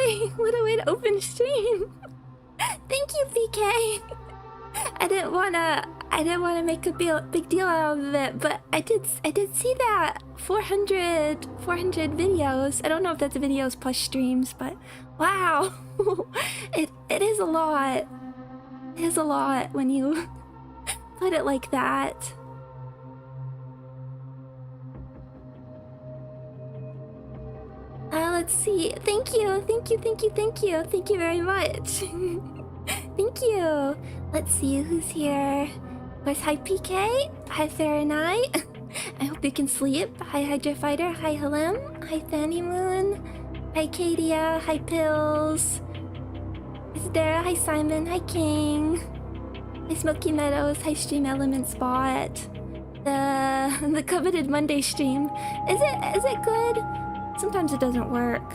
way! What a way to open stream! Thank you, PK! I didn't wanna make a big deal out of it, but I did see that 400 videos. I don't know if that's videos plus streams, but wow! it is a lot. It is a lot when you put it like that. Let's see. Thank you very much. Thank you. Let's see who's here. Of course, hi PK. Hi Fahrenheit. I hope you can sleep. Hi Hydra Fighter. Hi Helem. Hi Fanny Moon. Hi Kadia. Hi Pills. Hi Dara. Hi Simon. Hi King. Hi Smoky Meadows. Hi Stream Element Spot. The coveted Monday stream. Is it good? Sometimes it doesn't work.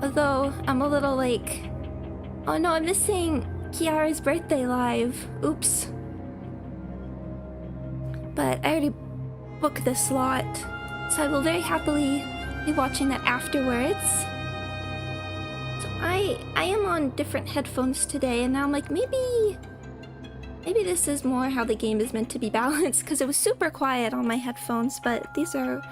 Although I'm a little like, oh no, I'm missing Kiara's birthday live. Oops. But I already booked the slot, so I will very happily be watching that afterwards. So I am on different headphones today, and now I'm like, maybe this is more how the game is meant to be balanced, because it was super quiet on my headphones, but these are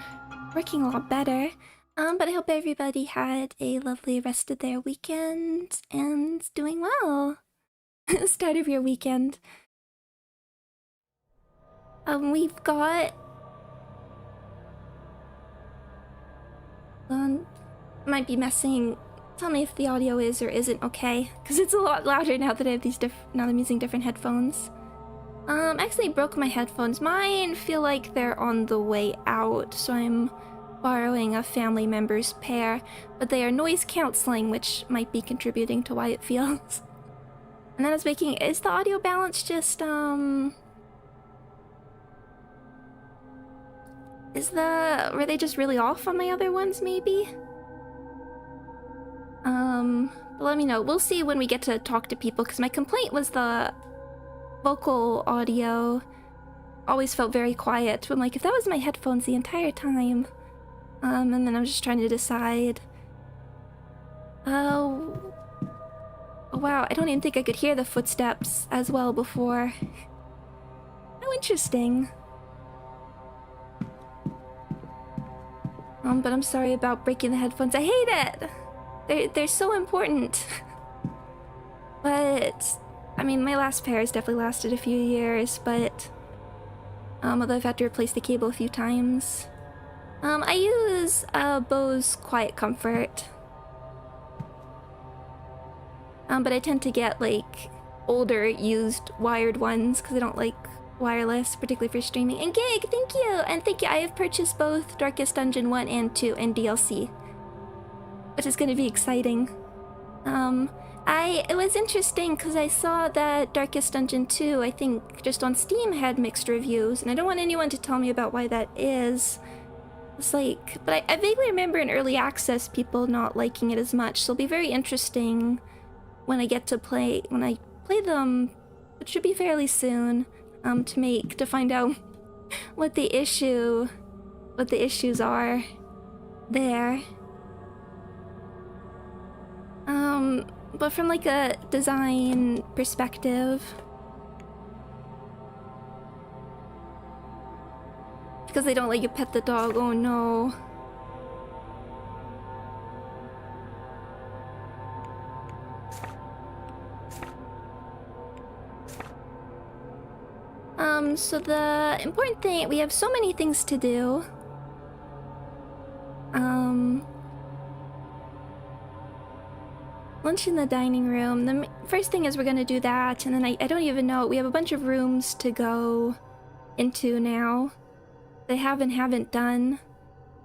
working a lot better. But I hope everybody had a lovely rest of their weekend and doing well. Start of your weekend. We've got might be messing. Tell me if the audio is or isn't okay, because it's a lot louder now that I have these now I'm using different headphones. I actually broke my headphones. Mine feel like they're on the way out, so I'm borrowing a family member's pair, but they are noise cancelling, which might be contributing to why it feels. And then I was making, is the audio balance just, were they just really off on my other ones, maybe? But let me know. We'll see when we get to talk to people, because my complaint was the vocal audio always felt very quiet. But I'm like, if that was my headphones the entire time, and then I'm just trying to decide. Oh wow, I don't even think I could hear the footsteps as well before. How interesting. But I'm sorry about breaking the headphones. I hate it! They're so important. But, I mean, my last pair has definitely lasted a few years, but although I've had to replace the cable a few times. I use Bose Quiet Comfort. But I tend to get, like, older, used, wired ones, because I don't like wireless, particularly for streaming. And Gig, thank you! And thank you, I have purchased both Darkest Dungeon 1 and 2 and DLC, which is going to be exciting. It was interesting, because I saw that Darkest Dungeon 2, I think, just on Steam had mixed reviews, and I don't want anyone to tell me about why that is. It's like, but I vaguely remember in early access people not liking it as much, so it'll be very interesting when I get to play them, which should be fairly soon, to find out what the issues are there. But from like a design perspective, because they don't let you pet the dog, oh no. So the important thing, we have so many things to do. Lunch in the dining room. The first thing is we're gonna do that, and then I don't even know, we have a bunch of rooms to go into now that I haven't done.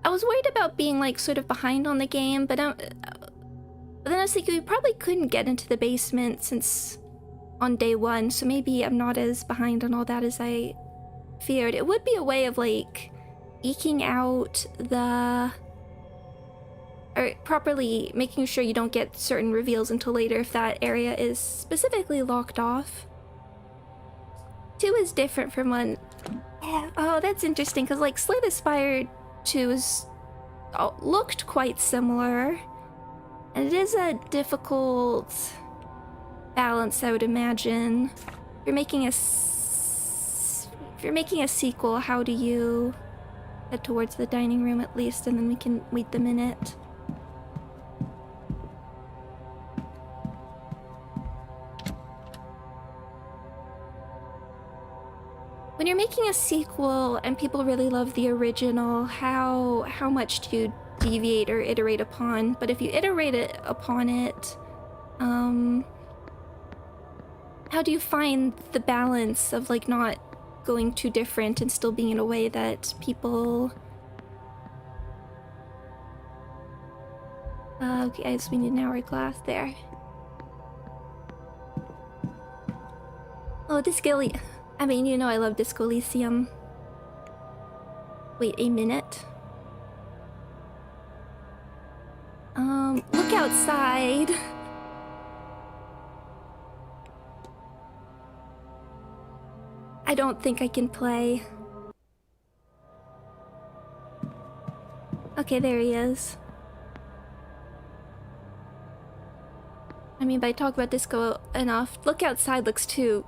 I was worried about being like sort of behind on the game, but then I was thinking we probably couldn't get into the basement since on day one, so maybe I'm not as behind on all that as I feared. It would be a way of like eking out or properly making sure you don't get certain reveals until later if that area is specifically locked off. 2 is different from 1. Yeah, oh, that's interesting, because like Slay the Spire 2 looked quite similar. And it is a difficult balance, I would imagine. If you're making a sequel, how do you head towards the dining room at least, and then we can wait the minute? When you're making a sequel and people really love the original, how much do you deviate or iterate upon? But if you iterate upon it, how do you find the balance of like not going too different and still being in a way that people... okay, guys, we need an hourglass there. Oh, Disco... I mean, you know I love Disco Elysium. Wait a minute. Look outside. I don't think I can play. Okay, there he is. I mean, by talk about Disco enough, Look Outside looks too...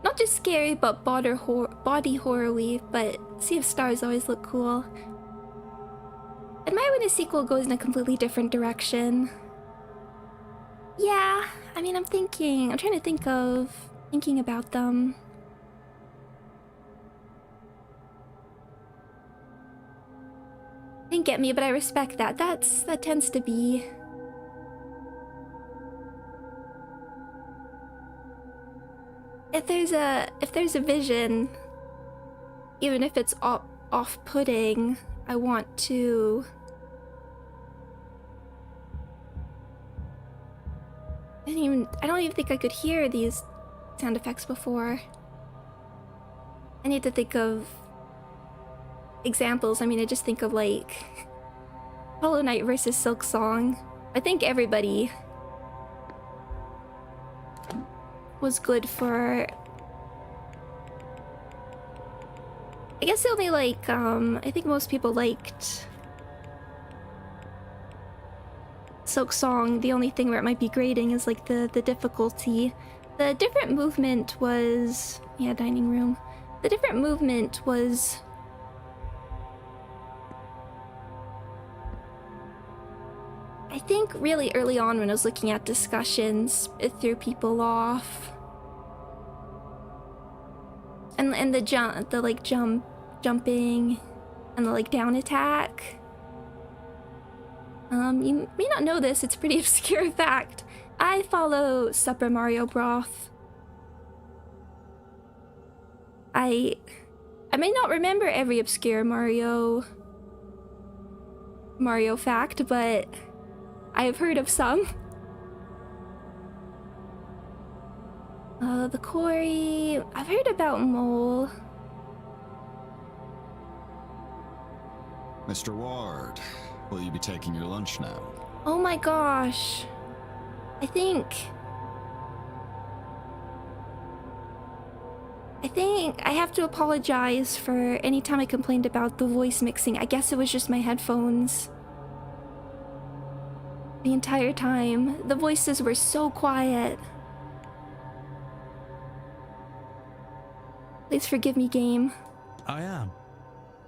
not just scary, but body horror-y, but Sea of Stars always look cool. Admire when a sequel goes in a completely different direction. Yeah, I mean, I'm trying to think of... thinking about them. Didn't get me, but I respect that. That tends to be... If there's a vision, even if it's off-putting, I want to... I don't even think I could hear these sound effects before. I need to think of examples. I mean, I just think of like Hollow Knight versus Silk Song. I think everybody was good for... I guess the only like, I think most people liked Silk Song. The only thing where it might be grading is like the difficulty. The different movement was... yeah, dining room. The different movement was... I think really early on when I was looking at discussions, it threw people off. And the jumping, and the like down attack. You may not know this, it's a pretty obscure fact. I follow Super Mario Broth. I may not remember every obscure Mario fact, but I have heard of some. The quarry... I've heard about Mole. Mr. Ward, will you be taking your lunch now? Oh my gosh. I think I have to apologize for any time I complained about the voice mixing. I guess it was just my headphones. The entire time. The voices were so quiet. Please forgive me, game. I am.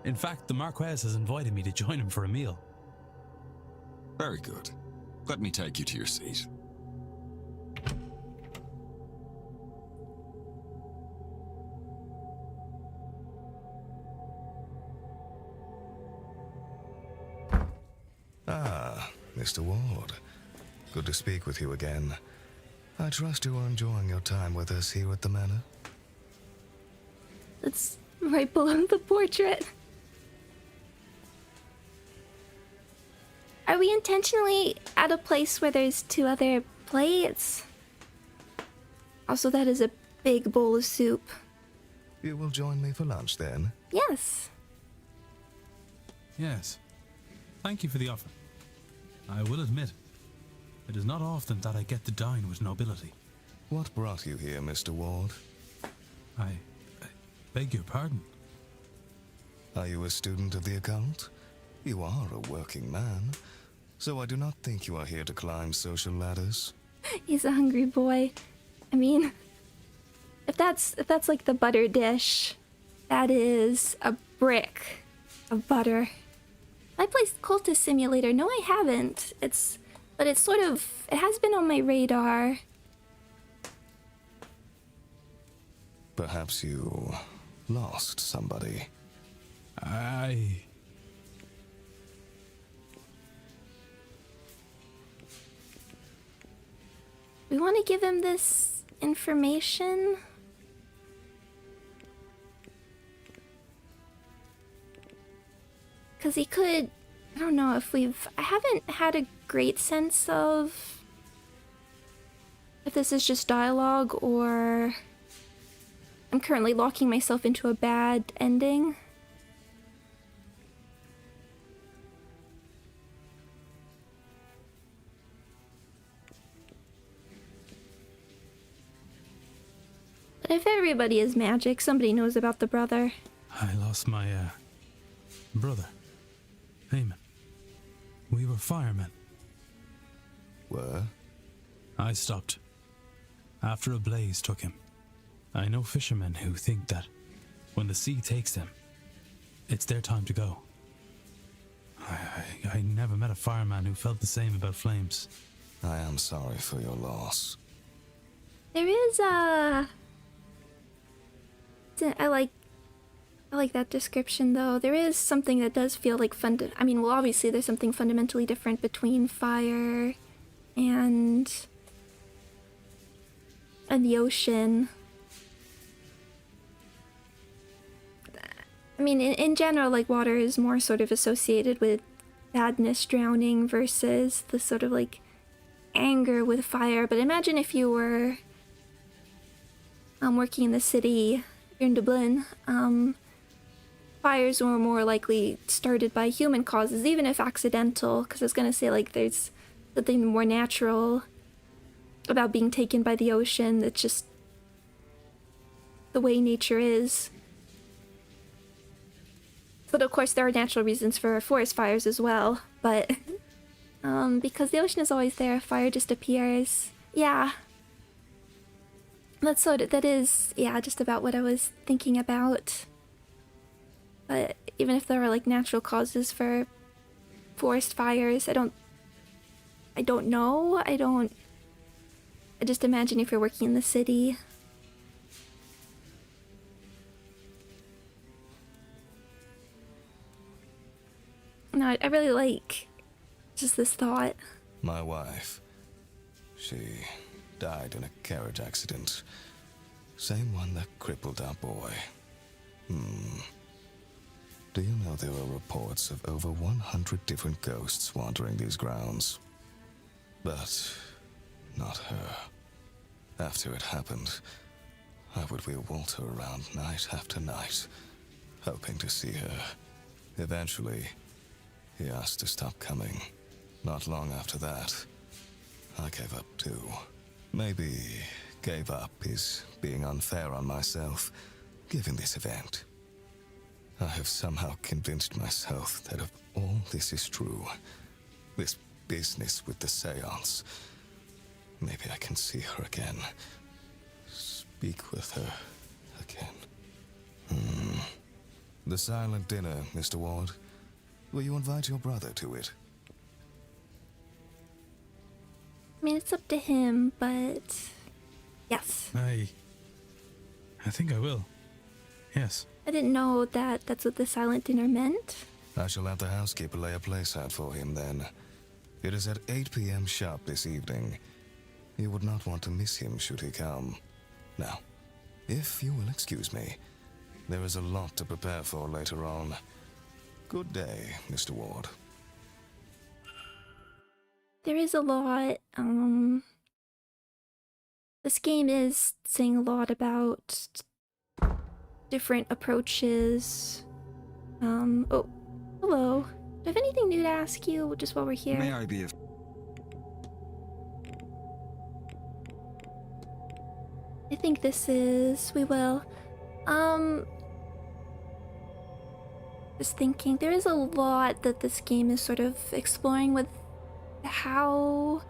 In fact, the Marquez has invited me to join him for a meal. Very good. Let me take you to your seat. Ah, Mr. Ward. Good to speak with you again. I trust you are enjoying your time with us here at the Manor. It's right below the portrait. Are we intentionally at a place where there's 2 other plates? Also, that is a big bowl of soup. You will join me for lunch then? Yes. Yes. Thank you for the offer. I will admit, it is not often that I get to dine with nobility. What brought you here, Mr. Ward? I beg your pardon. Are you a student of the occult? You are a working man. So I do not think you are here to climb social ladders. He's a hungry boy. I mean, if that's like the butter dish, that is a brick of butter. I played Cultist Simulator. No, I haven't. But it has been on my radar. Perhaps you lost somebody. We want to give him this information. Because he could... I don't know if I haven't had a great sense of if this is just dialogue or I'm currently locking myself into a bad ending. But if everybody is magic, somebody knows about the brother. I lost my, brother, Eamon. We were firemen. Were? I stopped. After a blaze took him. I know fishermen who think that when the sea takes them, it's their time to go. I never met a fireman who felt the same about flames. I am sorry for your loss. There is I like that description, though. There is something that does feel like I mean, well, obviously there's something fundamentally different between fire and the ocean. I mean, in general, like, water is more sort of associated with sadness, drowning, versus the sort of, like, anger with fire. But imagine if you were working in the city, you're in Dublin, fires were more likely started by human causes, even if accidental, because I was going to say, like, there's something more natural about being taken by the ocean. That's just the way nature is. But of course there are natural reasons for forest fires as well, but because the ocean is always there, fire just appears. Yeah. That is, yeah, just about what I was thinking about. But even if there are like natural causes for forest fires, I don't know. I just imagine if you're working in the city. No, I really like just this thought. My wife, she died in a carriage accident. Same one that crippled our boy. Do you know there are reports of over 100 different ghosts wandering these grounds? But not her. After it happened, I would wheel Walter around night after night, hoping to see her. Eventually, he asked to stop coming. Not long after that, I gave up too. Maybe gave up is being unfair on myself, given this event. I have somehow convinced myself that if all this is true, this business with the Séance, maybe I can see her again. Speak with her again. The silent dinner, Mr. Ward. Will you invite your brother to it? I mean, it's up to him, but yes. I think I will. Yes. I didn't know that that's what the silent dinner meant. I shall have the housekeeper lay a place out for him then. It is at 8 p.m. sharp this evening. You would not want to miss him should he come. Now, if you will excuse me, there is a lot to prepare for later on. Good day, Mr. Ward. There is a lot. This game is saying a lot about different approaches. Oh, hello. Do I have anything new to ask you just while we're here? May I be of... I think this is... We will. Just thinking, there is a lot that this game is sort of exploring with how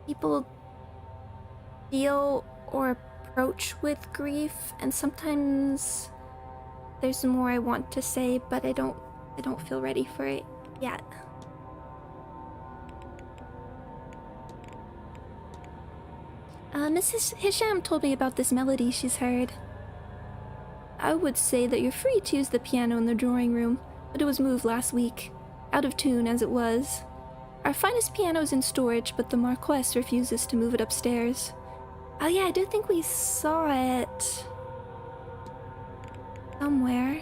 people deal or approach with grief, and sometimes there's more I want to say, but I don't feel ready for it yet. Mrs. Hisham told me about this melody she's heard. I would say that you're free to use the piano in the drawing room, but it was moved last week, out of tune as it was. Our finest piano is in storage, but the Marquess refuses to move it upstairs. Oh yeah, I do think we saw it somewhere.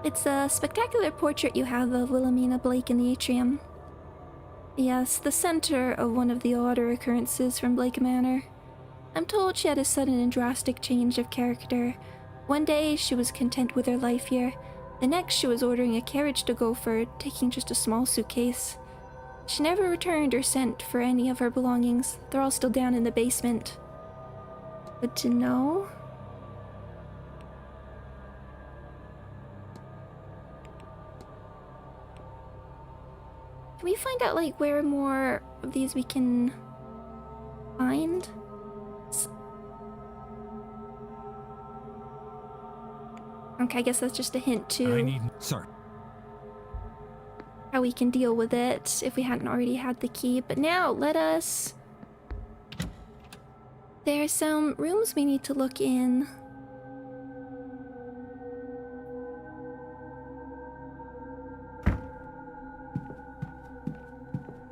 It's a spectacular portrait you have of Wilhelmina Blake in the atrium. Yes, the center of one of the odder occurrences from Blake Manor. I'm told she had a sudden and drastic change of character. One day she was content with her life here. The next she was ordering a carriage to go for, taking just a small suitcase. She never returned or sent for any of her belongings. They're all still down in the basement. Good to know. Can we find out, like, where more of these we can find? Okay, I guess that's just a hint to Sorry. how we can deal with it if we hadn't already had the key. But now, let us... There are some rooms we need to look in.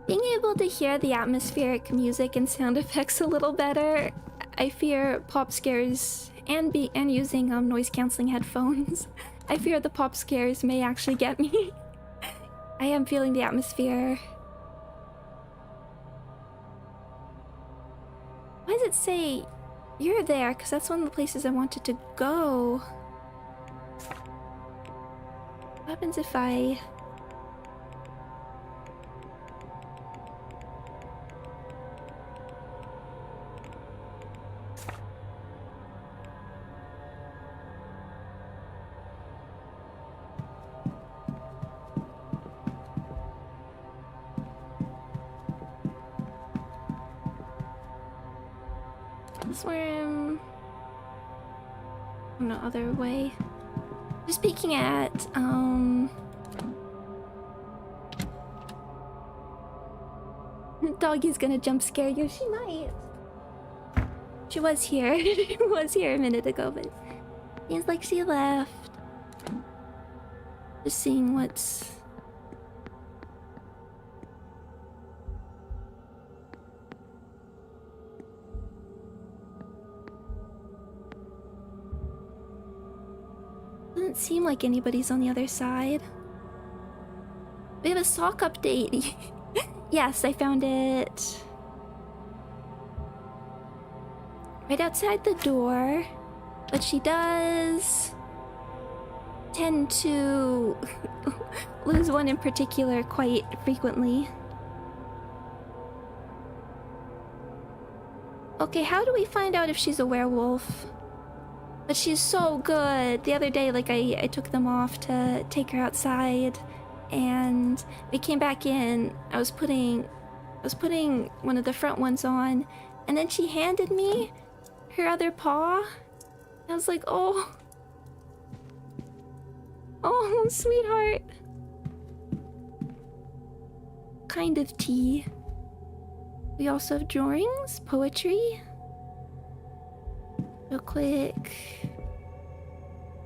Being able to hear the atmospheric music and sound effects a little better, I fear pop scares, and using noise cancelling headphones, I fear the pop scares may actually get me. I am feeling the atmosphere. Why does it say you're there? Because that's one of the places I wanted to go. What happens if I... That's where I'm... no other way. Just peeking at, Doggy's gonna jump scare you. She might. She was here. She was here a minute ago, but seems like she left. Just seeing what's... Doesn't seem like anybody's on the other side. We have a sock update. Yes, I found it. Right outside the door. But she does tend to lose one in particular quite frequently. Okay, how do we find out if she's a werewolf? But she's so good. The other day, like, I took them off to take her outside, and we came back in. I was putting one of the front ones on, and then she handed me her other paw. I was like, oh, sweetheart. Kind of tea. We also have drawings, poetry. Real quick.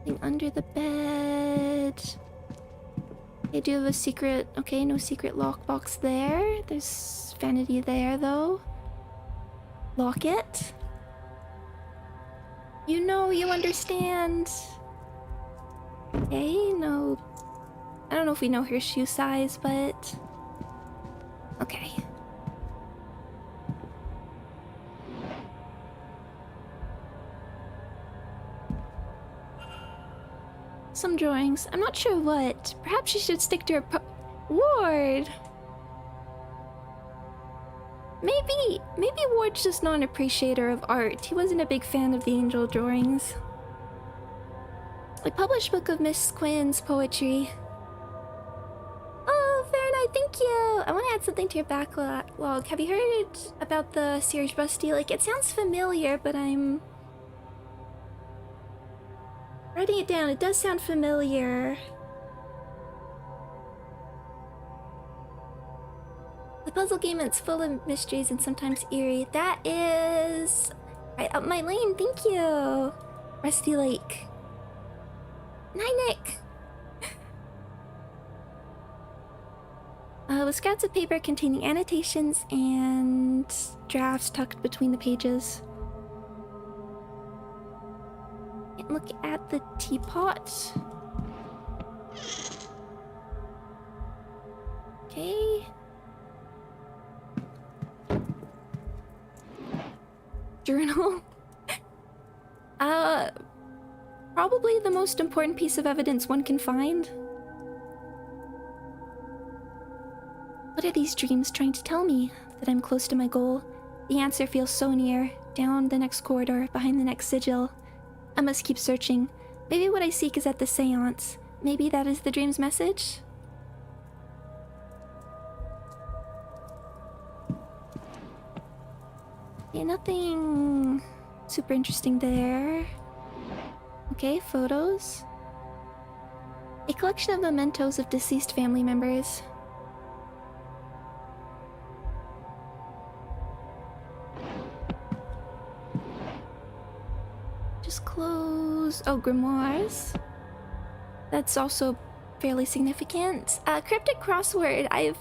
Thing under the bed. They do have a secret. Okay, no secret lockbox there. There's vanity there, though. Locket. You know, you understand. Okay, no. I don't know if we know her shoe size, but. Okay. Some drawings. I'm not sure what. Perhaps she should stick to her Ward! Maybe Ward's just not an appreciator of art. He wasn't a big fan of the angel drawings. I published a book of Miss Quinn's poetry. Oh, Fahrenheit thank you! I want to add something to your backlog. Have you heard about the series Rusty Lake? It sounds familiar, but I'm writing it down. It does sound familiar. The puzzle game that's full of mysteries and sometimes eerie. That is right up my lane. Thank you, Rusty Lake. Night, Nick. With scraps of paper containing annotations and drafts tucked between the pages. And look at the teapot. Okay. Journal. Probably the most important piece of evidence one can find. What are these dreams trying to tell me? That I'm close to my goal? The answer feels so near. Down the next corridor, behind the next sigil. I must keep searching. Maybe what I seek is at the Séance. Maybe that is the dream's message? Yeah, nothing super interesting there. Okay, photos. A collection of mementos of deceased family members. Just close. Oh, grimoires. That's also fairly significant. Cryptic crossword. I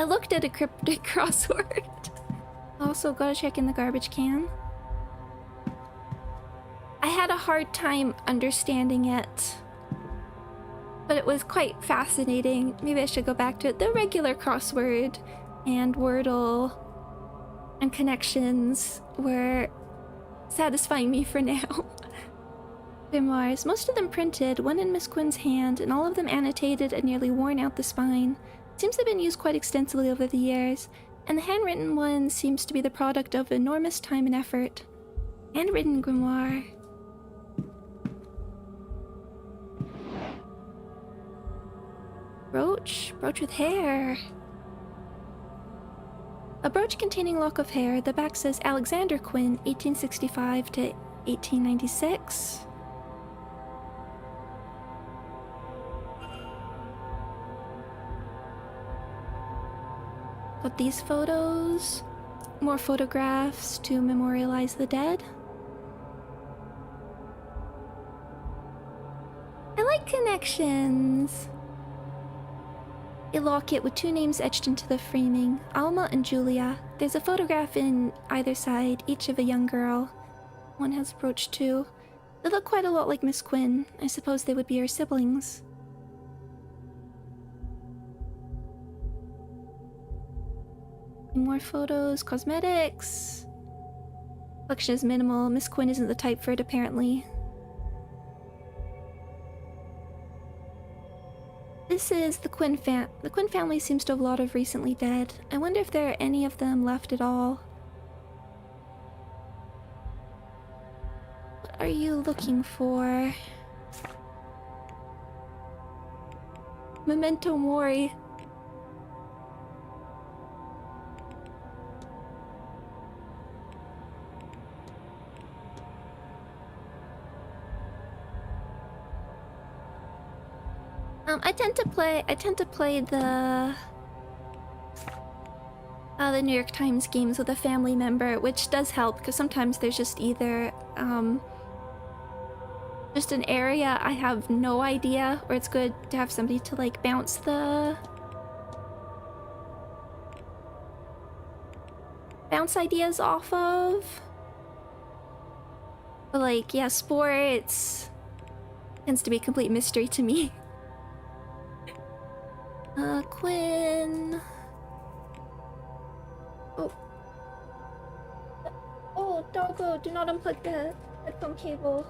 looked at a cryptic crossword. Also, gotta check in the garbage can. I had a hard time understanding it, but it was quite fascinating. Maybe I should go back to it. The regular crossword and Wordle and connections were satisfying me for now. Grimoires, most of them printed, one in Miss Quinn's hand, and all of them annotated and nearly worn out the spine. Seems they've been used quite extensively over the years, and the handwritten one seems to be the product of enormous time and effort. Handwritten grimoire. Brooch? Brooch with hair. A brooch containing lock of hair. The back says Alexander Quinn, 1865 to 1896. Got these photos. More photographs to memorialize the dead. I like connections. A locket with two names etched into the framing, Alma and Julia. There's a photograph in either side, each of a young girl. One has a brooch too. They look quite a lot like Miss Quinn. I suppose they would be her siblings. More photos, cosmetics. Collection is minimal. Miss Quinn isn't the type for it, apparently. This is the Quinn The Quinn family seems to have a lot of recently dead. I wonder if there are any of them left at all. What are you looking for? Memento Mori. I tend to play the New York Times games with a family member, which does help because sometimes there's just either just an area I have no idea, or it's good to have somebody to like bounce ideas off of. But like, yeah, sports tends to be a complete mystery to me. Quinn. Oh, doggo, do not unplug the headphone cable.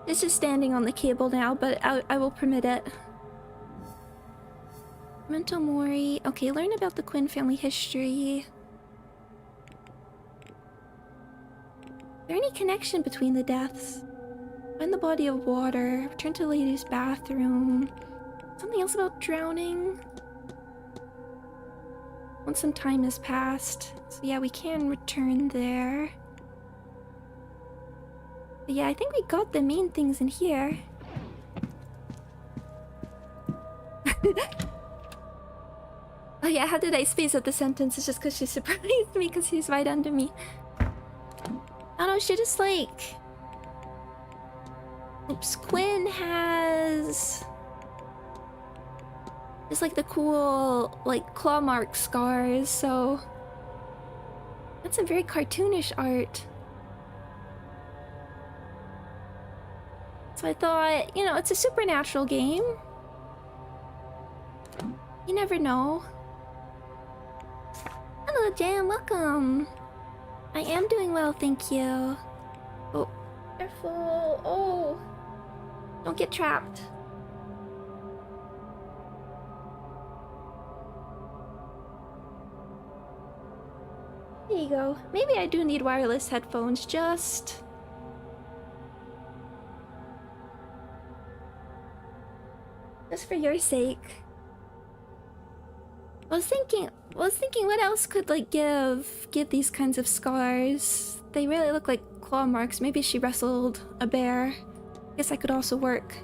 It's just standing on the cable now, but I will permit it. Memento Mori. Okay, learn about the Quinn family history. Is there any connection between the deaths? Find the body of water. Return to the lady's bathroom. Something else about drowning? Once some time has passed. So yeah, we can return there. But yeah, I think we got the main things in here. Oh yeah, how did I space out the sentence? It's just because she surprised me because she's right under me. I don't know, she just like... Oops, Quinn has... Just like the cool, like, claw mark scars, so... That's some very cartoonish art. So I thought, you know, it's a supernatural game. You never know. Hello, Jam, welcome. I am doing well, thank you. Oh, careful. Oh, don't get trapped. There you go. Maybe I do need wireless headphones, just for your sake. I was thinking what else could like give these kinds of scars? They really look like claw marks. Maybe she wrestled a bear. Guess that could also work.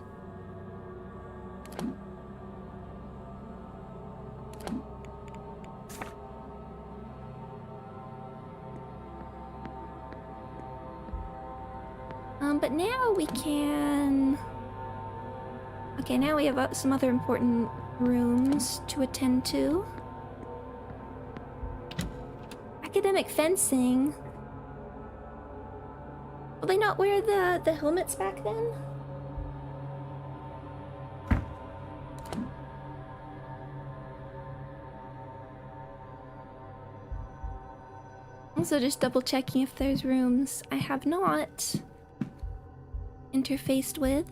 But now we can... Okay, now we have some other important rooms to attend to. Academic fencing. Will they not wear the helmets back then? Also just double checking if there's rooms I have not interfaced with.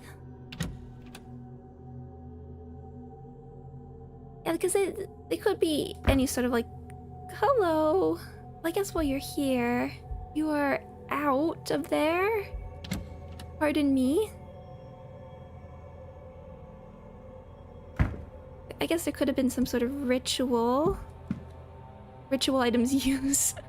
Yeah, because they could be any sort of like, hello. Well, I guess while you're here, you are out of there. Pardon me. I guess there could have been some sort of ritual items used.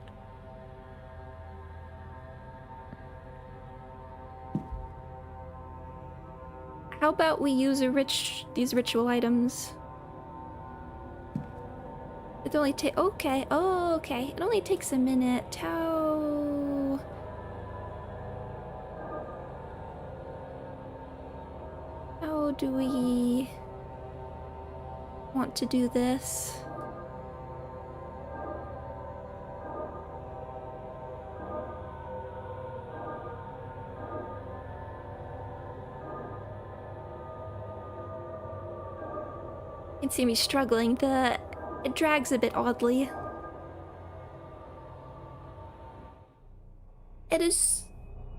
How about we use these ritual items? It only okay. Oh, okay. It only takes a minute. How do we want to do this? You can see me struggling. It drags a bit oddly. It is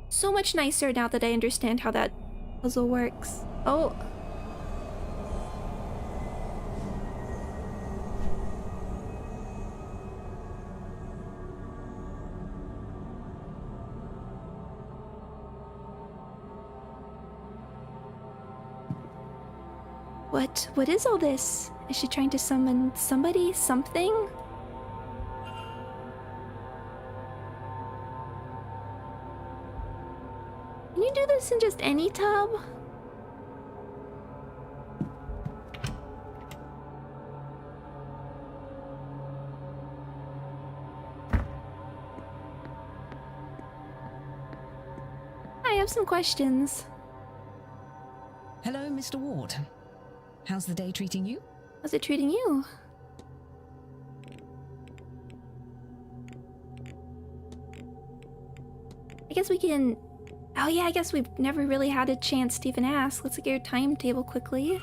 so much nicer now that I understand how that puzzle works. Oh. What is all this? Is she trying to summon somebody? Something? Can you do this in just any tub? I have some questions. Hello, Mr. Ward. How's the day treating you? How's it treating you? I guess we can... Oh yeah, I guess we've never really had a chance to even ask. Let's look at your timetable quickly.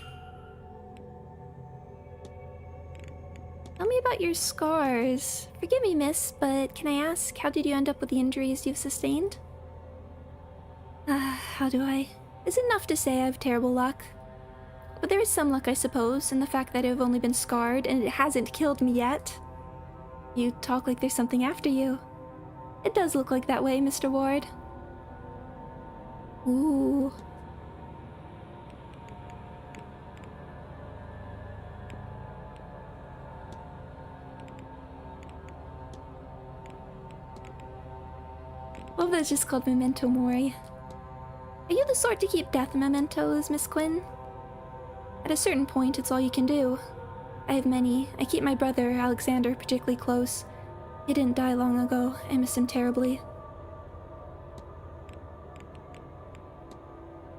Tell me about your scars. Forgive me, miss, but can I ask, how did you end up with the injuries you've sustained? How do I is enough to say I have terrible luck. But there is some luck, I suppose, in the fact that I've only been scarred and it hasn't killed me yet. You talk like there's something after you. It does look like that way, Mr. Ward. Ooh. Well, that's just called memento mori. Are you the sort to keep death mementos, Miss Quinn? At a certain point, it's all you can do. I have many. I keep my brother, Alexander, particularly close. He didn't die long ago. I miss him terribly.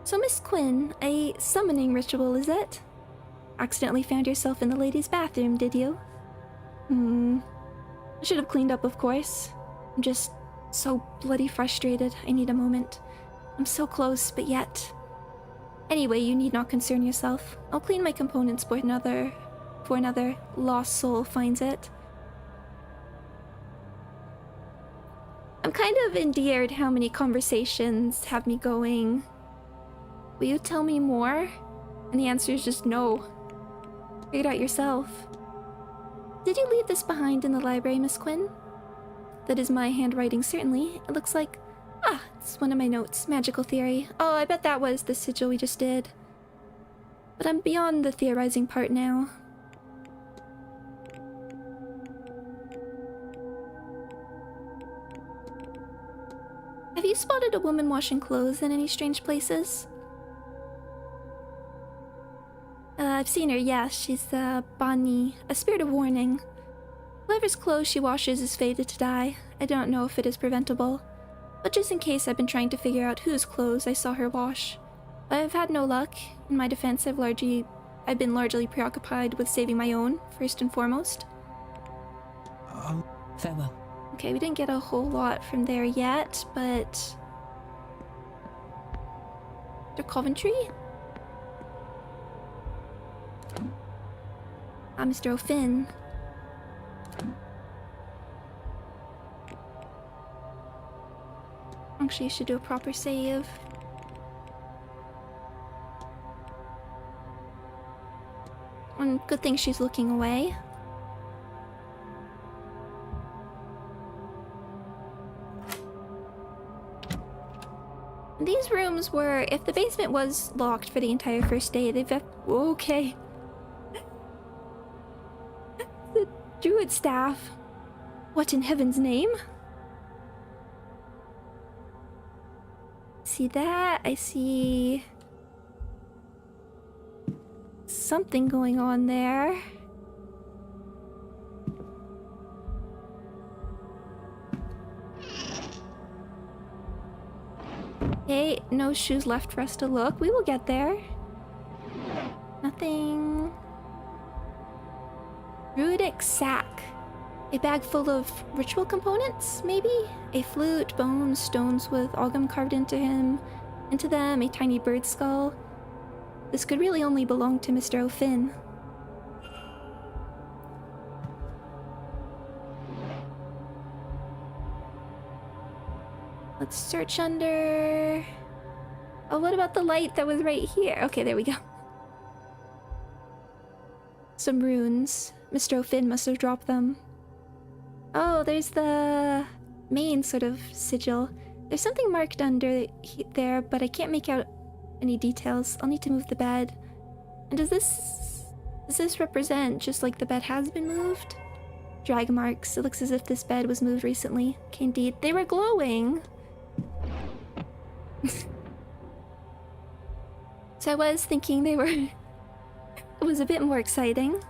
So, Miss Quinn, a summoning ritual, is it? Accidentally found yourself in the ladies' bathroom, did you? I should have cleaned up, of course. I'm just so bloody frustrated. I need a moment. I'm so close, but yet... Anyway, you need not concern yourself. I'll clean my components before another lost soul finds it. I'm kind of endeared how many conversations have me going. Will you tell me more? And the answer is just no. Figure it out yourself. Did you leave this behind in the library, Miss Quinn? That is my handwriting, certainly. It looks like... Ah, it's one of my notes. Magical theory. Oh, I bet that was the sigil we just did. But I'm beyond the theorizing part now. Have you spotted a woman washing clothes in any strange places? I've seen her, yes. She's Bonnie, a spirit of warning. Whoever's clothes she washes is fated to die. I don't know if it is preventable. But just in case, I've been trying to figure out whose clothes I saw her wash. I've had no luck. In my defense, I've been largely preoccupied with saving my own, first and foremost. Farewell. Okay, we didn't get a whole lot from there yet, but... Mr. Coventry? Mr. O'Finn. Actually, you should do a proper save. And good thing she's looking away. These rooms were, if the basement was locked for the entire first day, they've got... Okay. The druid staff. What in heaven's name? See that? I see... something going on there. Okay, no shoes left for us to look. We will get there. Nothing. Druidic sack. A bag full of ritual components, maybe? A flute, bones, stones with Ogam carved into them, a tiny bird skull. This could really only belong to Mr. O'Finn. Let's search under... Oh, what about the light that was right here? Okay, there we go. Some runes. Mr. O'Finn must have dropped them. Oh, there's the main sort of sigil. There's something marked under there, but I can't make out any details. I'll need to move the bed. And does this represent just like the bed has been moved? Drag marks. It looks as if this bed was moved recently. Okay, indeed. They were glowing. So I was thinking they were... It was a bit more exciting.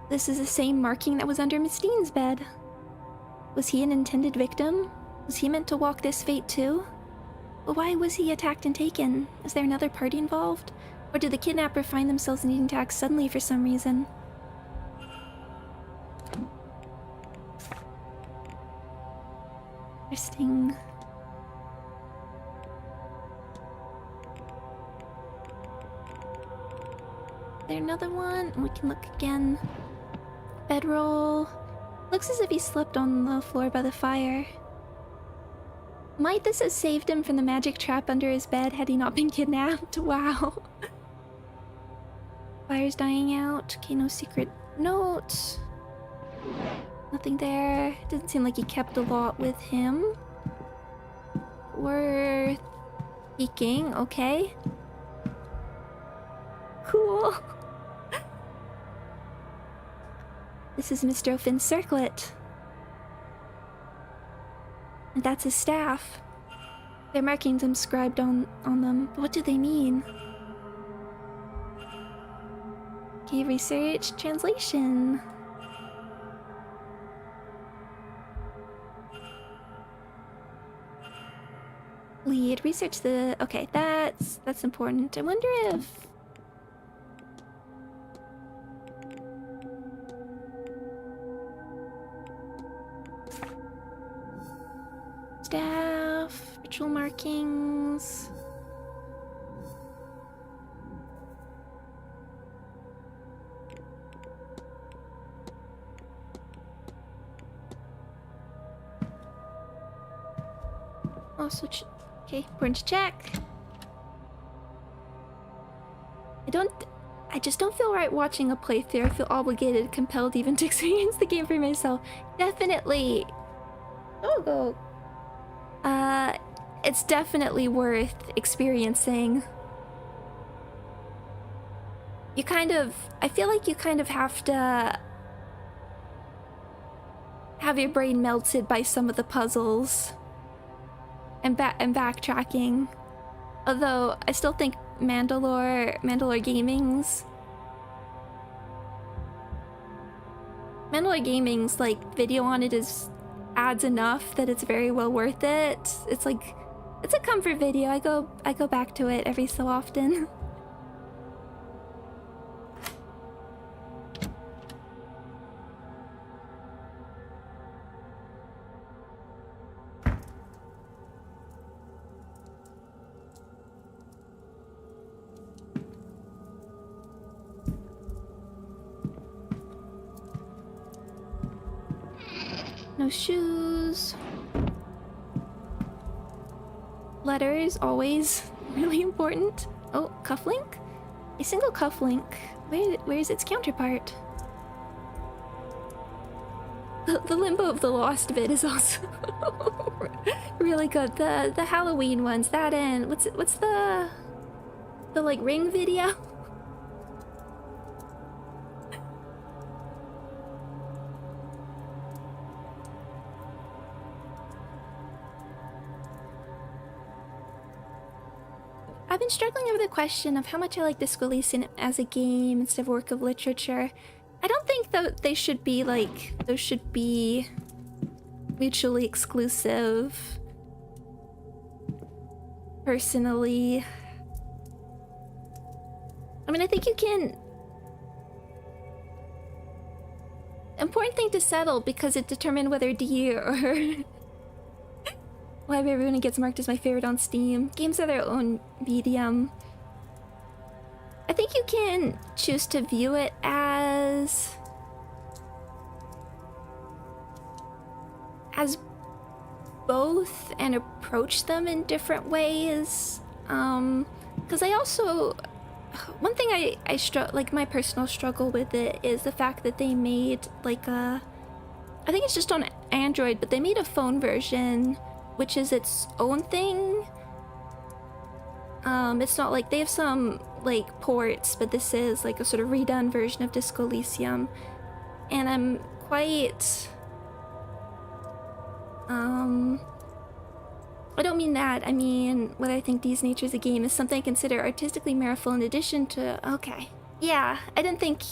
This is the same marking that was under Miss Dean's bed. Was he an intended victim? Was he meant to walk this fate too? But why was he attacked and taken? Is there another party involved? Or did the kidnapper find themselves needing to act suddenly for some reason? Interesting. There another one? We can look again. Bedroll. Looks as if he slept on the floor by the fire. Might this have saved him from the magic trap under his bed had he not been kidnapped? Wow. Fire's dying out. Okay, no secret note. Nothing there. Doesn't seem like he kept a lot with him. Worth peeking, okay. Cool. This is Mr. O'Finn's circlet. And that's his staff. There are markings inscribed on them. But what do they mean? Okay, research, translation. Lead, research the... Okay, that's important. I wonder if... Staff, ritual markings... Also, okay, important to check. I just don't feel right watching a playthrough. I feel obligated, compelled even to experience the game for myself. Definitely. Oh, go. It's definitely worth experiencing. I feel like you kind of have to have your brain melted by some of the puzzles. And backtracking. Although I still think Mandalore Gaming's like video on it adds enough that it's very well worth it. It's like it's a comfort video. I go back to it every so often. No shoes. Letters, always really important. Oh, cufflink? A single cufflink. Where is its counterpart? The Limbo of the Lost bit is also really good. The Halloween ones, that and what's the like ring video? I've been struggling over the question of how much I like Disco Elysium as a game instead of a work of literature. I don't think that they should be those should be mutually exclusive. Personally. I mean, I think you can... Important thing to settle because it determined whether D or... Library Ruin gets marked as my favorite on Steam. Games are their own medium. I think you can choose to view it as both and approach them in different ways. Because I also... One thing like my personal struggle with it is the fact that they made like a... I think it's just on Android, but they made a phone version which is its own thing. It's not like they have some like ports, but this is like a sort of redone version of Disco Elysium, and I'm quite I don't mean that. I mean what I think these natures of the game is something I consider artistically meaningful in addition to... Okay, yeah, I didn't think...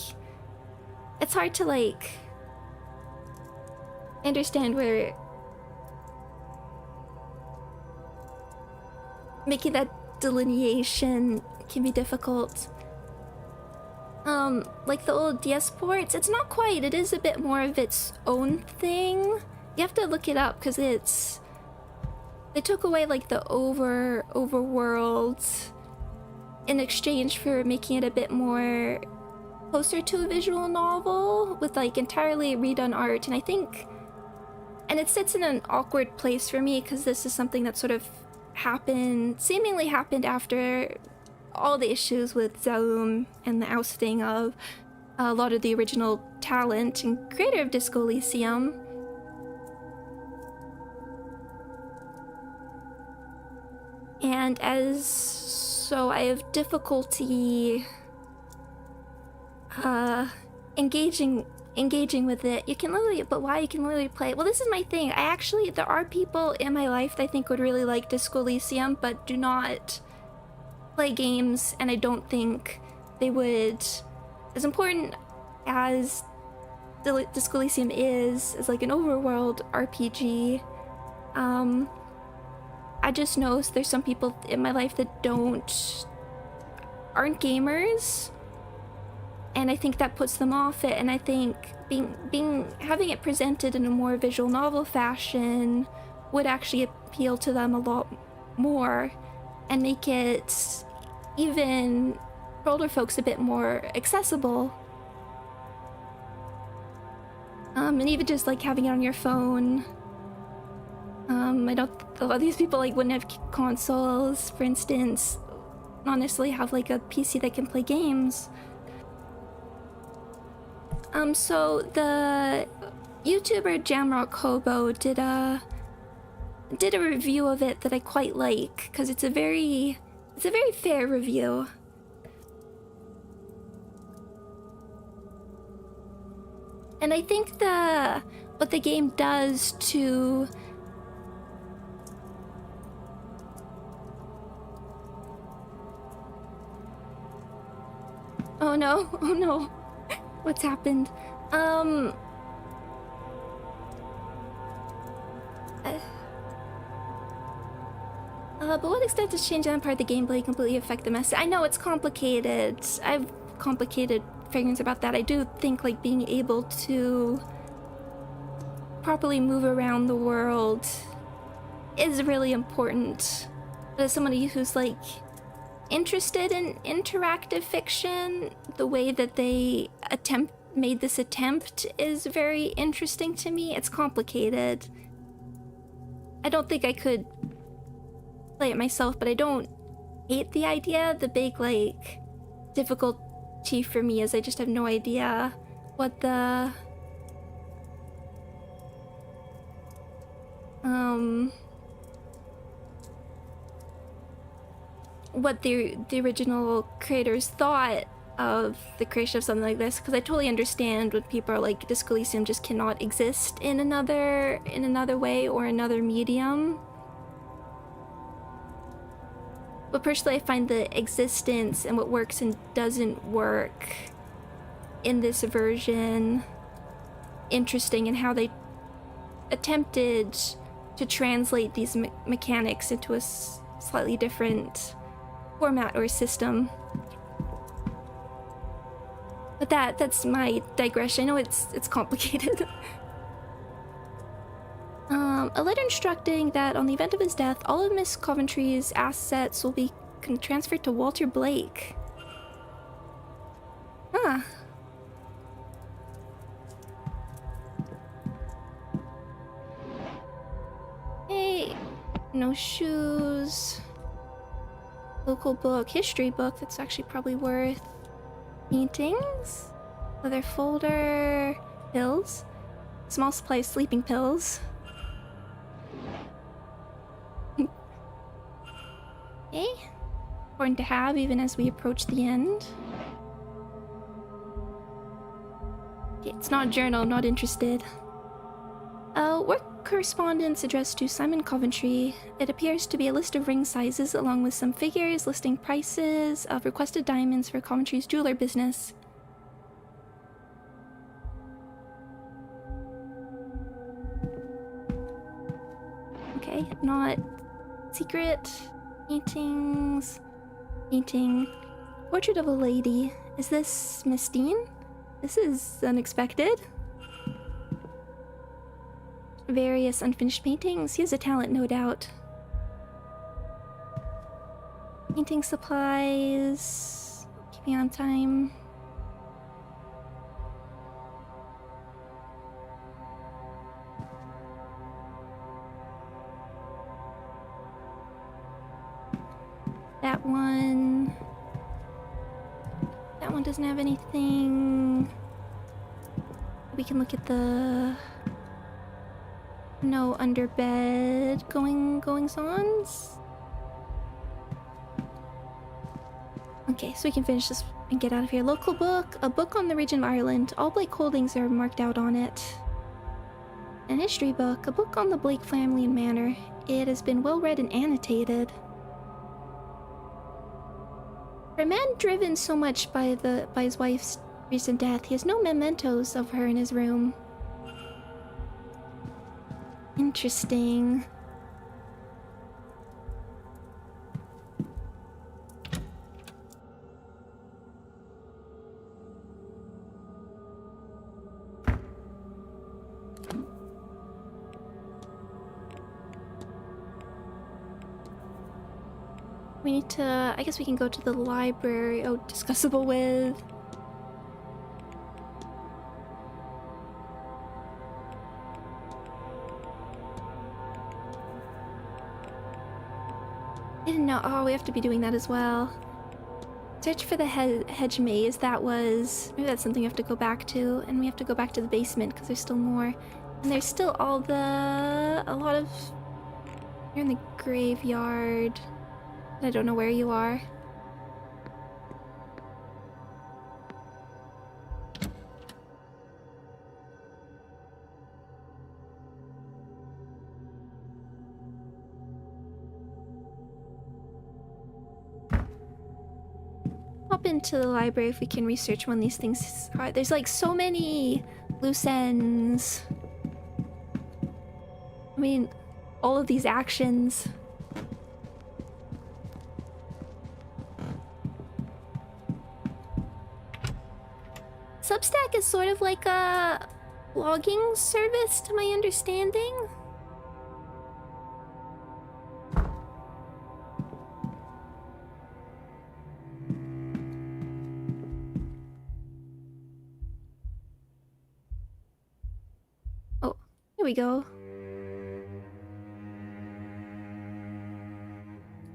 It's hard to like understand where making that delineation can be difficult. Like the old DS ports, it's not quite. It is a bit more of its own thing. You have to look it up because it's... They took away like the overworld in exchange for making it a bit more closer to a visual novel with like entirely redone art. And I think And it sits in an awkward place for me because this is something that sort of seemingly happened after all the issues with Zaum and the ousting of a lot of the original talent and creator of Disco Elysium. And so I have difficulty engaging with it. You can literally play. Well, this is my thing. There are people in my life that I think would really like Disco Elysium, but do not play games, and I don't think they would, as important as Disco Elysium is as like an overworld RPG. I just know there's some people in my life that aren't gamers, and I think that puts them off it. And I think having it presented in a more visual novel fashion would actually appeal to them a lot more and make it, even for older folks, a bit more accessible. And even just like having it on your phone. I don't. A lot of these people like wouldn't have consoles, for instance. Not necessarily have like a PC that can play games. So the YouTuber Jamrock Hobo did a review of it that I quite like, because it's a very fair review. And I think what the game does to oh no, what's happened? But what extent does changing that part of the gameplay completely affect the message? I know it's complicated. I have complicated feelings about that. I do think like being able to properly move around the world is really important. But as somebody who's like interested in interactive fiction, the way that they made this attempt is very interesting to me. It's complicated. I don't think I could play it myself, but I don't hate the idea. The big like difficulty for me is I just have no idea what the original creators thought of the creation of something like this, because I totally understand when people are like Disco Elysium just cannot exist in another way or another medium. But personally, I find the existence and what works and doesn't work in this version interesting, and how they attempted to translate these mechanics into a slightly different format or system. But that's my digression. I know it's complicated. A letter instructing that on the event of his death, all of Miss Coventry's assets will be transferred to Walter Blake. Huh. Hey, no shoes. Local book, history book that's actually probably worth. Paintings, leather folder, pills, small supply of sleeping pills. Okay, important to have even as we approach the end. Okay, it's not a journal, I'm not interested. Work correspondence addressed to Simon Coventry. It appears to be a list of ring sizes along with some figures listing prices of requested diamonds for Coventry's jeweler business. Okay, not secret. Paintings. Painting. Portrait of a lady. Is this Miss Dean? This is unexpected. Various unfinished paintings. He has a talent, no doubt. Painting supplies. Keeping on time. That one... That one doesn't have anything. We can look at the... No underbed goings-ons. Okay, so we can finish this and get out of here. Local book. A book on the region of Ireland. All Blake holdings are marked out on it. An history book. A book on the Blake family and manor. It has been well read and annotated. For a man driven so much by his wife's recent death, he has no mementos of her in his room. Interesting. We need to... I guess we can go to the library. Oh, discussable with... Didn't know. Oh, we have to be doing that as well. Search for the hedge maze. That was... Maybe that's something we have to go back to. And we have to go back to the basement because there's still more. And there's still all the... A lot of... You're in the graveyard. I don't know where you are. Hop into the library if we can research when these things are. There's like so many loose ends. I mean, all of these actions. Substack is sort of like a logging service, to my understanding. Oh, here we go.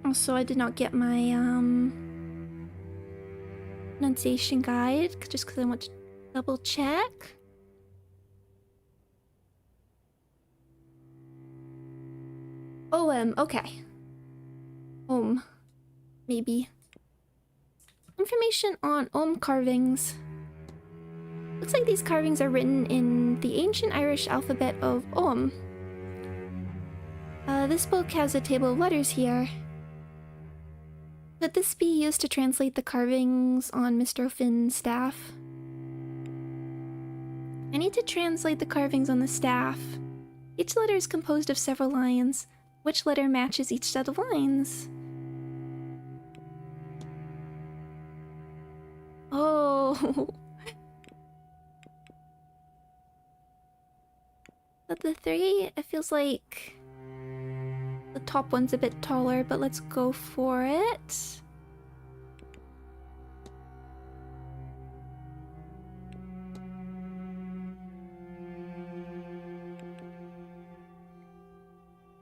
Also, I did not get my pronunciation guide just because I want to double check. Okay. Maybe. Information on carvings. Looks like these carvings are written in the ancient Irish alphabet of This book has a table of letters here. Could this be used to translate the carvings on Mr. O'Finn's staff? I need to translate the carvings on the staff. Each letter is composed of several lines. Which letter matches each set of lines? Oh. But the three, it feels like the top one's a bit taller, but let's go for it.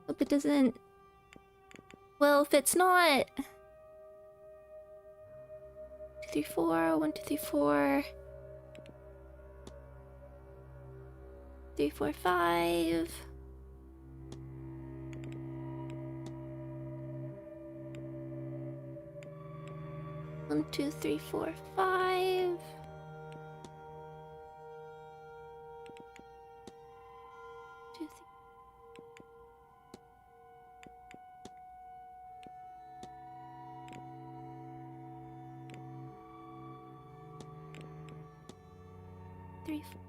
Hope it doesn't... Well, if it's not... 2, 3, 4, 1, 2, 3, 4... 3, 4, 5... 1, 2, 3, 4, 5... 2, 3... 3, 4...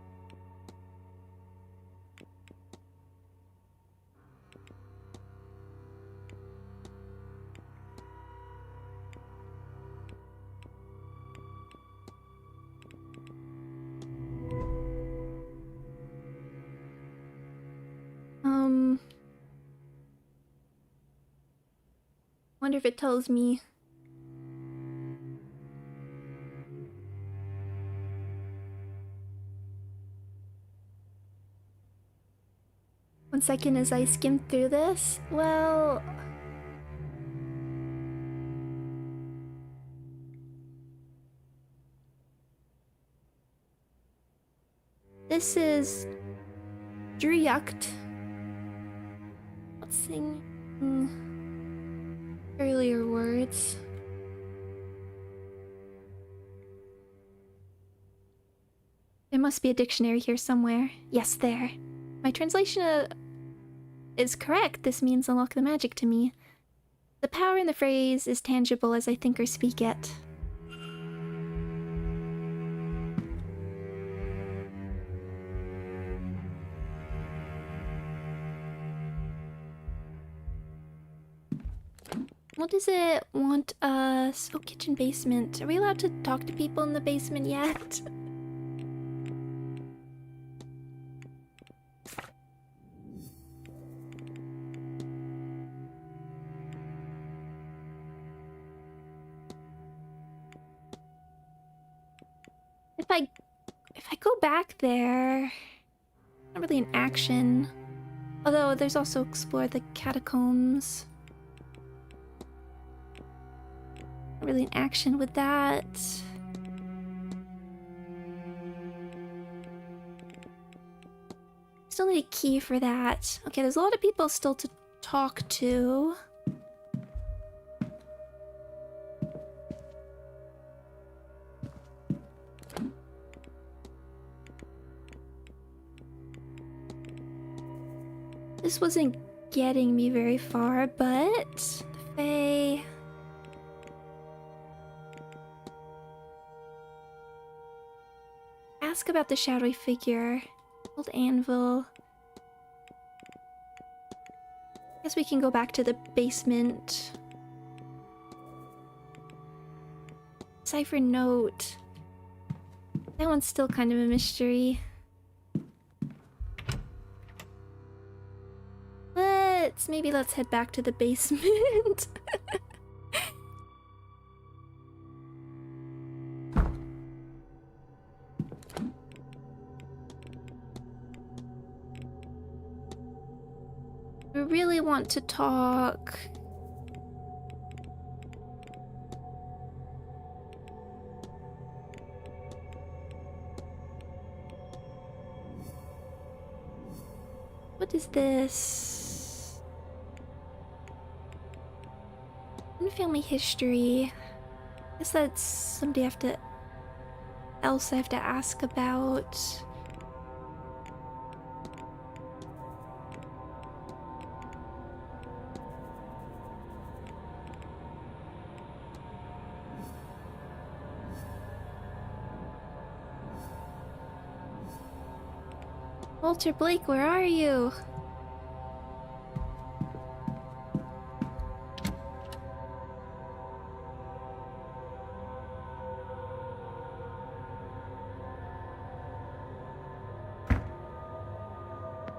Wonder if it tells me. One second as I skim through this. Well, this is Druyacht. Let's sing earlier words. There must be a dictionary here somewhere. Yes, there. My translation is correct. This means unlock the magic to me. The power in the phrase is tangible as I think or speak it. What does it want us? Oh, kitchen basement. Are we allowed to talk to people in the basement yet? If I go back there, not really an action. Although there's also explore the catacombs. Not really an action with that. Still need a key for that. Okay, there's a lot of people still to talk to. This wasn't getting me very far, but the Fae... Ask about the shadowy figure. Old anvil. Guess we can go back to the basement. Cipher note. That one's still kind of a mystery. Let's head back to the basement. We really want to talk. What is this? Family history. Guess that's somebody else I have to ask about. Walter Blake, where are you?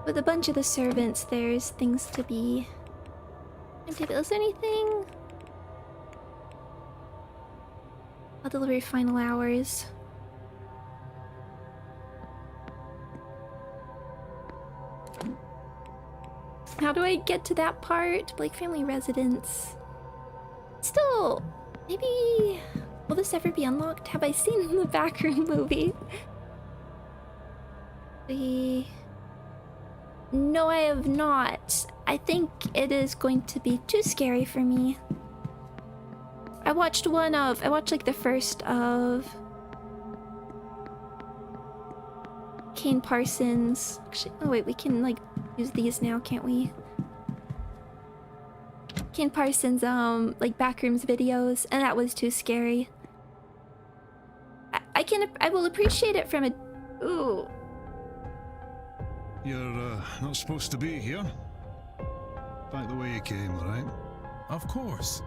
With a bunch of the servants, there's things to be... Is there anything? I'll deliver final hours. How do I get to that part? Blake family residence. Still, maybe... Will this ever be unlocked? Have I seen the Backroom movie? No, I have not. I think it is going to be too scary for me. I watched like the first of Kane Parsons. Actually, oh wait, we can like use these now, can't we? Kane Parsons, like Backrooms videos, and that was too scary. I will appreciate it from a... Ooh. You're not supposed to be here. Back the way you came, right? Of course.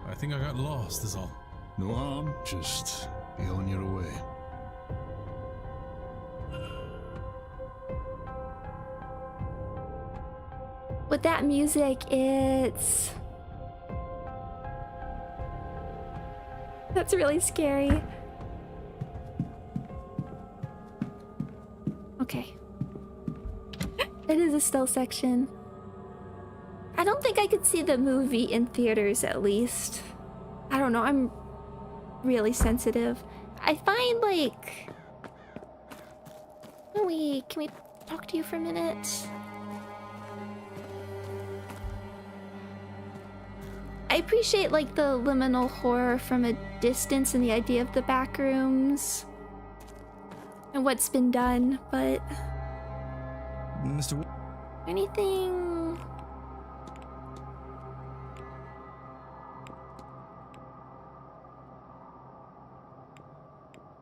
I think I got lost, is all. No harm, just be on your way. With that music, it's... That's really scary. Okay. It is a still section. I don't think I could see the movie in theaters, at least. I don't know, I'm really sensitive. I find, like... can we talk to you for a minute? I appreciate like the liminal horror from a distance and the idea of the back rooms and what's been done, but Mr. anything.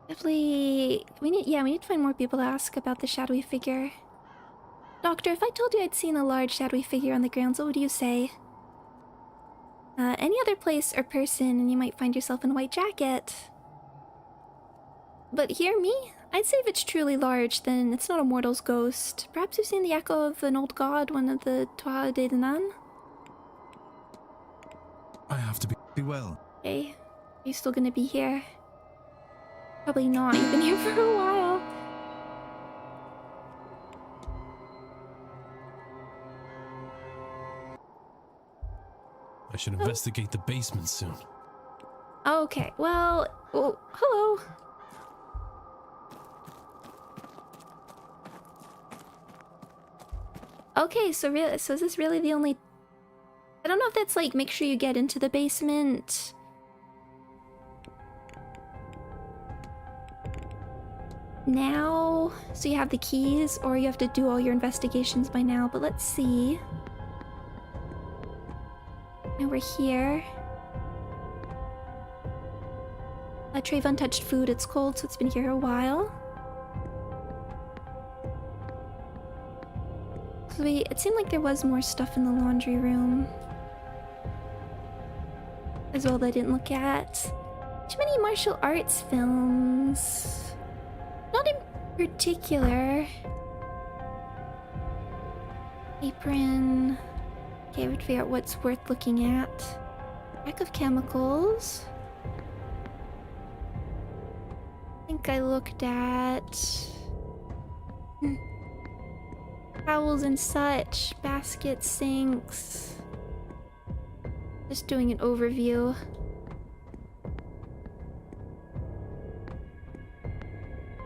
Definitely, we need to find more people to ask about the shadowy figure. Doctor, if I told you I'd seen a large shadowy figure on the grounds, what would you say? Any other place or person, and you might find yourself in a white jacket. But hear me? I'd say if it's truly large, then it's not a mortal's ghost. Perhaps you've seen the echo of an old god, one of the Toa de Danan? I have to be well. Hey, are you still gonna be here? Probably not. You've been here for a while. I should investigate the basement soon. Okay, well, oh, hello. Okay, so is this really the only... I don't know if that's like, make sure you get into the basement. Now, so you have the keys, or you have to do all your investigations by now, but let's see. Now we're here. A tray of untouched food, it's cold, so it's been here a while. So it seemed like there was more stuff in the laundry room as well that I didn't look at. Too many martial arts films. Not in particular. Apron. Okay, I would figure out what's worth looking at. Rack of chemicals. I think I looked at... towels and such. Baskets, sinks. Just doing an overview.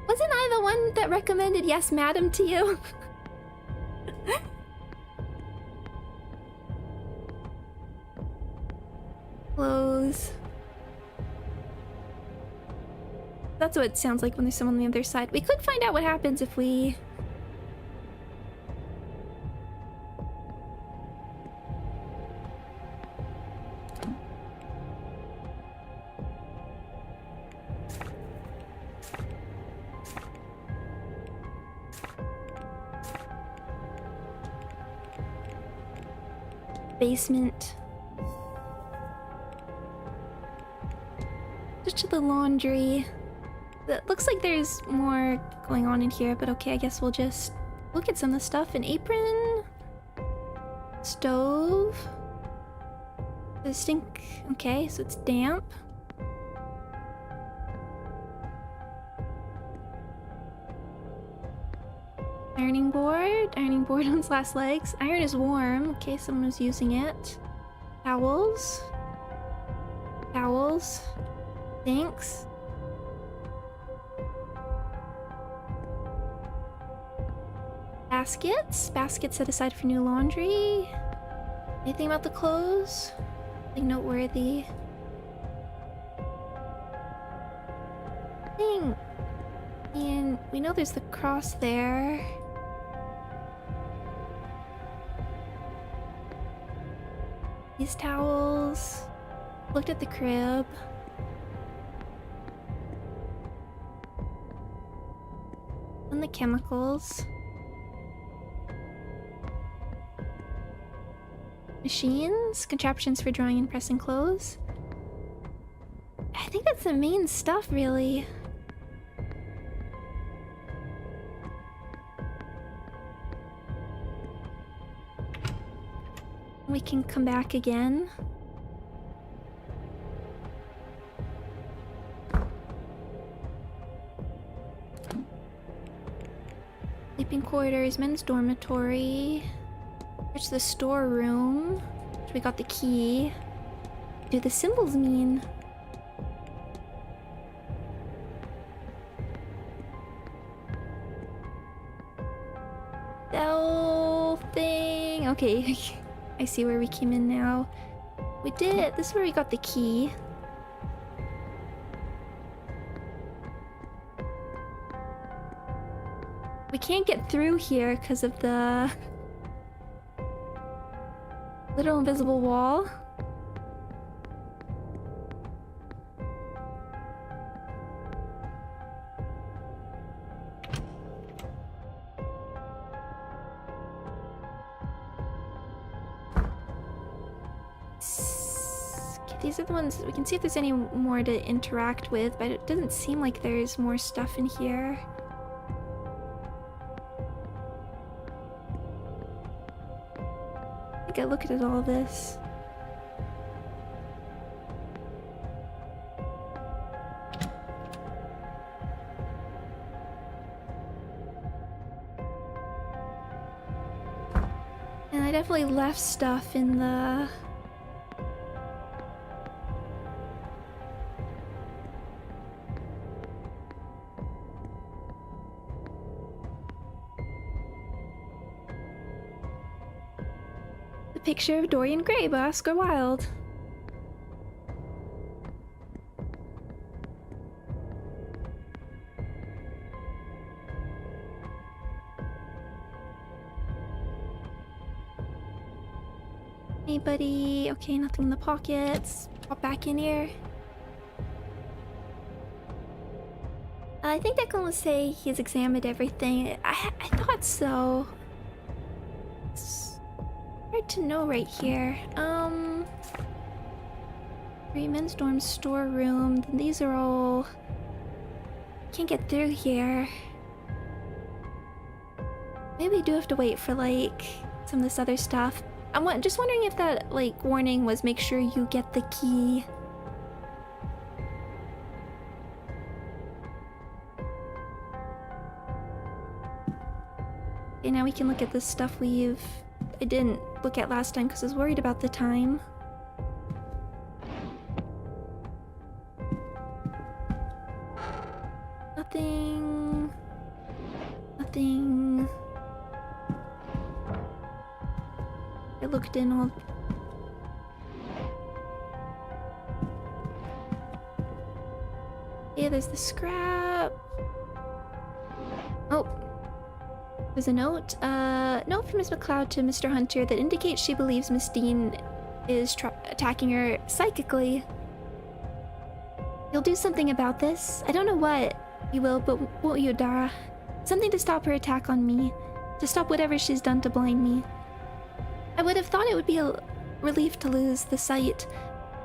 Wasn't I the one that recommended Yes, Madam to you? Clothes. That's what it sounds like when there's someone on the other side. We could find out what happens if we... basement. Just to the laundry. It looks like there's more going on in here, but okay, I guess we'll just look at some of the stuff. An apron. Stove. The stink. Okay, so it's damp. Ironing board. Ironing board on its last legs. Iron is warm. Okay, someone was using it. Towels. Towels. Thanks. Baskets. Baskets set aside for new laundry. Anything about the clothes? Nothing noteworthy. Thing. And we know there's the cross there. These towels. Looked at the crib. And the chemicals. Machines, contraptions for drawing and pressing clothes. I think that's the main stuff, really. We can come back again. Sleeping quarters, men's dormitory. There's the storeroom. We got the key. What do the symbols mean? something. Okay, I see where we came in now. We did. This is where we got the key. We can't get through here because of the little invisible wall. Okay, these are the ones we can see if there's any more to interact with, but it doesn't seem like there's more stuff in here. I look at all this. And I definitely left stuff in the... Picture of Dorian Gray by Oscar Wilde. Anybody? Okay, nothing in the pockets. Pop back in here. I think Declan will say he's examined everything. I thought so. Hard to know right here. Freeman's dorm storeroom. These are all... Can't get through here. Maybe we do have to wait for, like, some of this other stuff. I'm just wondering if that, like, warning was make sure you get the key. Okay, now we can look at the stuff I didn't look at last time because I was worried about the time. Nothing. Nothing. I looked in all... Yeah, there's the scrap. Oh. There's a note. Note from Miss McLeod to Mr. Hunter that indicates she believes Miss Dean is attacking her psychically. You'll do something about this. I don't know what you will, but won't you, Dara? Something to stop her attack on me. To stop whatever she's done to blind me. I would have thought it would be a relief to lose the sight,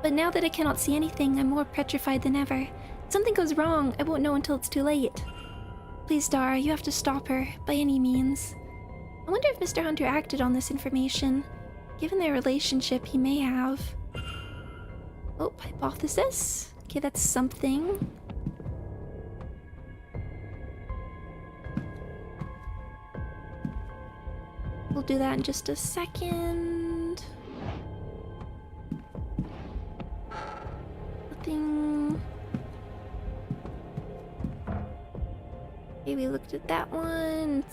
but now that I cannot see anything, I'm more petrified than ever. If something goes wrong, I won't know until it's too late. Please, Dara, you have to stop her, by any means. I wonder if Mr. Hunter acted on this information. Given their relationship, he may have. Oh, hypothesis? Okay, that's something. We'll do that in just a second. Nothing. Okay, we looked at that one.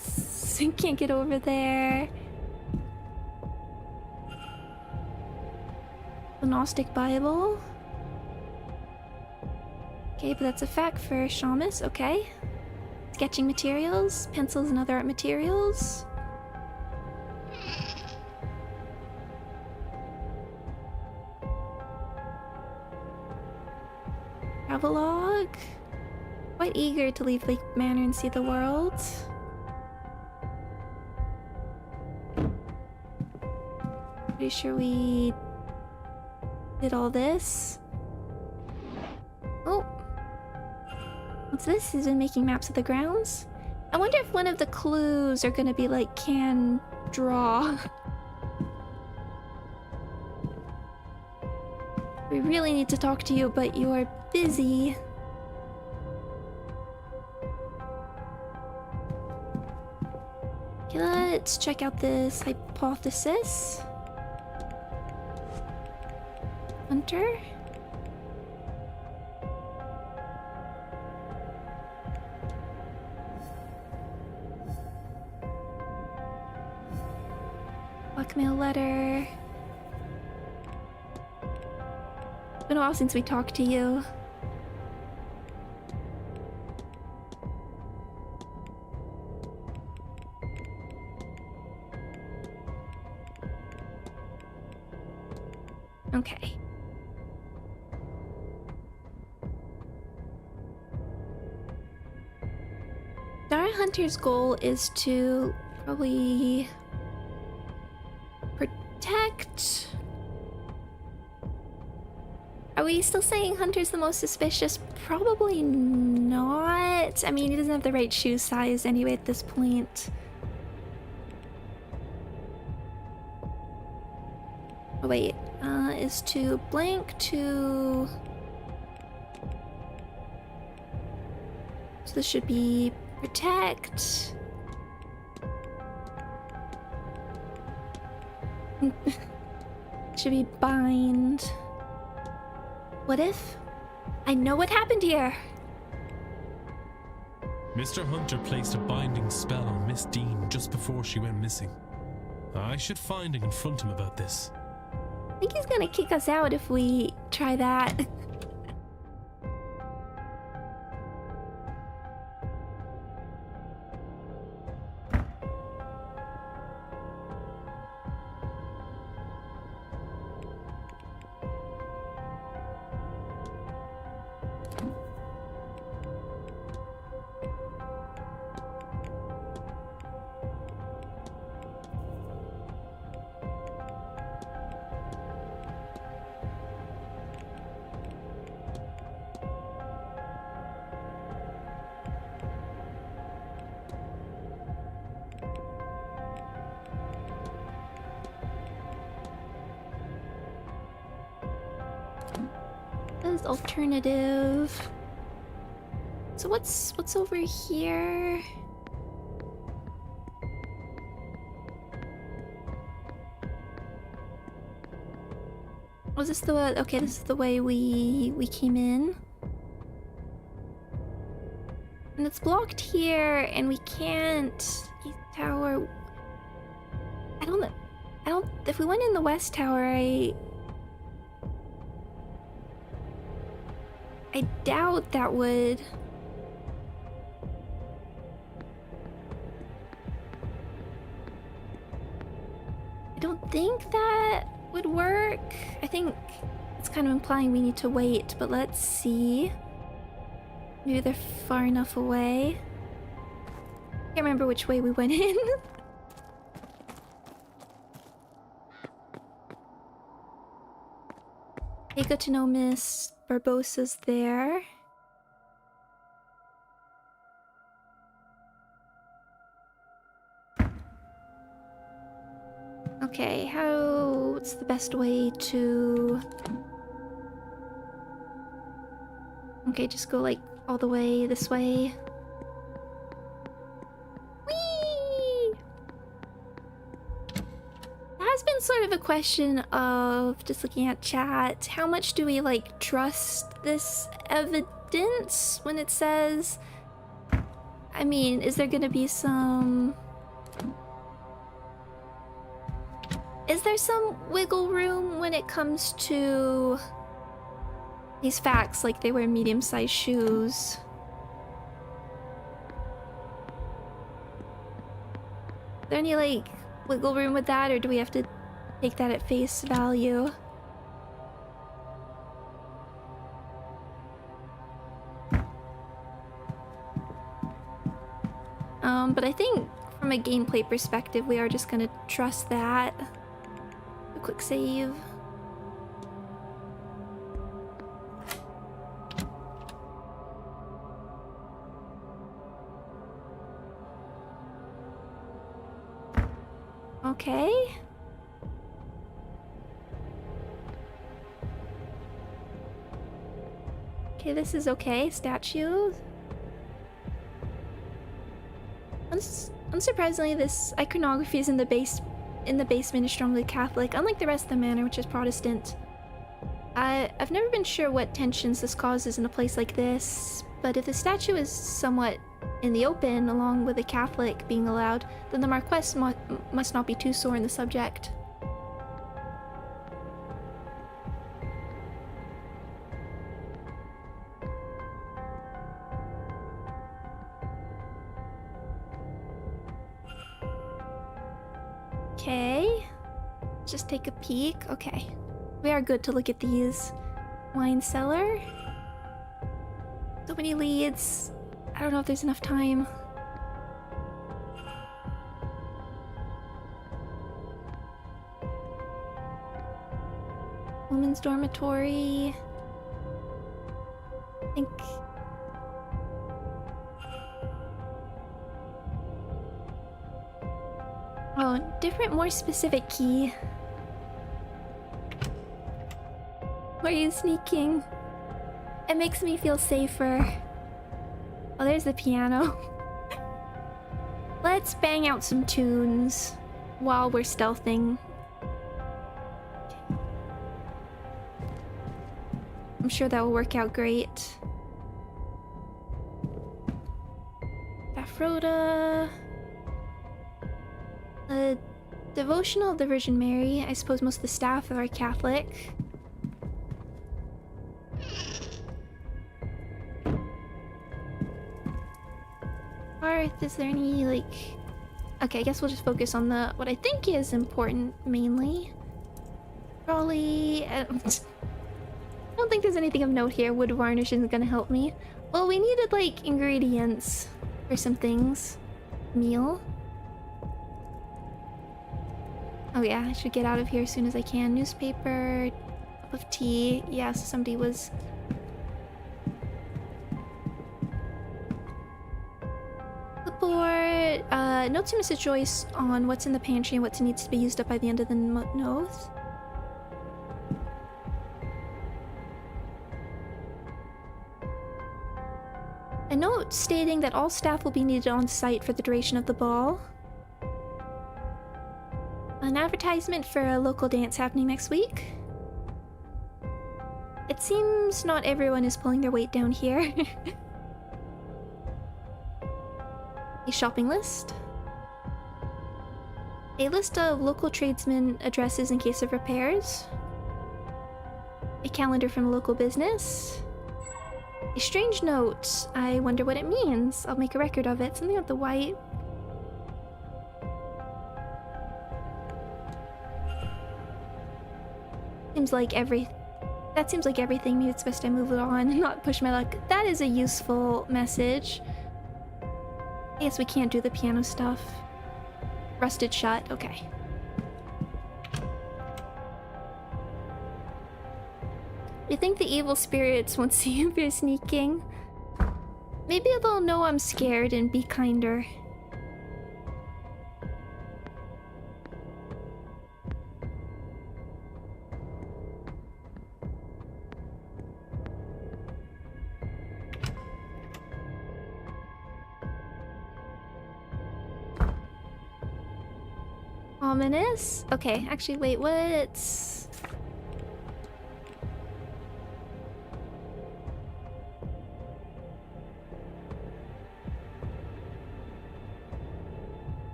Can't get over there. The Gnostic Bible. Okay, but that's a fact for Shamus, okay. Sketching materials, pencils and other art materials. Travelogue. Quite eager to leave Lake Manor and see the world. Pretty sure we did all this. Oh. What's this? He's been making maps of the grounds? I wonder if one of the clues are gonna be like, can draw. We really need to talk to you, but you're busy. Okay, let's check out this hypothesis. Hunter? Blackmail letter. It's been a while since we talked to you. Okay. Star Hunter's goal is to probably protect. Are we still saying Hunter's the most suspicious? Probably not. I mean, he doesn't have the right shoe size anyway at this point. Oh, wait. Is to blank to... So this should be protect. Should be bind. What if? I know what happened here. Mr. Hunter placed a binding spell on Miss Dean just before she went missing. I should find and confront him about this. I think he's gonna kick us out if we try that. This is alternative. So what's over here? Was this the way? Okay, this is the way we came in. And it's blocked here, and we can't. East Tower. I don't. If we went in the West Tower, I doubt that would. I don't think that would work. I think it's kind of implying we need to wait, but let's see. Maybe they're far enough away. Can't remember which way we went in. Hey, good to know Miss Barbosa's there. Okay, what's the best way to... Okay, just go like all the way this way. Whee! That has been sort of a question of, just looking at chat, how much do we like trust this evidence when it says... I mean, is there gonna be some... Is there some wiggle room when it comes to these facts, like they wear medium-sized shoes? Is there any, like, wiggle room with that, or do we have to take that at face value? But I think from a gameplay perspective, we are just gonna trust that. A quick save. Okay. Okay, this is okay. Statue. Unsurprisingly, this iconography is in the basement is strongly Catholic, unlike the rest of the manor, which is Protestant. I've never been sure what tensions this causes in a place like this, but if the statue is somewhat in the open, along with a Catholic being allowed, then the Marquess must not be too sore in the subject. Okay, just take a peek. Okay, we are good to look at these. Wine cellar. So many leads. I don't know if there's enough time. Women's dormitory. I think. Oh, different, more specific key. Where are you sneaking? It makes me feel safer. Oh, there's the piano. Let's bang out some tunes while we're stealthing. Okay. I'm sure that will work out great. Aphroda. A devotional of the Virgin Mary. I suppose most of the staff are Catholic. Arth, is there any, like... Okay, I guess we'll just focus on the what I think is important, mainly. Raleigh... I don't think there's anything of note here. Wood varnish isn't gonna help me. Well, we needed, like, ingredients for some things. Meal. Oh yeah, I should get out of here as soon as I can. Newspaper, cup of tea. Yeah, so somebody was... Clipboard, notes to Mrs. Joyce on what's in the pantry and what needs to be used up by the end of the note. A note stating that all staff will be needed on site for the duration of the ball. An advertisement for a local dance happening next week. It seems not everyone is pulling their weight down here. A shopping list. A list of local tradesmen addresses in case of repairs. A calendar from a local business. A strange note. I wonder what it means. I'll make a record of it. Something with the white. That seems like everything. Maybe it's best I move it on and not push my luck. That is a useful message. I guess we can't do the piano stuff. Rusted shut. Okay. You think the evil spirits won't see you if you're sneaking? Maybe they'll know I'm scared and be kinder. Ominous? Okay, actually, wait, what's...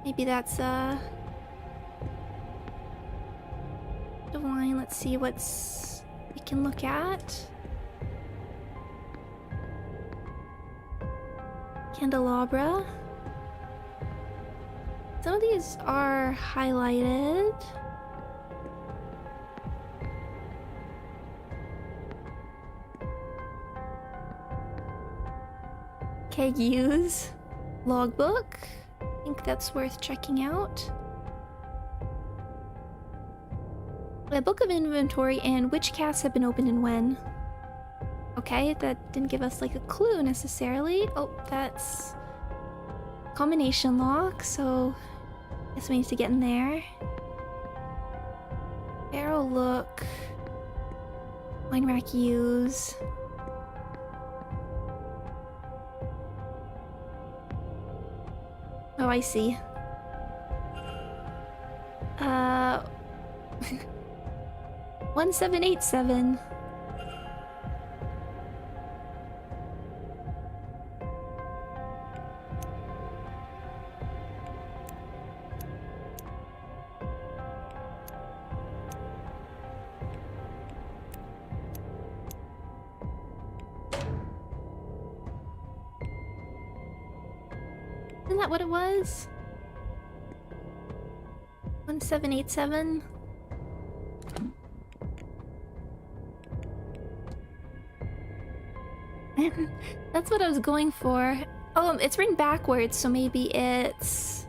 Maybe that's, divine. Let's see what's... we can look at. Candelabra. Some of these are highlighted. Keg use. Logbook. I think that's worth checking out. A book of inventory and which casts have been opened and when. Okay, that didn't give us like a clue necessarily. Oh, that's combination lock, so I guess we need to get in there. Barrel look. Wine rack use. Oh, I see. 1787. Isn't that what it was? 1787? That's what I was going for. Oh, it's written backwards, so maybe it's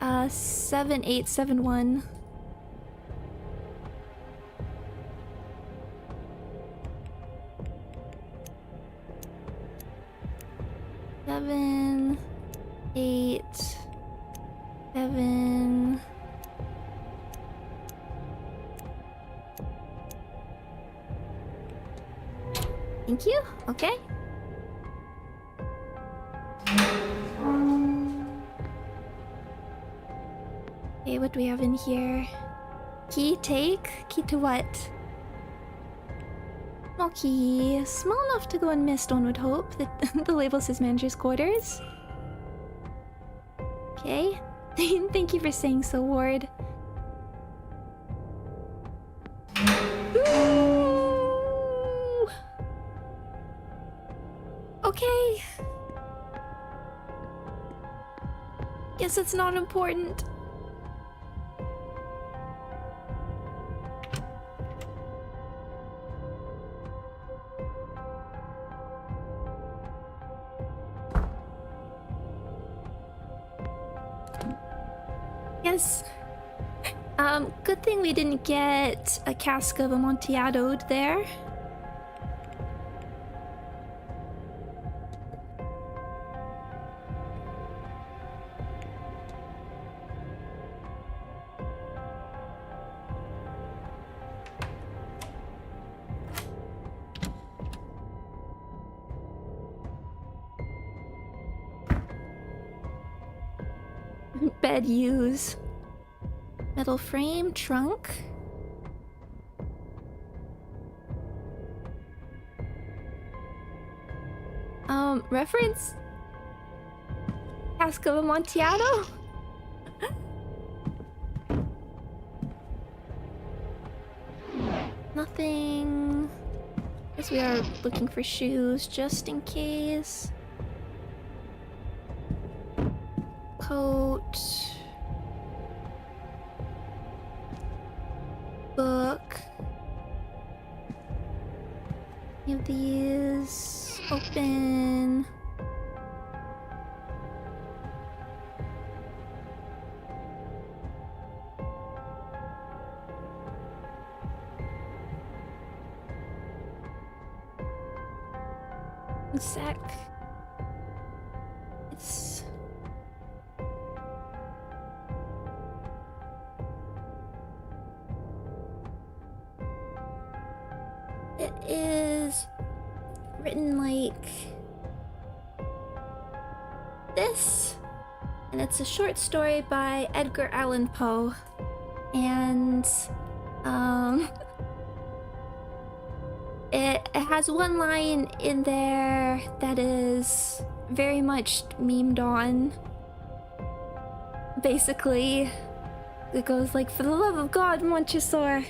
7871. Seven, 8, 7. Thank you. Okay. Okay, what do we have in here? Key take? Key to what? Small key. Small enough to go unmissed, one would hope. The label says manager's quarters. Okay. Thank you for saying so, Ward. Ooh. Okay. Guess it's not important. Yes. Good thing we didn't get a cask of Amontillado there. Bed use. Metal frame, trunk. Reference? Cask of Amontillado? Nothing. Guess we are looking for shoes just in case. Coat. Book. Any of these open? One sec. It's It is written like this, and it's a short story by Edgar Allan Poe, and it has one line in there that is very much memed on. Basically, it goes like, "For the love of God, Montresor."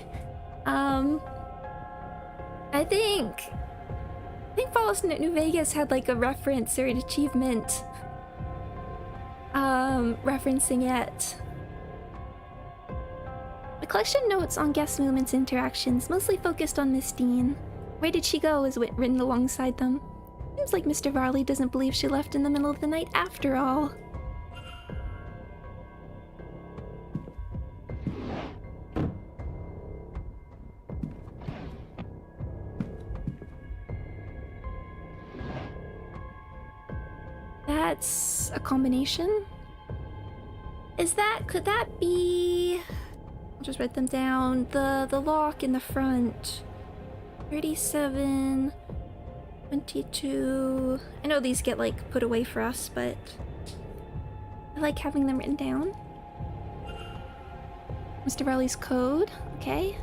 I think Fallout New Vegas had like a reference or an achievement referencing it. The collection notes on guest movements and interactions mostly focused on Miss Dean. Where did she go is written alongside them. Seems like Mr. Varley doesn't believe she left in the middle of the night after all. That's a combination. Could that be... I'll just write them down. The lock in the front. 37, 22. I know these get like put away for us, but I like having them written down. Mr. Varley's code, okay.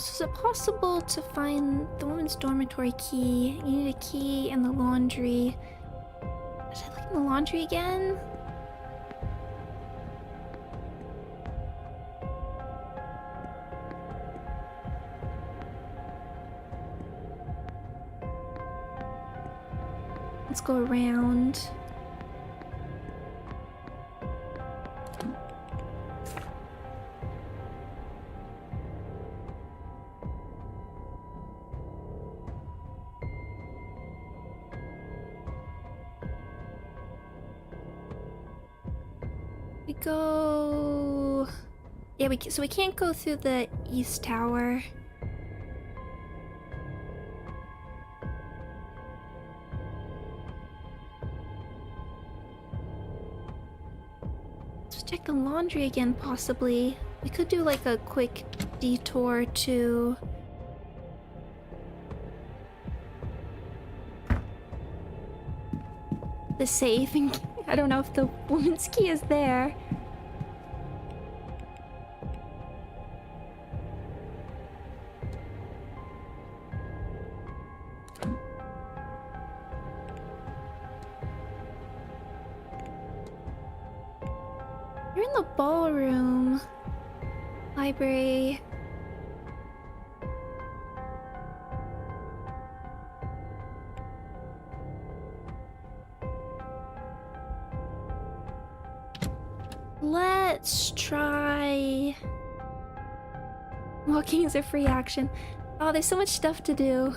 So is it possible to find the woman's dormitory key? You need a key and the laundry. Should I look in the laundry again? Let's go around. We go... Yeah, so we can't go through the East Tower. Let's check the laundry again, possibly. We could do like a quick detour to... the safe. I don't know if the woman's key is there. You're in the ballroom. Library. Let's try... Walking is a free action. Oh, there's so much stuff to do.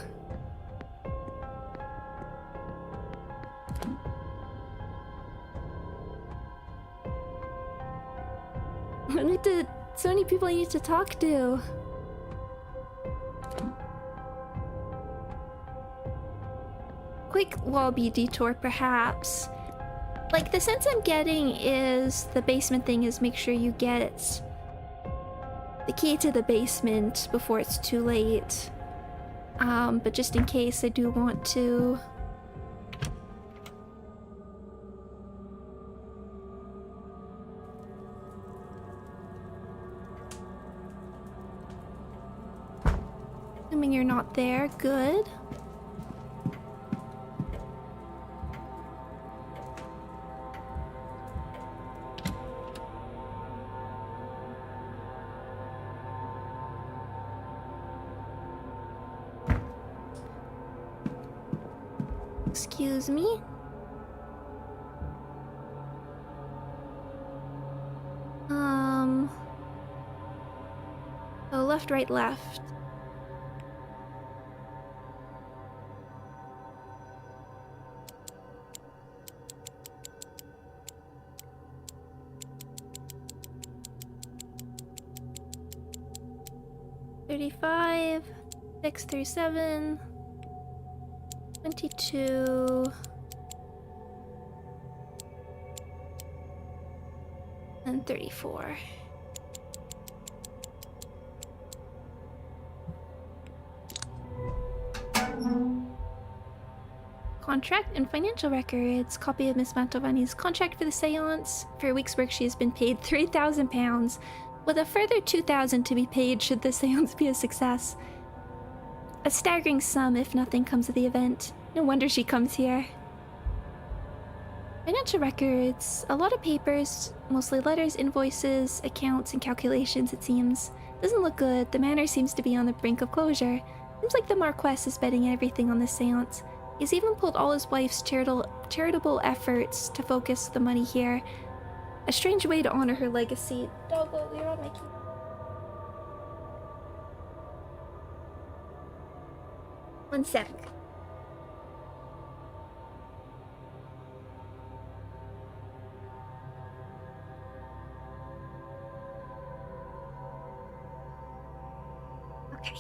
I need to... So many people I need to talk to. Quick lobby detour, perhaps. Like, the sense I'm getting is the basement thing is make sure you get the key to the basement before it's too late. But just in case, I do want to... Assuming you're not there, good. Excuse me? Oh, left, right, left. $35, 6 through 7. 22 and 34. Contract and financial records. Copy of Miss Mantovani's contract for the seance. For a week's work, she has been paid £3,000, with a further £2,000 to be paid should the seance be a success. A staggering sum if nothing comes of the event. No wonder she comes here. Financial records. A lot of papers, mostly letters, invoices, accounts, and calculations, it seems. Doesn't look good. The manor seems to be on the brink of closure. Seems like the Marquess is betting everything on this seance. He's even pulled all his wife's charitable efforts to focus the money here. A strange way to honor her legacy. Doggo, you're on my key. One sec. Okay.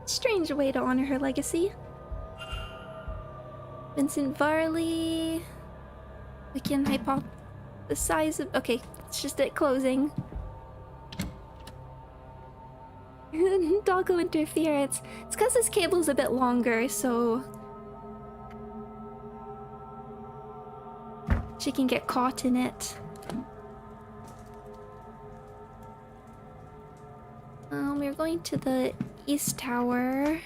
Strange way to honor her legacy. Vincent Varley. We can hypothesize of... Okay, it's just it closing. Doggo interference. It's because this cable's a bit longer, so she can get caught in it. we were going to the East Tower.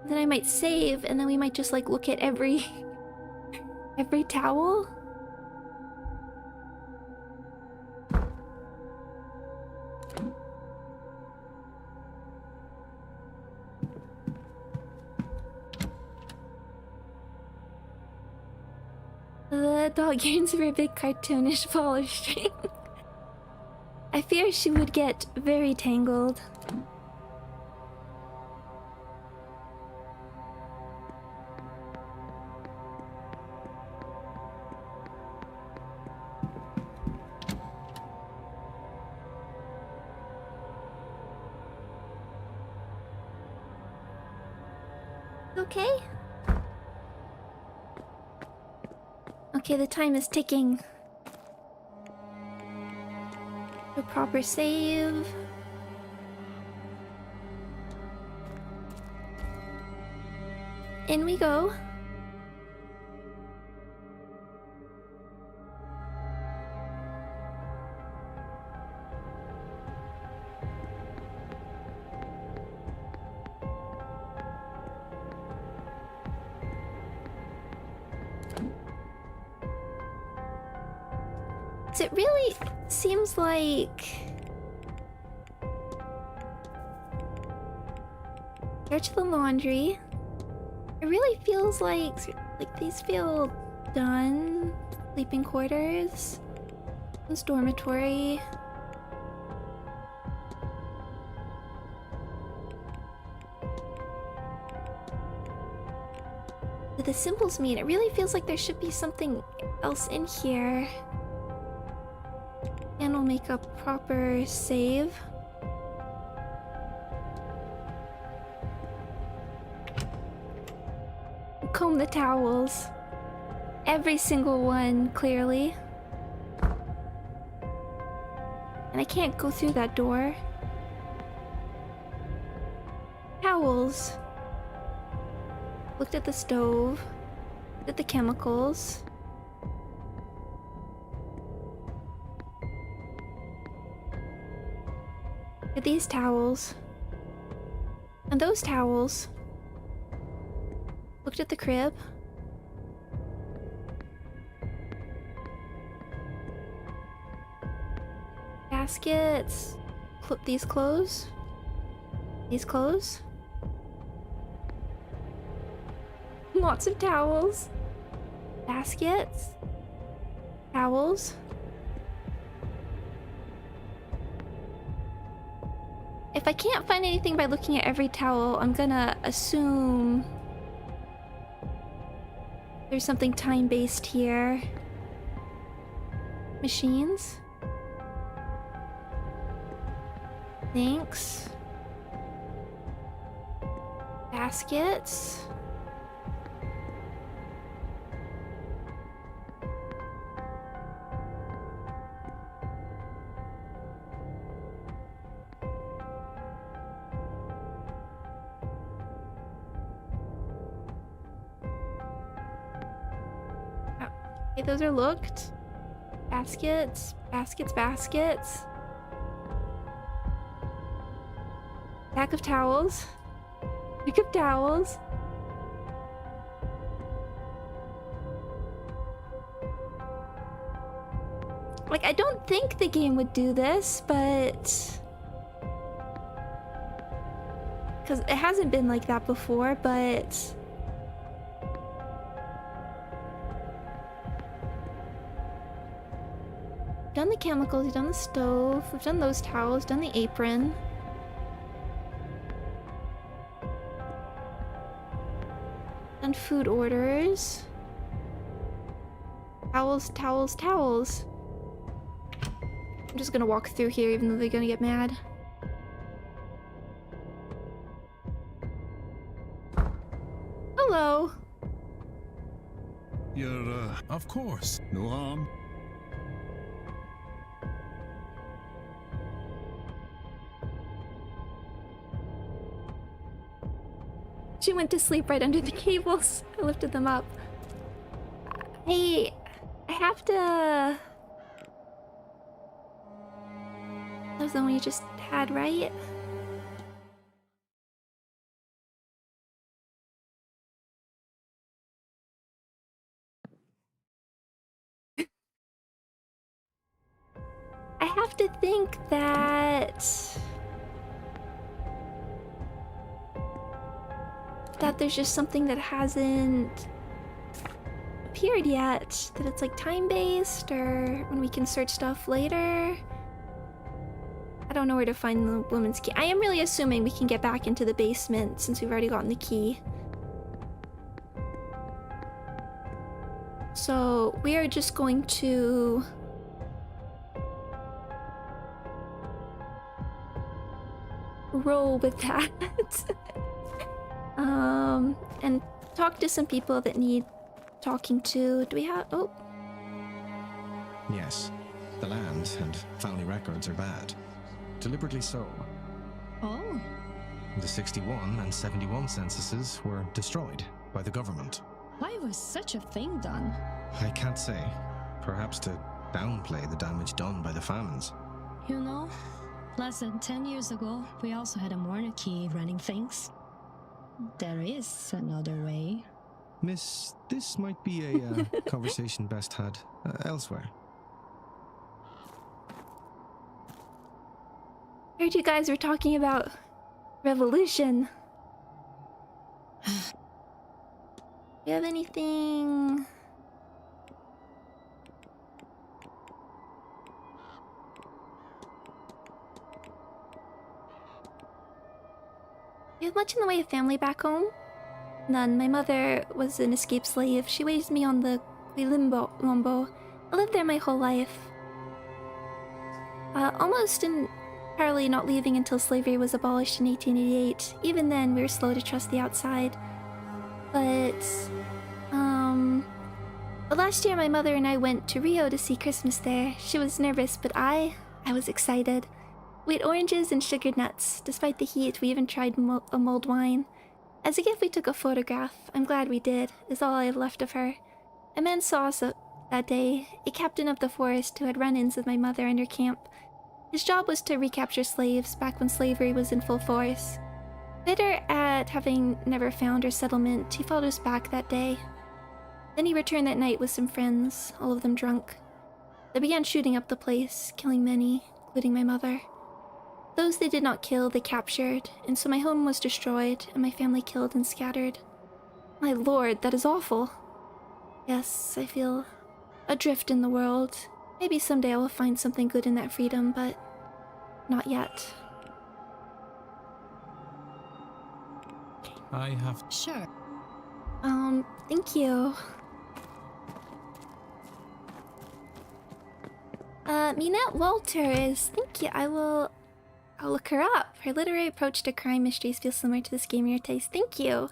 Then I might save, and then we might just like look at every towel. The dog yearns for a big cartoonish ball of string. I fear she would get very tangled. Okay? Okay, the time is ticking. A proper save. In we go. It really seems like search the laundry. It really feels like these feel done. Sleeping quarters. This dormitory. What the symbols mean? It really feels like there should be something else in here. And we'll make a proper save. Comb the towels. Every single one, clearly. And I can't go through that door. Towels. Looked at the stove. Looked at the chemicals. At these towels. And those towels. Looked at the crib. Baskets. Clip these clothes. These clothes. Lots of towels. Baskets. Towels. If I can't find anything by looking at every towel, I'm gonna assume there's something time-based here. Machines. Thanks. Baskets. Okay, those are looked. Baskets, baskets, baskets. Pack of towels. Pack of towels. Like, I don't think the game would do this, but... because it hasn't been like that before, but... done the chemicals, you've done the stove, we've done those towels, done the apron. Done food orders. Towels, towels, towels. I'm just gonna walk through here even though they're gonna get mad. Hello. You're, Of course. no harm. She went to sleep right under the cables. I lifted them up. Hey, I have to... That was the one you just had, right? I have to think that there's just something that hasn't appeared yet. That it's like time-based, or when we can search stuff later. I don't know where to find the woman's key. I am really assuming we can get back into the basement since we've already gotten the key. So we are just going to roll with that. And talk to some people that need talking to. Do we have... Oh. Yes, the land and family records are bad. Deliberately so. Oh. The 61 and 71 censuses were destroyed by the government. Why was such a thing done? I can't say. Perhaps to downplay the damage done by the famines. You know, less than 10 years ago, we also had a monarchy running things. There is another way. Miss, this might be a conversation best had elsewhere. Heard you guys were talking about revolution. Do you have anything? Do you have much in the way of family back home? None. My mother was an escaped slave. She raised me on the Lombo. I lived there my whole life. Almost entirely not leaving until slavery was abolished in 1888. Even then, we were slow to trust the outside. But last year my mother and I went to Rio to see Christmas there. She was nervous, but I was excited. We ate oranges and sugared nuts. Despite the heat, we even tried a mulled wine. As a gift, we took a photograph. I'm glad we did. It's all I have left of her. A man saw us that day, a captain of the forest who had run-ins with my mother and her camp. His job was to recapture slaves back when slavery was in full force. Bitter at having never found our settlement, he followed us back that day. Then he returned that night with some friends, all of them drunk. They began shooting up the place, killing many, including my mother. Those they did not kill, they captured, and so my home was destroyed, and my family killed and scattered. My lord, that is awful. Yes, I feel adrift in the world. Maybe someday I will find something good in that freedom, but not yet. I have... Sure. Thank you. Minette Walters, thank you. I'll look her up. Her literary approach to crime mysteries feels similar to this game in your taste. Thank you.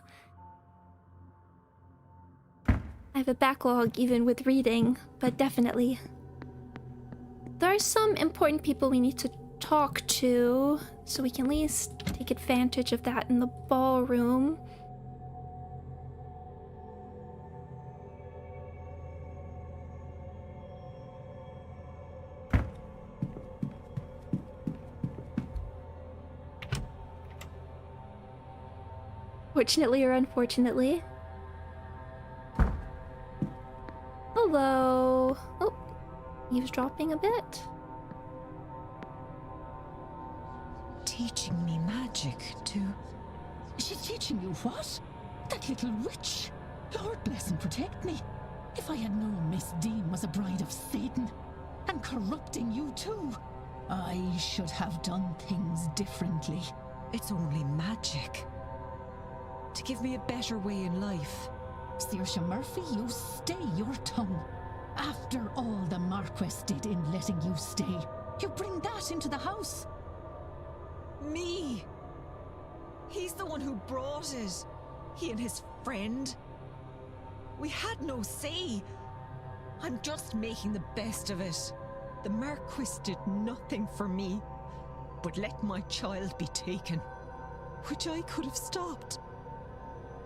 I have a backlog even with reading, but definitely. There are some important people we need to talk to, so we can at least take advantage of that in the ballroom. Fortunately or unfortunately. Hello. Oh, eavesdropping a bit. Teaching me magic, too. She's teaching you what? That little witch? Lord bless and protect me. If I had known Miss Dean was a bride of Satan, and corrupting you too, I should have done things differently. It's only magic. To give me a better way in life. Saoirse Murphy, you stay your tongue. After all the Marquess did in letting you stay, you bring that into the house. Me? He's the one who brought it. He and his friend. We had no say. I'm just making the best of it. The Marquis did nothing for me, but let my child be taken, which I could have stopped.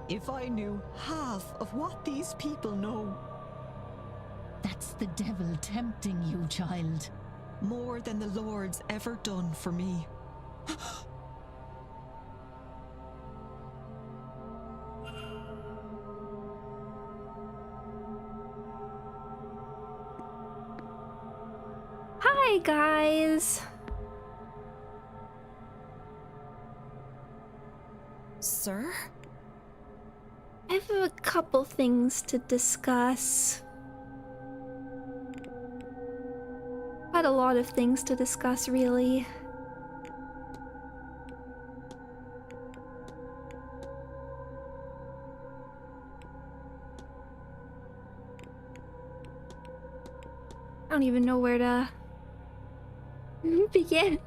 If I knew half of what these people know. That's the devil tempting you, child. More than the Lord's ever done for me. Hi, guys. Sir? I have a couple things to discuss. Quite a lot of things to discuss, really. I don't even know where to begin.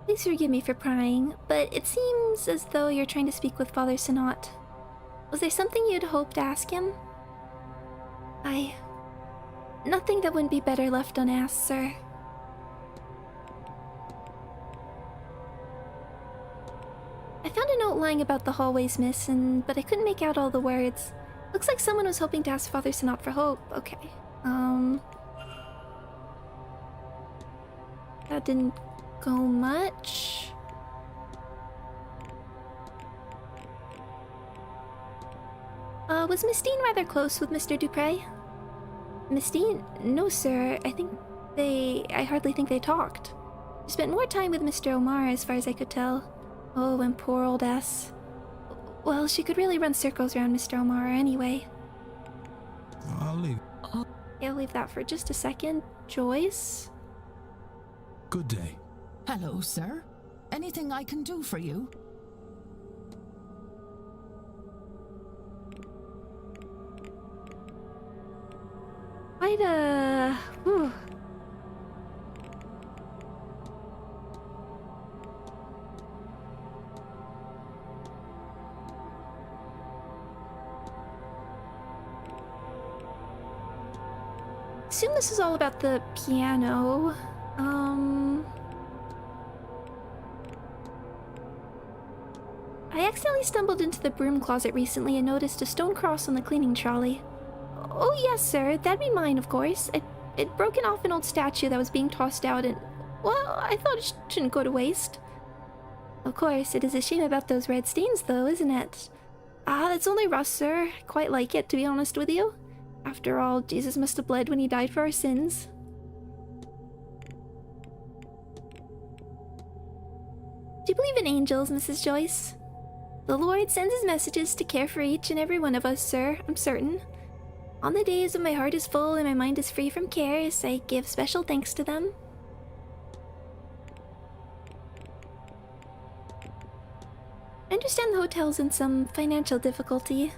Please forgive me for prying, but it seems as though you're trying to speak with Father Sinat. Was there something you'd hoped to ask him? Nothing that wouldn't be better left unasked, sir. I found a note lying about the hallways, miss, but I couldn't make out all the words. Looks like someone was hoping to ask Father Sinat for hope. Okay. That didn't go much. Was Miss Dean rather close with Mr. Dupre? Miss Dean? No, sir. I hardly think they talked. She spent more time with Mr. Omar, as far as I could tell. Oh, and poor old S. Well, she could really run circles around Mr. Omar anyway. I'll leave. Yeah, I'll leave that for just a second. Joyce? Good day. Hello, sir. Anything I can do for you? Whew. Assume this is all about the piano. I accidentally stumbled into the broom closet recently and noticed a stone cross on the cleaning trolley. Oh yes, sir, that'd be mine, of course. It'd broken off an old statue that was being tossed out and, well, I thought it shouldn't go to waste. Of course, it is a shame about those red stains, though, isn't it? It's only rust, sir. I quite like it, to be honest with you. After all, Jesus must have bled when he died for our sins. Do you believe in angels, Mrs. Joyce? The Lord sends his messages to care for each and every one of us, sir, I'm certain. On the days when my heart is full and my mind is free from cares, I give special thanks to them. I understand the hotel's in some financial difficulty.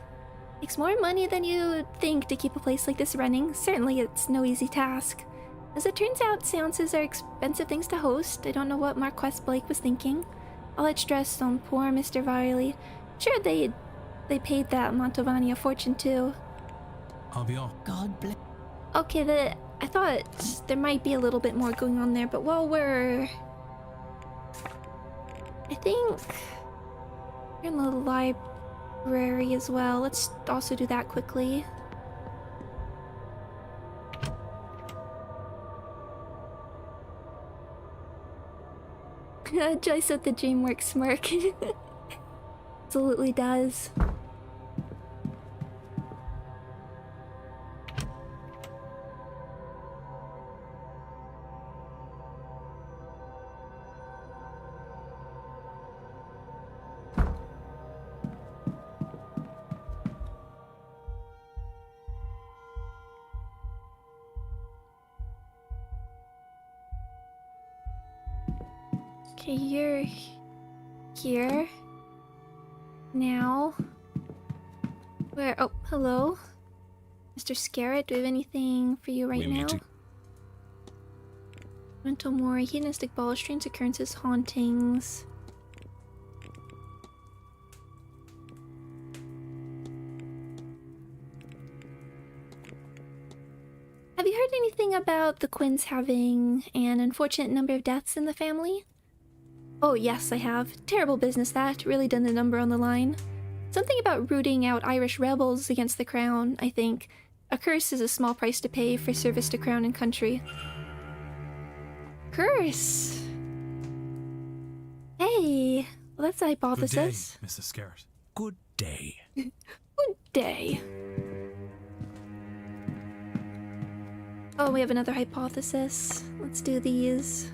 Takes more money than you'd think to keep a place like this running. Certainly it's no easy task. As it turns out, seances are expensive things to host. I don't know what Marquess Blake was thinking. All that stress on poor Mr. Viley. Sure, they paid that Mantovani a fortune too. I'll be off. God bless. Okay, I thought there might be a little bit more going on there, but while we're... I think... we're in the library as well. Let's also do that quickly. Joyce with the DreamWorks smirk. Absolutely does. Okay, you're here now. Where? Oh, hello, Mr. Scarrett. Do we have anything for you right We now? need to- Mental Mori, hedonistic ball, strange occurrences, hauntings. Have you heard anything about the Quinns having an unfortunate number of deaths in the family? Oh yes, I have. Terrible business that. Really done the number on the line. Something about rooting out Irish rebels against the crown, I think. A curse is a small price to pay for service to crown and country. Curse! Hey! Well, that's a hypothesis. Good day, Mrs. Scarrett. Good day. Good day. Oh, we have another hypothesis. Let's do these.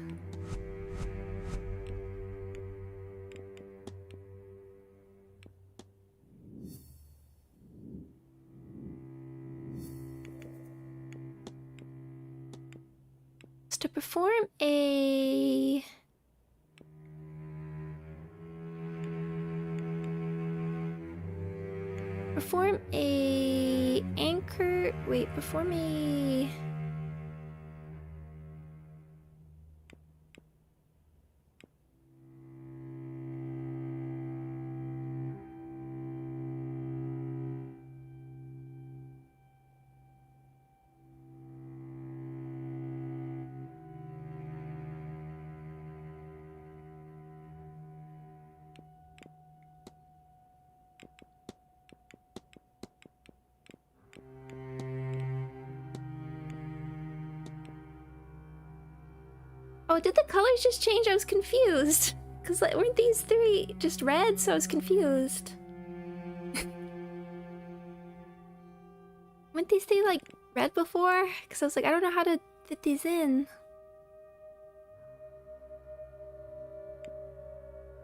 It's to perform a... Perform a anchor... Wait, perform a... Oh, did the colors just change? I was confused. Because like, weren't these three just red? So I was confused. Weren't these three like red before? Because I was like, I don't know how to fit these in.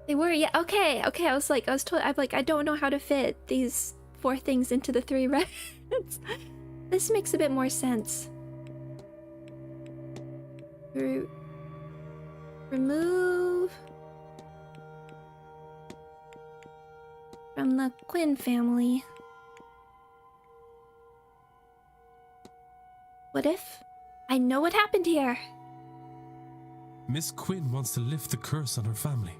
They were, yeah, okay. I was told, I'm like, I don't know how to fit these 4 things into the 3 reds. This makes a bit more sense. Remove from the Quinn family. What if? I know what happened here. Miss Quinn wants to lift the curse on her family.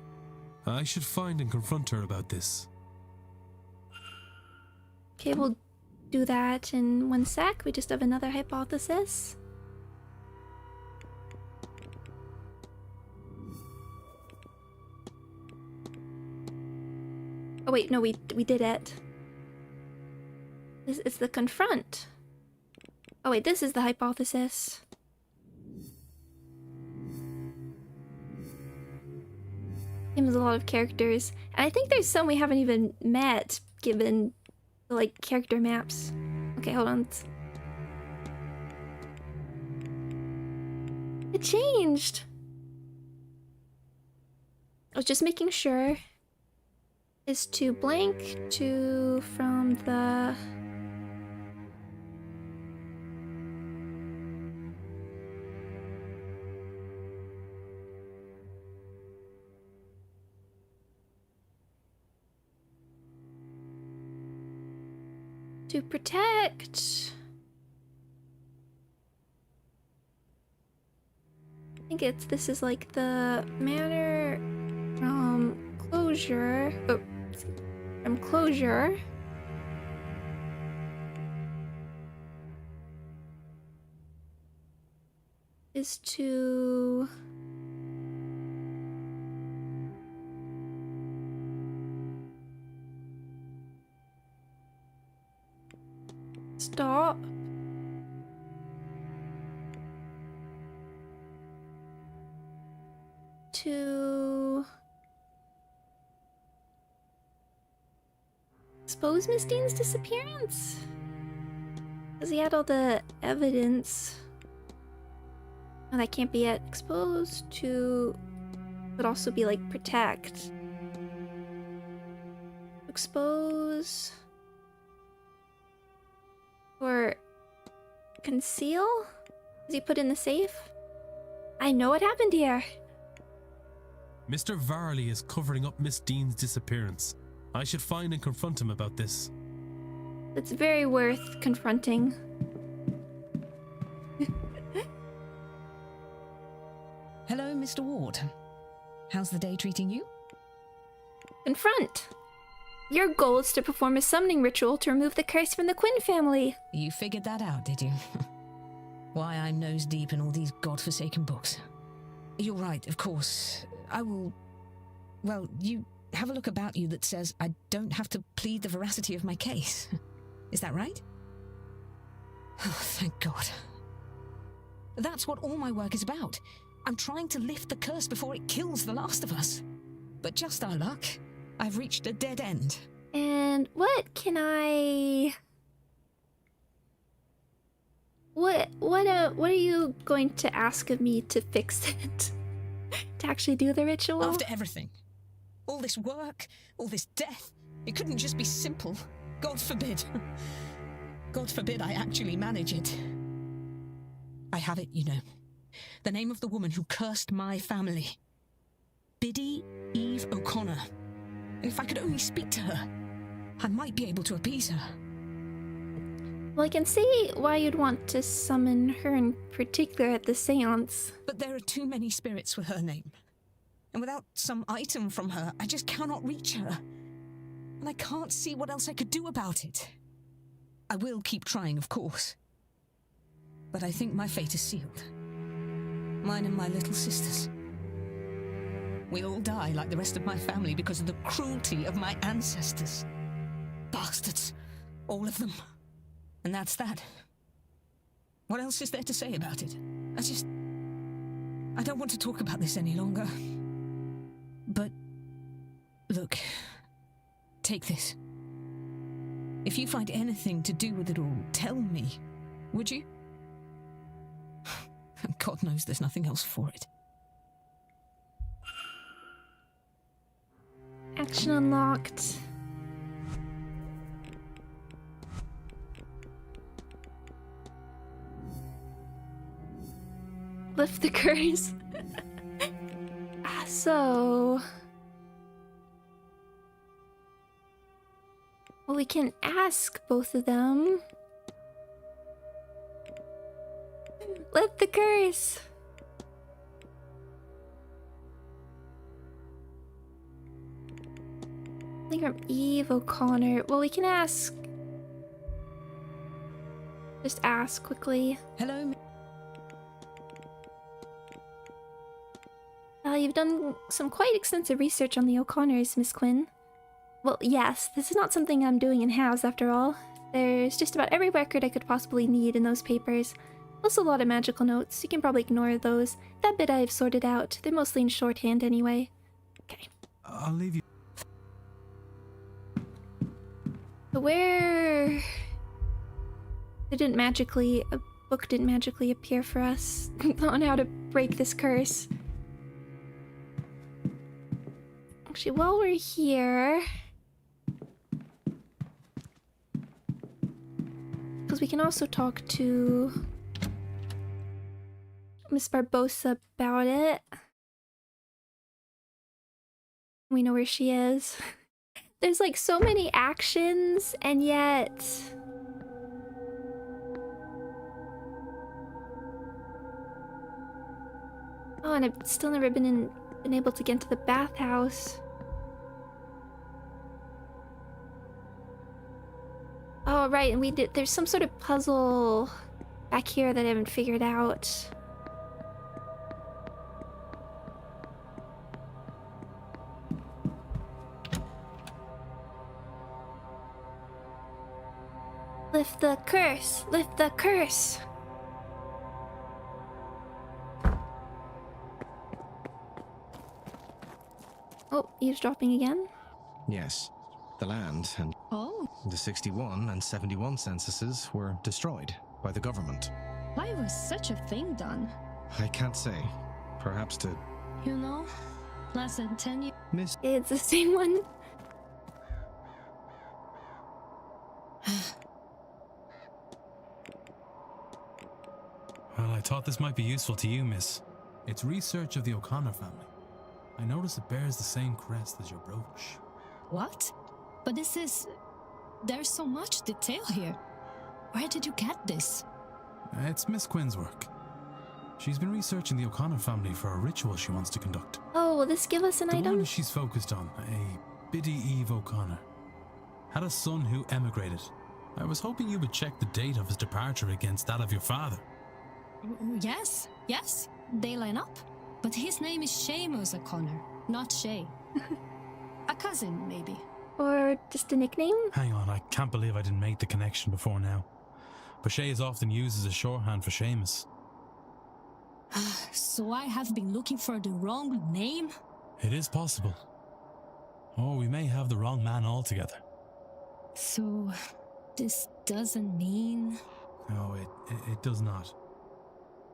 I should find and confront her about this. Okay, we'll do that in 1 sec. We just have another hypothesis. Oh wait, no, we did it. It's the confront. Oh wait, this is the hypothesis. There's a lot of characters, and I think there's some we haven't even met, given the, like, character maps. Okay, hold on. It changed! I was just making sure. Is to blank to from the... To protect... I think this is like the manor from closure... Oh, from closure... is to... stop. To... expose Miss Dean's disappearance? Because he had all the evidence. Oh, that can't be it. Exposed to... would also be like protect. Expose... or conceal? Is he put in the safe? I know what happened here. Mr. Varley is covering up Miss Dean's disappearance. I should find and confront him about this. It's very worth confronting. Hello, Mr. Ward. How's the day treating you? Confront! Your goal is to perform a summoning ritual to remove the curse from the Quinn family. You figured that out, did you? Why I'm nose deep in all these godforsaken books. You're right, of course. I will... Well, you have a look about you that says I don't have to plead the veracity of my case. Is that right? Oh, thank God. That's what all my work is about. I'm trying to lift the curse before it kills the last of us. But just our luck, I've reached a dead end. And what can I... What are you going to ask of me to fix it? To actually do the ritual? After everything. All this work, all this death, it couldn't just be simple. God forbid. God forbid I actually manage it. I have it, you know. The name of the woman who cursed my family. Biddy Eve O'Connor. And if I could only speak to her, I might be able to appease her. Well, I can see why you'd want to summon her in particular at the seance. But there are too many spirits with her name. And without some item from her, I just cannot reach her. And I can't see what else I could do about it. I will keep trying, of course. But I think my fate is sealed. Mine and my little sisters. We'll all die like the rest of my family because of the cruelty of my ancestors. Bastards. All of them. And that's that. What else is there to say about it? I don't want to talk about this any longer. But, look, take this. If you find anything to do with it all, tell me, would you? God knows there's nothing else for it. Action unlocked. Lift the curse. So... Well, we can ask both of them. Lift the curse! I think from Eve O'Connor. Well, we can ask... Just ask quickly. Hello? You've done some quite extensive research on the O'Connors, Miss Quinn. Well, yes, this is not something I'm doing in-house after all. There's just about every record I could possibly need in those papers. Also a lot of magical notes. You can probably ignore those. That bit I've sorted out. They're mostly in shorthand anyway. Okay. I'll leave you. So where... A book didn't magically appear for us on how to break this curse. Actually, while we're here... Because we can also talk to Miss Barbosa about it. We know where she is. There's like so many actions, and yet... Oh, and I've still never been able to get into the bathhouse. Oh, right, and there's some sort of puzzle back here that I haven't figured out. Lift the curse! Lift the curse! Oh, eavesdropping again? Yes. The land and the 61 and 71 censuses were destroyed by the government. Why was such a thing done? I can't say. Perhaps to... You know, less than 10 years... Miss... It's the same one. Well, I thought this might be useful to you, miss. It's research of the O'Connor family. I notice it bears the same crest as your brooch. What? But this is... There's so much detail here. Where did you get this? It's Miss Quinn's work. She's been researching the O'Connor family for a ritual she wants to conduct. Oh, will this give us an item? The one she's focused on, a Biddy Eve O'Connor, had a son who emigrated. I was hoping you would check the date of his departure against that of your father. Yes, they line up. But his name is Seamus O'Connor, not Shay. A cousin, maybe. Or just a nickname? Hang on, I can't believe I didn't make the connection before now. but Shay is often used as a shorthand for Seamus. So I have been looking for the wrong name? It is possible. Or we may have the wrong man altogether. So, this doesn't mean... No, it does not.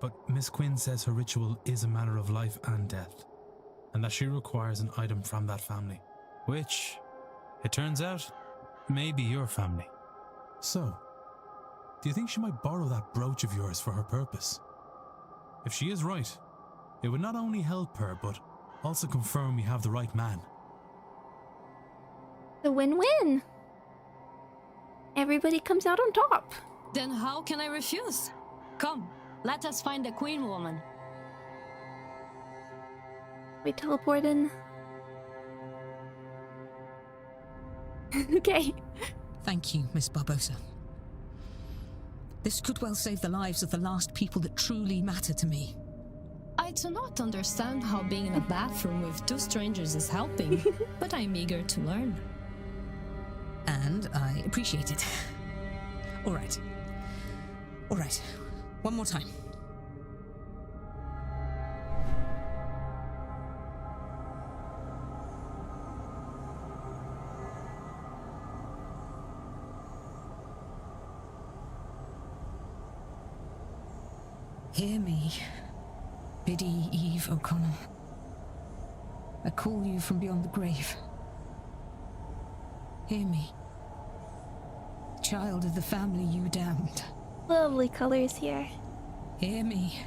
But Miss Quinn says her ritual is a matter of life and death, and that she requires an item from that family, which, it turns out, may be your family. So, do you think she might borrow that brooch of yours for her purpose? If she is right, it would not only help her, but also confirm we have the right man. The win-win. Everybody comes out on top. Then how can I refuse? Come, let us find the Queen Woman. We teleport in. Okay. Thank you, Miss Barbosa. This could well save the lives of the last people that truly matter to me. I do not understand how being in a bathroom with two strangers is helping, but I'm eager to learn. And I appreciate it. All right. One more time. Hear me, Biddy Eve O'Connor. I call you from beyond the grave. Hear me, child of the family you damned. Lovely colors here. Hear me,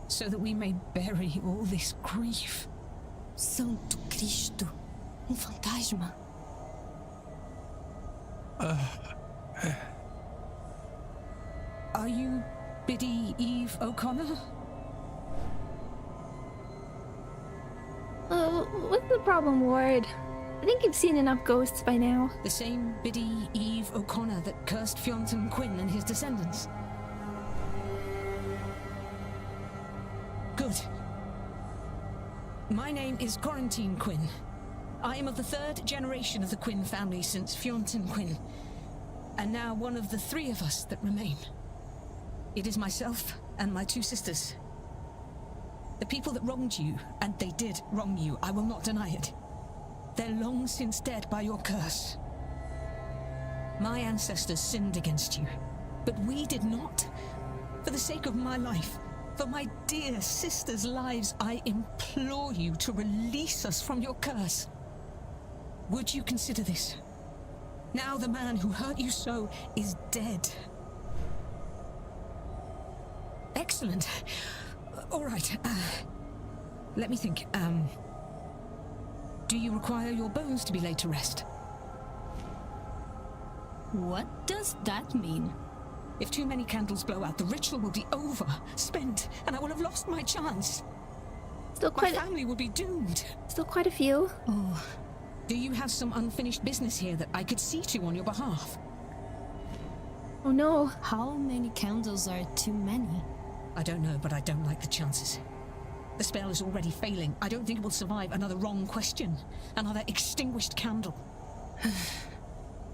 so that we may bury all this grief. Santo Cristo, fantasma. Are you Biddy Eve O'Connor? What's the problem, Ward? I think you've seen enough ghosts by now. The same Biddy Eve O'Connor that cursed Fionn Quinn and his descendants. Good. My name is Quarantine Quinn. I am of the third generation of the Quinn family since Fionn Quinn, and now one of the three of us that remain. It is myself and my two sisters. The people that wronged you, and they did wrong you, I will not deny it. They're long since dead by your curse. My ancestors sinned against you, but we did not. For the sake of my life, for my dear sisters' lives, I implore you to release us from your curse. Would you consider this? Now the man who hurt you so is dead. Excellent. All right. Let me think. Do you require your bones to be laid to rest? What does that mean? If too many candles blow out, the ritual will be over, spent, and I will have lost my chance. My family will be doomed. Still quite a few. Oh. Do you have some unfinished business here that I could see to on your behalf? Oh no. How many candles are too many? I don't know, but I don't like the chances. The spell is already failing. I don't think it will survive another wrong question. Another extinguished candle.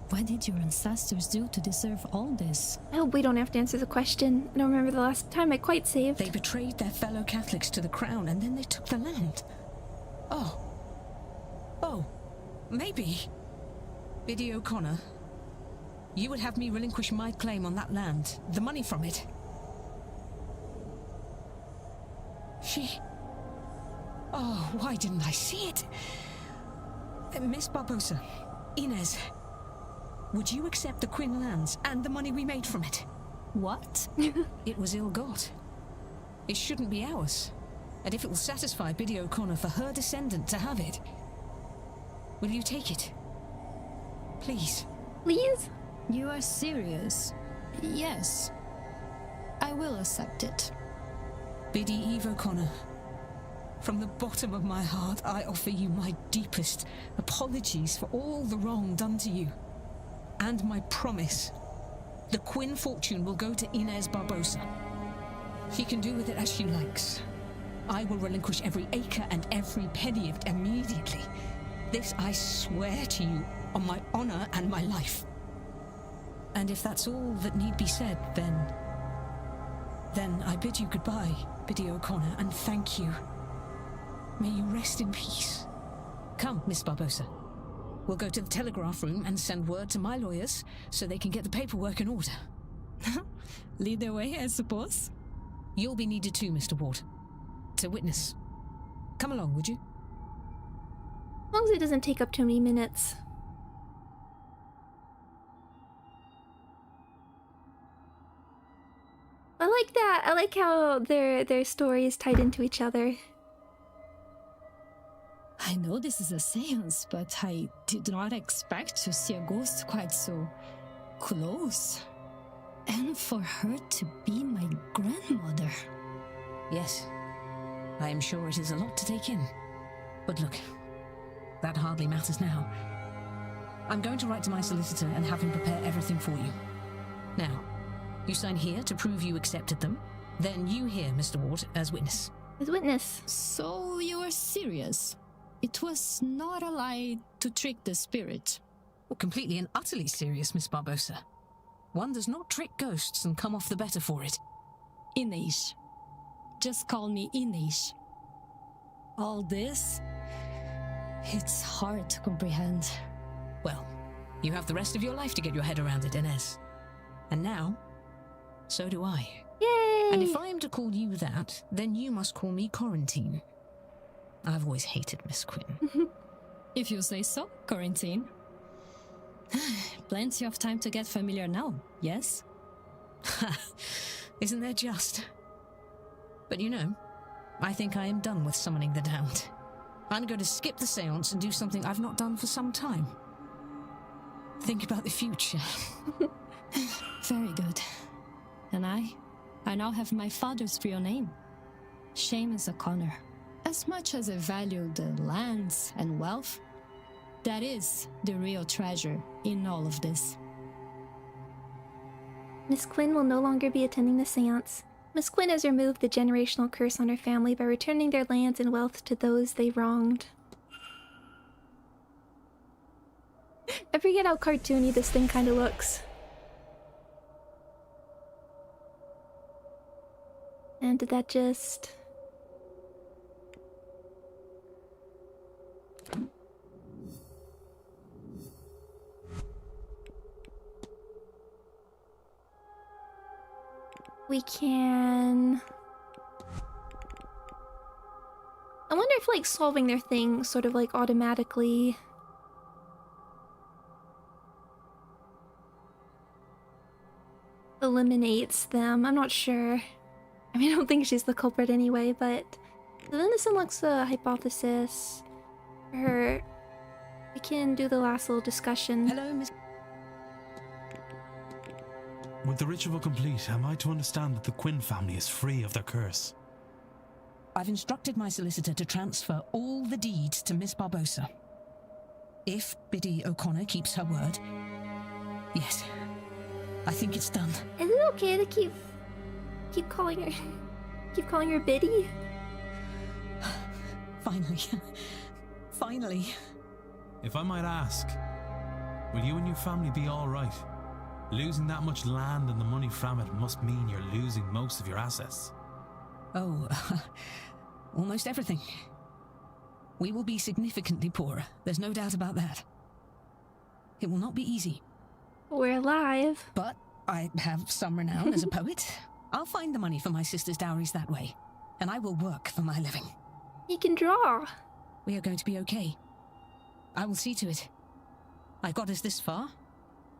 What did your ancestors do to deserve all this? I hope we don't have to answer the question. I don't remember the last time I quite saved. They betrayed their fellow Catholics to the crown, and then they took the land. Oh, maybe. Biddy O'Connor, you would have me relinquish my claim on that land, the money from it. Oh, why didn't I see it? Miss Barbosa, Inez, would you accept the Quinn lands and the money we made from it? What? It was ill-got. It shouldn't be ours. And if it will satisfy Biddy O'Connor for her descendant to have it, will you take it? Please. Please? You are serious? Yes. I will accept it. Biddy Eve O'Connor, from the bottom of my heart, I offer you my deepest apologies for all the wrong done to you. And my promise, the Quinn fortune will go to Inez Barbosa. She can do with it as she likes. I will relinquish every acre and every penny of it immediately. This I swear to you on my honor and my life. And if that's all that need be said, then I bid you goodbye, Biddy O'Connor, and thank you. May you rest in peace. Come, Miss Barbosa. We'll go to the telegraph room and send word to my lawyers so they can get the paperwork in order. Lead the way, I suppose. You'll be needed too, Mr. Ward. To witness. Come along, would you? As long as it doesn't take up too many minutes. I like that. I like how their stories tied into each other. I know this is a seance, but I did not expect to see a ghost quite so close. And for her to be my grandmother. Yes. I am sure it is a lot to take in. But look, that hardly matters now. I'm going to write to my solicitor and have him prepare everything for you. Now, you sign here to prove you accepted them. Then you here, Mr. Ward, as witness. As witness. So you are serious? It was not a lie to trick the spirit. Well, completely and utterly serious, Miss Barbosa. One does not trick ghosts and come off the better for it. Inês. Just call me Inês. All this, it's hard to comprehend. Well, you have the rest of your life to get your head around it, Inez. And now, so do I. Yay! And if I am to call you that, then you must call me Quarantine. I've always hated Miss Quinn. If you say so, Quarantine. Plenty of time to get familiar now, yes? Isn't there just? But you know, I think I am done with summoning the damned. I'm going to skip the seance and do something I've not done for some time. Think about the future. Very good. And I now have my father's real name. Séamus O'Connor. As much as I value the lands and wealth, that is the real treasure in all of this. Miss Quinn will no longer be attending the seance. Miss Quinn has removed the generational curse on her family by returning their lands and wealth to those they wronged. I forget how cartoony this thing kind of looks. And did that just... We can... I wonder if, like, solving their thing sort of, like, automatically... eliminates them. I'm not sure. I mean, I don't think she's the culprit anyway, but... So then this unlocks the hypothesis. For her... We can do the last little discussion. Hello, Miss... With the ritual complete, am I to understand that the Quinn family is free of their curse? I've instructed my solicitor to transfer all the deeds to Miss Barbosa. If Biddy O'Connor keeps her word, yes, I think it's done. Is it okay to keep calling her Biddy? Finally. Finally. If I might ask, will you and your family be all right? Losing that much land and the money from it must mean you're losing most of your assets. Oh, almost everything. We will be significantly poorer. There's no doubt about that. It will not be easy. We're alive. But I have some renown as a poet. I'll find the money for my sister's dowries that way. And I will work for my living. You can draw. We are going to be okay. I will see to it. I got us this far.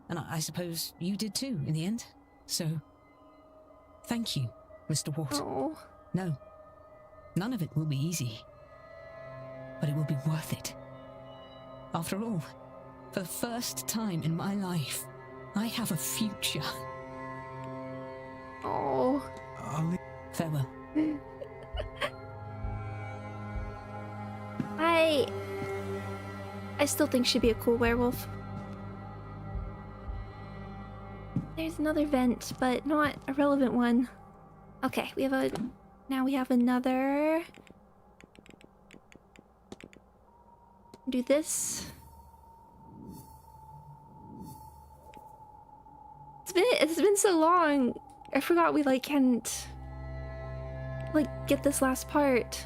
And I suppose you did too, in the end. So, thank you, Mr. Ward. Oh. No, none of it will be easy. But it will be worth it. After all, for the first time in my life, I have a future. Oh. Farewell. I still think she'd be a cool werewolf. There's another vent, but not a relevant one. Okay, now we have another. Do this. been so long. I forgot we like can't like get this last part.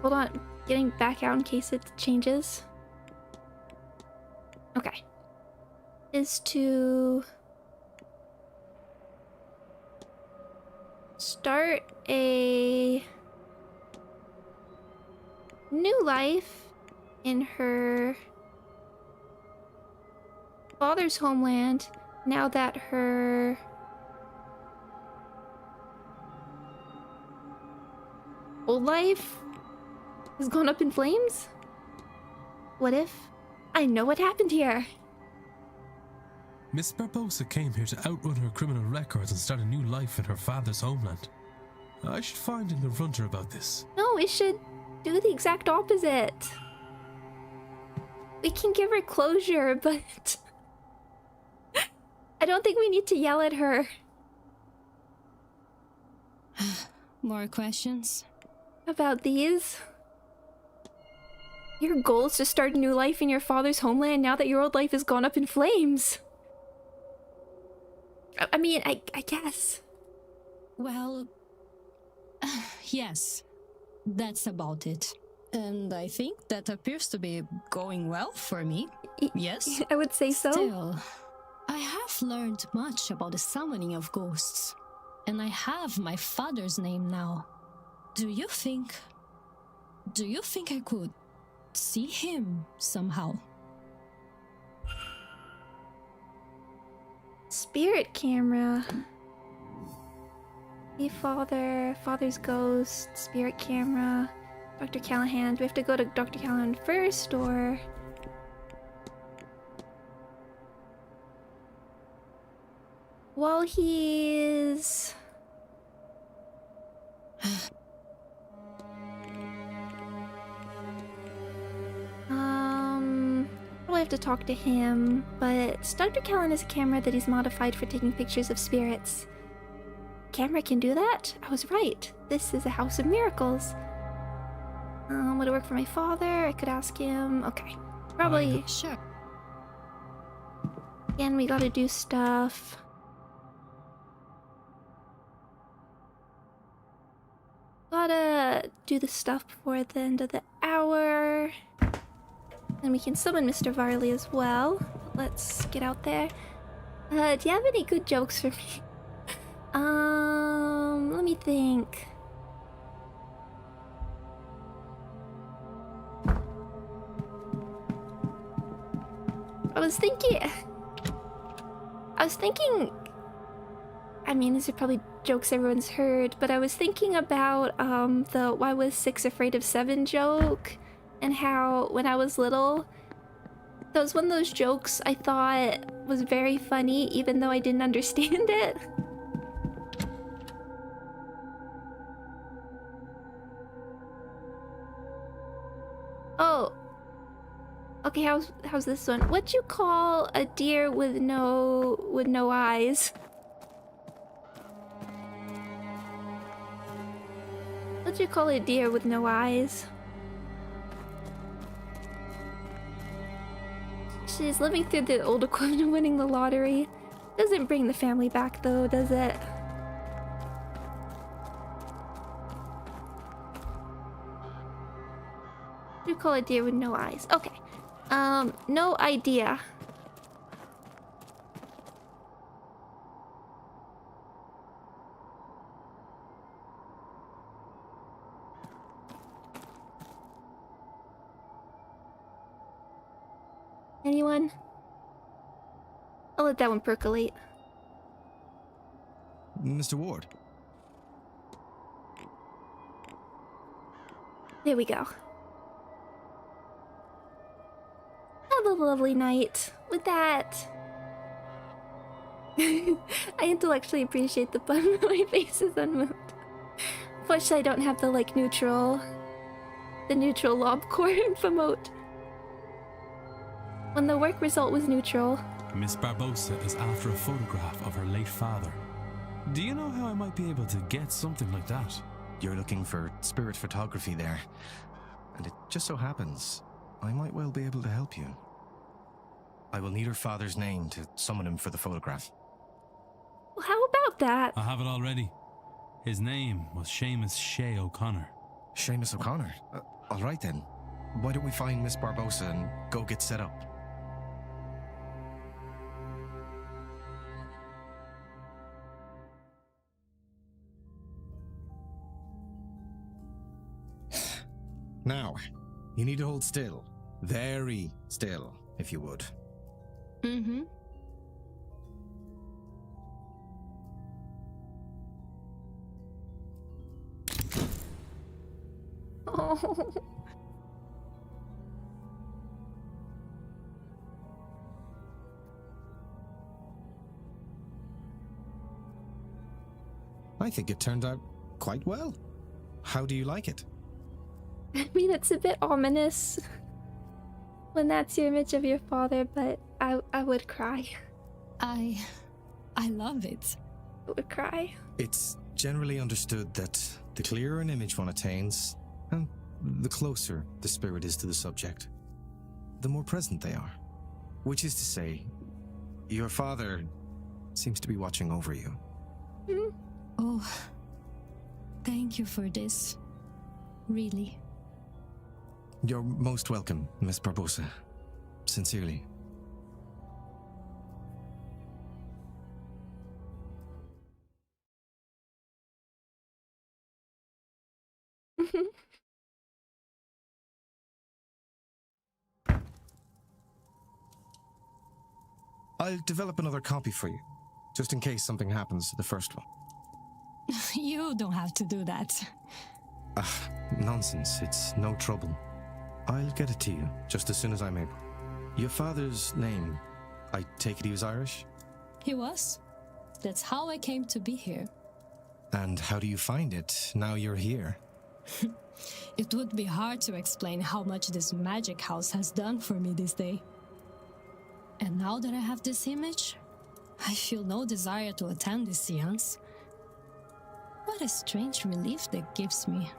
Hold on, getting back out in case it changes. Okay. Is to start a new life in her father's homeland now that her old life has gone up in flames? What if I know what happened here? Miss Barbosa came here to outrun her criminal records and start a new life in her father's homeland. I should find and confront her about this. No, we should do the exact opposite. We can give her closure, but I don't think we need to yell at her. More questions? About these? Your goal is to start a new life in your father's homeland now that your old life has gone up in flames. I mean, I guess. Well, yes, that's about it. And I think that appears to be going well for me. Yes? I would say so. Still, I have learned much about the summoning of ghosts. And I have my father's name now. Do you think I could see him somehow? Spirit camera. The father's ghost, spirit camera, Dr. Callahan. Do we have to go to Dr. Callahan first, or? While he's... Probably have to talk to him, but Dr. Callahan has a camera that he's modified for taking pictures of spirits. Camera can do that? I was right. This is a house of miracles. Would it work for my father? I could ask him. Okay. Probably. Sure. Again, we gotta do stuff. Gotta do the stuff before the end of the hour. And we can summon Mr. Varley as well. Let's get out there. Do you have any good jokes for me? Let me think. I was thinking, I mean, these are probably jokes everyone's heard, but I was thinking about the "Why was 6 afraid of 7" joke, and how when I was little, that was one of those jokes I thought was very funny, even though I didn't understand it. Oh. Okay, how's this one? What you call a deer with no eyes? What you call a deer with no eyes? She's living through the old equivalent of winning the lottery. Doesn't bring the family back though, does it? What do you call a deer with no eyes? Okay. No idea. Anyone? I'll let that one percolate. Mr. Ward. There we go. Have a lovely night. With that, I intellectually appreciate the button, but my face is unmoved. Fortunately, I don't have the neutral lob core emote. When the work result was neutral. Miss Barbosa is after a photograph of her late father. Do you know how I might be able to get something like that? You're looking for spirit photography there. And it just so happens I might well be able to help you. I will need her father's name to summon him for the photograph. Well, how about that? I have it already. His name was Seamus Shea O'Connor. Seamus O'Connor? All right then. Why don't we find Miss Barbosa and go get set up? Now, you need to hold still. Very still, if you would. Mm-hmm. Oh. I think it turned out quite well. How do you like it? I mean, it's a bit ominous when that's your image of your father, but I would cry. I love it. I would cry. It's generally understood that the clearer an image one attains, and the closer the spirit is to the subject, the more present they are. Which is to say, your father seems to be watching over you. Hmm? Oh, thank you for this. Really. You're most welcome, Miss Barbosa. Sincerely. I'll develop another copy for you, just in case something happens to the first one. You don't have to do that. Nonsense. It's no trouble. I'll get it to you just as soon as I'm able. Your father's name, I take it he was Irish? He was. That's how I came to be here. And how do you find it now you're here? It would be hard to explain how much this magic house has done for me this day. And now that I have this image, I feel no desire to attend this seance. What a strange relief that gives me.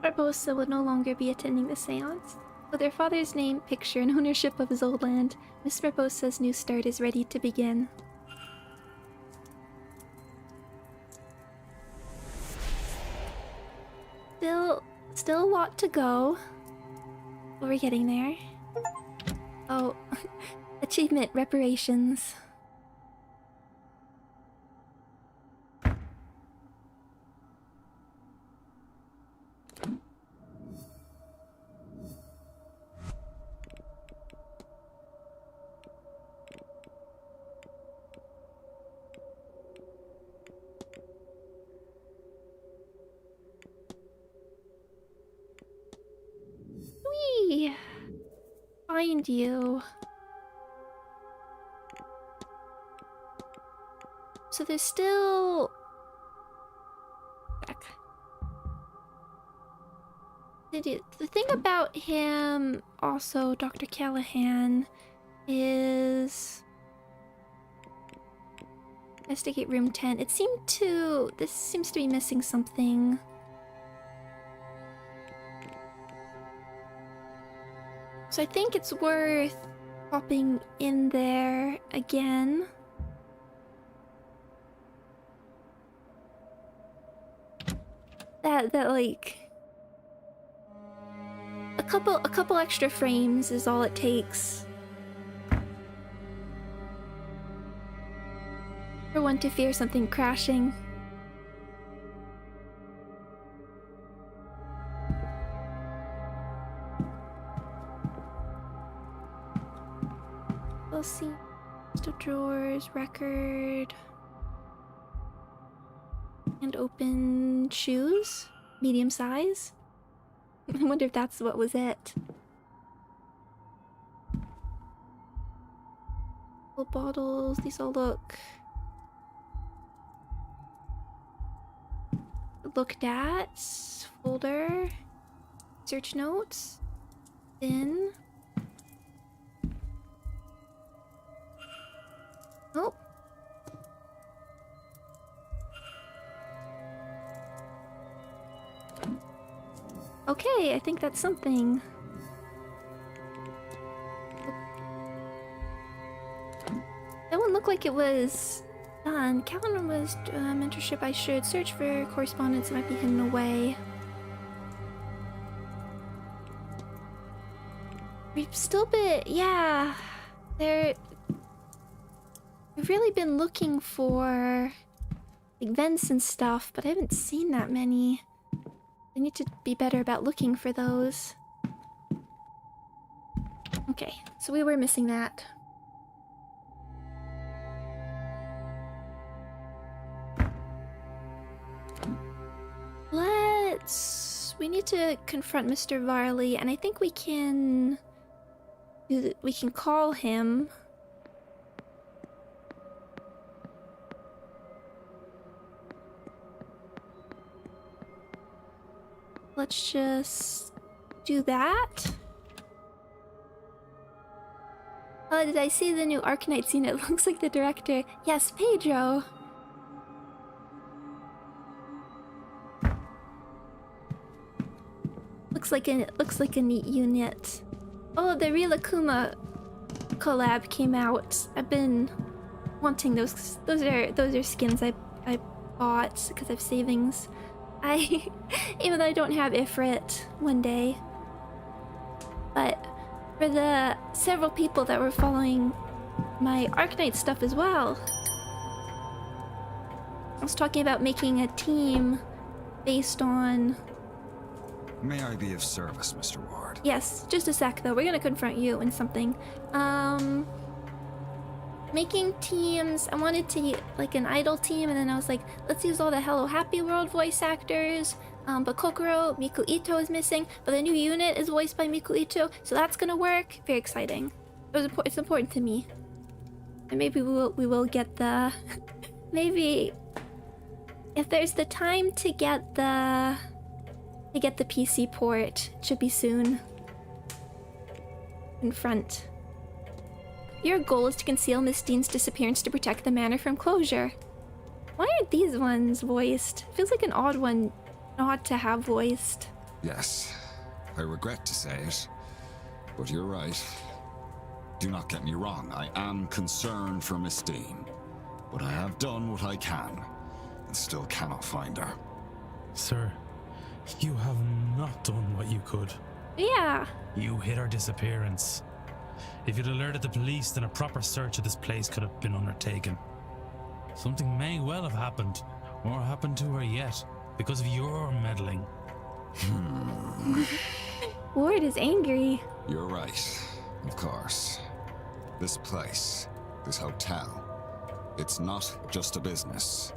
Barbosa would no longer be attending the seance. With her father's name, picture, and ownership of his old land, Miss Barbosa's new start is ready to begin. Still a lot to go. But we're getting there. Oh, achievement, reparations. Whee! Find you. So there's still... Back. The thing about him, also, Dr. Callahan, is... Investigate room 10. This seems to be missing something. So I think it's worth popping in there again. That like a couple extra frames is all it takes for one to fear something crashing. We'll see. Still drawers, record, and open shoes, medium size. I wonder if that's what was it. Full bottles. These all looked at. Folder. Search notes. Bin. Oh. Okay, I think that's something. look like it was done. Calendar was mentorship. I should search for correspondence that might be hidden away. We've still been, yeah. We've really been looking for like vents and stuff, but I haven't seen that many. I need to be better about looking for those. Okay, so we were missing that. We need to confront Mr. Varley, and I think we can call him. Let's just do that. Oh, did I see the new Arcanite scene? It looks like the director. Yes, Pedro. Looks like a neat unit. Oh, the Rilakuma collab came out. I've been wanting those. Those are skins I bought because I have savings. Even though I don't have Ifrit one day. But for the several people that were following my Arcanite stuff as well, I was talking about making a team based on... May I be of service, Mr. Ward? Yes, just a sec though. We're gonna confront you and something. Making teams. I wanted to like an idol team, and then I was like, let's use all the Hello Happy World voice actors. But Kokoro, Miku Ito is missing, but the new unit is voiced by Miku Ito, so that's gonna work. Very exciting. It's important to me. And maybe we will get the maybe if there's the time to get the PC port, it should be soon. In front. Your goal is to conceal Miss Dean's disappearance to protect the manor from closure. Why aren't these ones voiced? Feels like an odd one not to have voiced. Yes, I regret to say it, but you're right. Do not get me wrong, I am concerned for Miss Dean, but I have done what I can, and still cannot find her. Sir, you have not done what you could. Yeah. You hid her disappearance. If you'd alerted the police, then a proper search of this place could have been undertaken. Something may well have happened, or happened to her yet, because of your meddling. Ward is angry. You're right, of course. This place, this hotel, it's not just a business.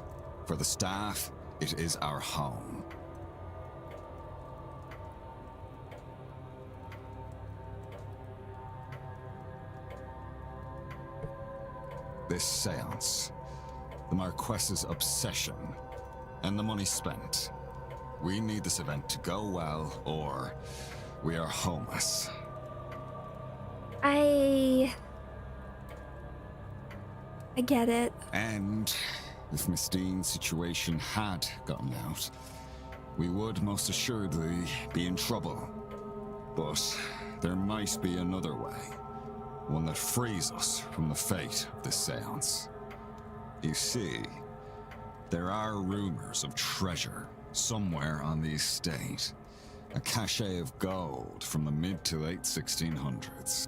For the staff, it is our home. This seance, the Marquess's obsession, and the money spent. We need this event to go well, or we are homeless. I get it. And if Miss Dean's situation had gotten out, we would most assuredly be in trouble. But there might be another way. One that frees us from the fate of this seance. You see, there are rumors of treasure somewhere on the estate. A cache of gold from the mid to late 1600s.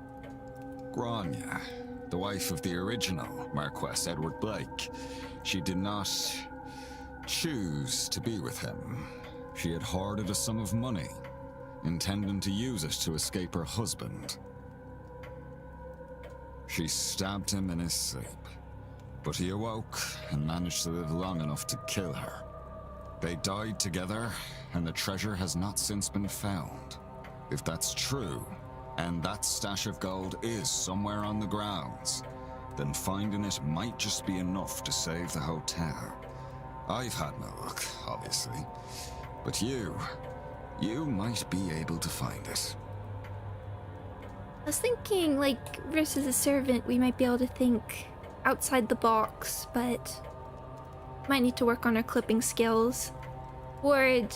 Grania, the wife of the original Marquess Edward Blake, she did not choose to be with him. She had hoarded a sum of money, intending to use it to escape her husband. She stabbed him in his sleep, but he awoke and managed to live long enough to kill her. They died together, and the treasure has not since been found. If that's true, and that stash of gold is somewhere on the grounds, then finding it might just be enough to save the hotel. I've had no luck, obviously, but you might be able to find it. I was thinking, like, versus a servant, we might be able to think outside the box, but might need to work on our clipping skills. Ward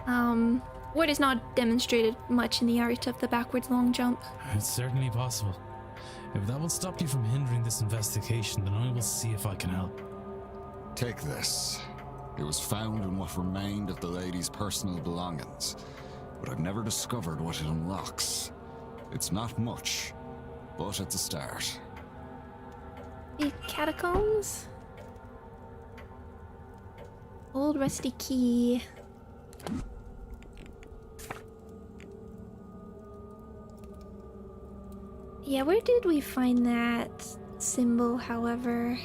has not demonstrated much in the art of the backwards long jump. It's certainly possible. If that will stop you from hindering this investigation, then I will see if I can help. Take this. It was found in what remained of the lady's personal belongings, but I've never discovered what it unlocks. It's not much, but it's a start. The catacombs? Old rusty key. Yeah, where did we find that symbol, however?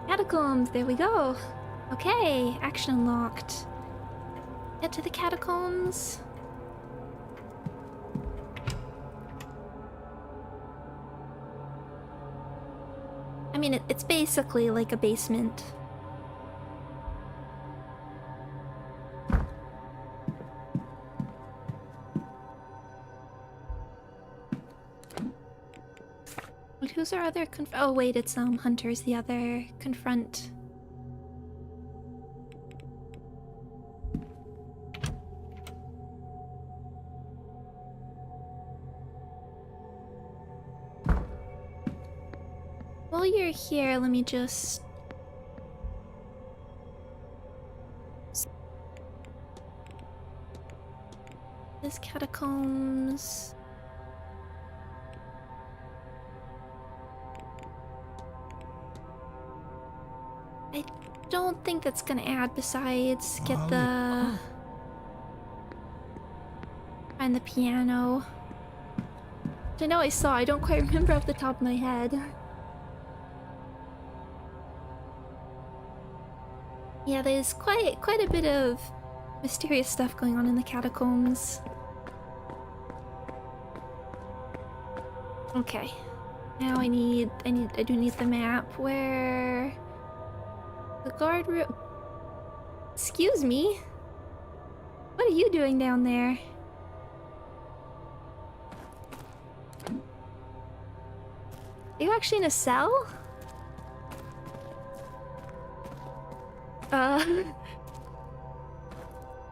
Catacombs, there we go. Okay, action unlocked. Get to the catacombs. I mean, it's basically like a basement. But who's our other oh wait, it's Hunter's the other confront. While you're here, let me just... This catacombs... I don't think that's gonna add besides get the... Find the piano. Which I know I saw, I don't quite remember off the top of my head. Yeah, there's quite a bit of mysterious stuff going on in the catacombs. Okay. Now I do need the map where the guard room. Excuse me? What are you doing down there? Are you actually in a cell?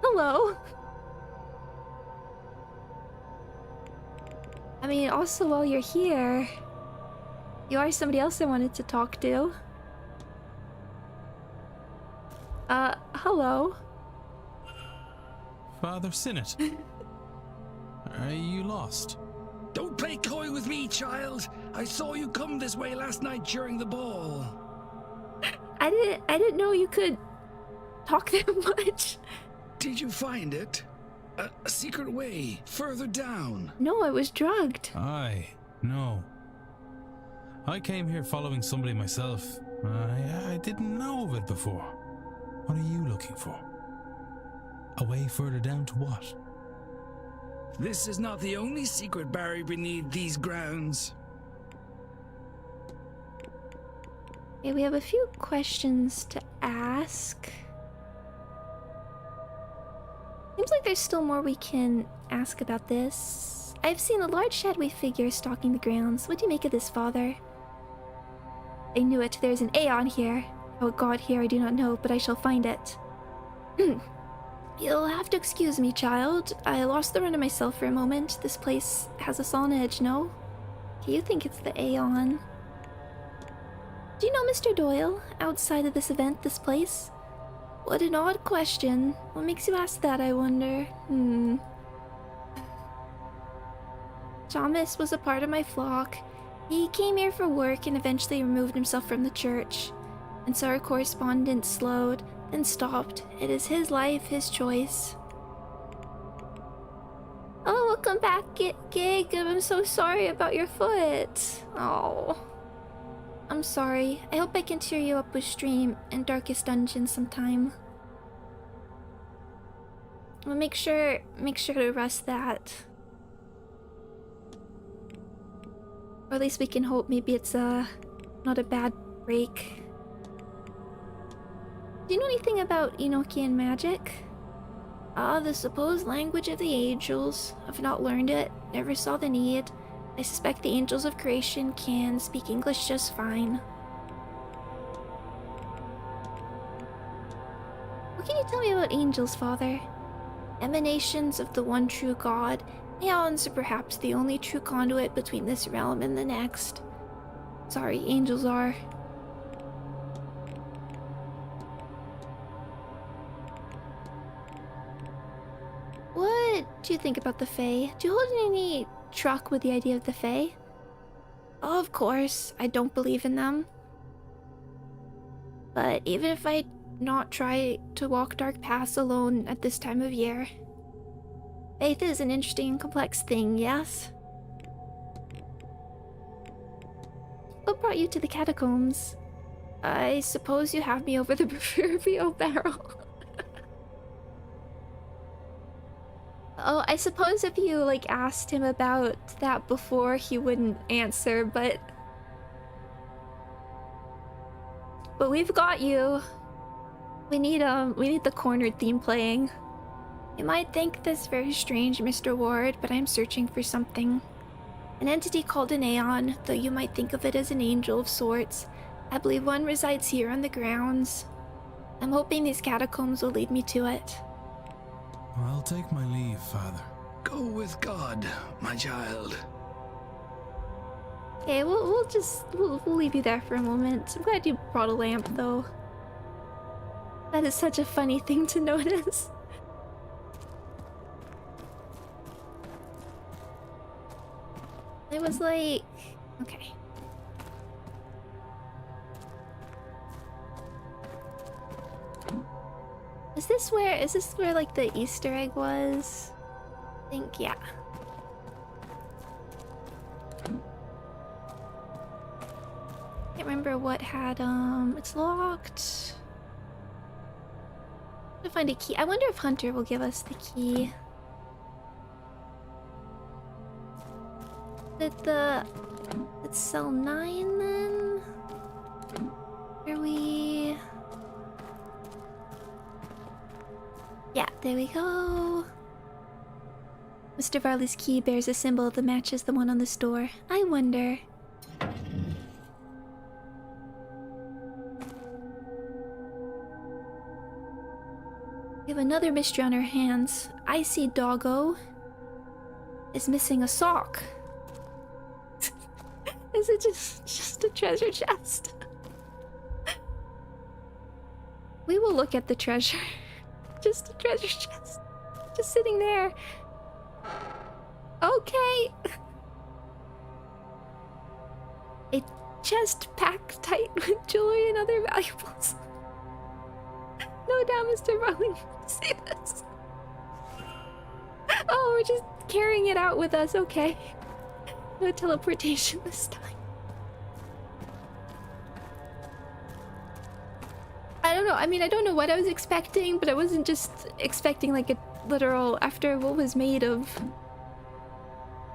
Hello? I mean, also while you're here, you are somebody else I wanted to talk to. Hello? Father Sinnott. Are you lost? Don't play coy with me, child. I saw you come this way last night during the ball. I didn't know you could talk that much. Did you find it? A secret way further down? No, I was drugged. No. I came here following somebody myself. I didn't know of it before. What are you looking for? A way further down to what? This is not the only secret buried beneath these grounds. Okay, we have a few questions to ask. Seems like there's still more we can ask about this. I've seen a large shadowy figure stalking the grounds. What do you make of this, Father? I knew it. There's an Aeon here. How it got here I do not know, but I shall find it. You'll have to excuse me, child. I lost the run of myself for a moment. This place has us on edge, no? Okay, you think it's the Aeon. Do you know Mr. Doyle? Outside of this event, this place? What an odd question. What makes you ask that, I wonder? Thomas was a part of my flock. He came here for work and eventually removed himself from the church. And so our correspondence slowed, then stopped. It is his life, his choice. Oh, welcome back, Gig. I'm so sorry about your foot. Oh. I'm sorry. I hope I can cheer you up with Stream and Darkest Dungeon sometime. Well, make sure to rest that. Or at least we can hope maybe it's not a bad break. Do you know anything about Enochian magic? The supposed language of the angels. I've not learned it, never saw the need. I suspect the angels of creation can speak English just fine. What can you tell me about angels, Father? Emanations of the one true God, aeons are perhaps the only true conduit between this realm and the next. Sorry, angels are. What do you think about the Fae? Do you hold any truck with the idea of the Fae? Oh, of course, I don't believe in them. But even if I not try to walk dark paths alone at this time of year, faith is an interesting and complex thing, yes? What brought you to the catacombs? I suppose you have me over the proverbial barrel. Oh, I suppose if you, like, asked him about that before, he wouldn't answer, but we've got you. We need the corner theme playing. You might think this very strange, Mr. Ward, but I'm searching for something. An entity called an Aeon, though you might think of it as an angel of sorts. I believe one resides here on the grounds. I'm hoping these catacombs will lead me to it. I'll take my leave, Father. Go with God, my child. Okay, we'll leave you there for a moment. I'm glad you brought a lamp, though. That is such a funny thing to notice. It was like... okay. Is this where like the Easter egg was? I think, yeah. Can't remember what had, it's locked. To find a key. I wonder if Hunter will give us the key. It's cell 9 then? Are we... yeah, there we go. Mr. Varley's key bears a symbol that matches the one on the store. I wonder... we have another mystery on our hands. I see Doggo is missing a sock. Is it just a treasure chest? We will look at the treasure. Just a treasure chest. Just sitting there. Okay. A chest packed tight with jewelry and other valuables. No doubt Mr. Rowling will see this. Oh, we're just carrying it out with us. Okay. No teleportation this time. I don't know. I mean, I don't know what I was expecting, but I wasn't just expecting like a literal after what was made of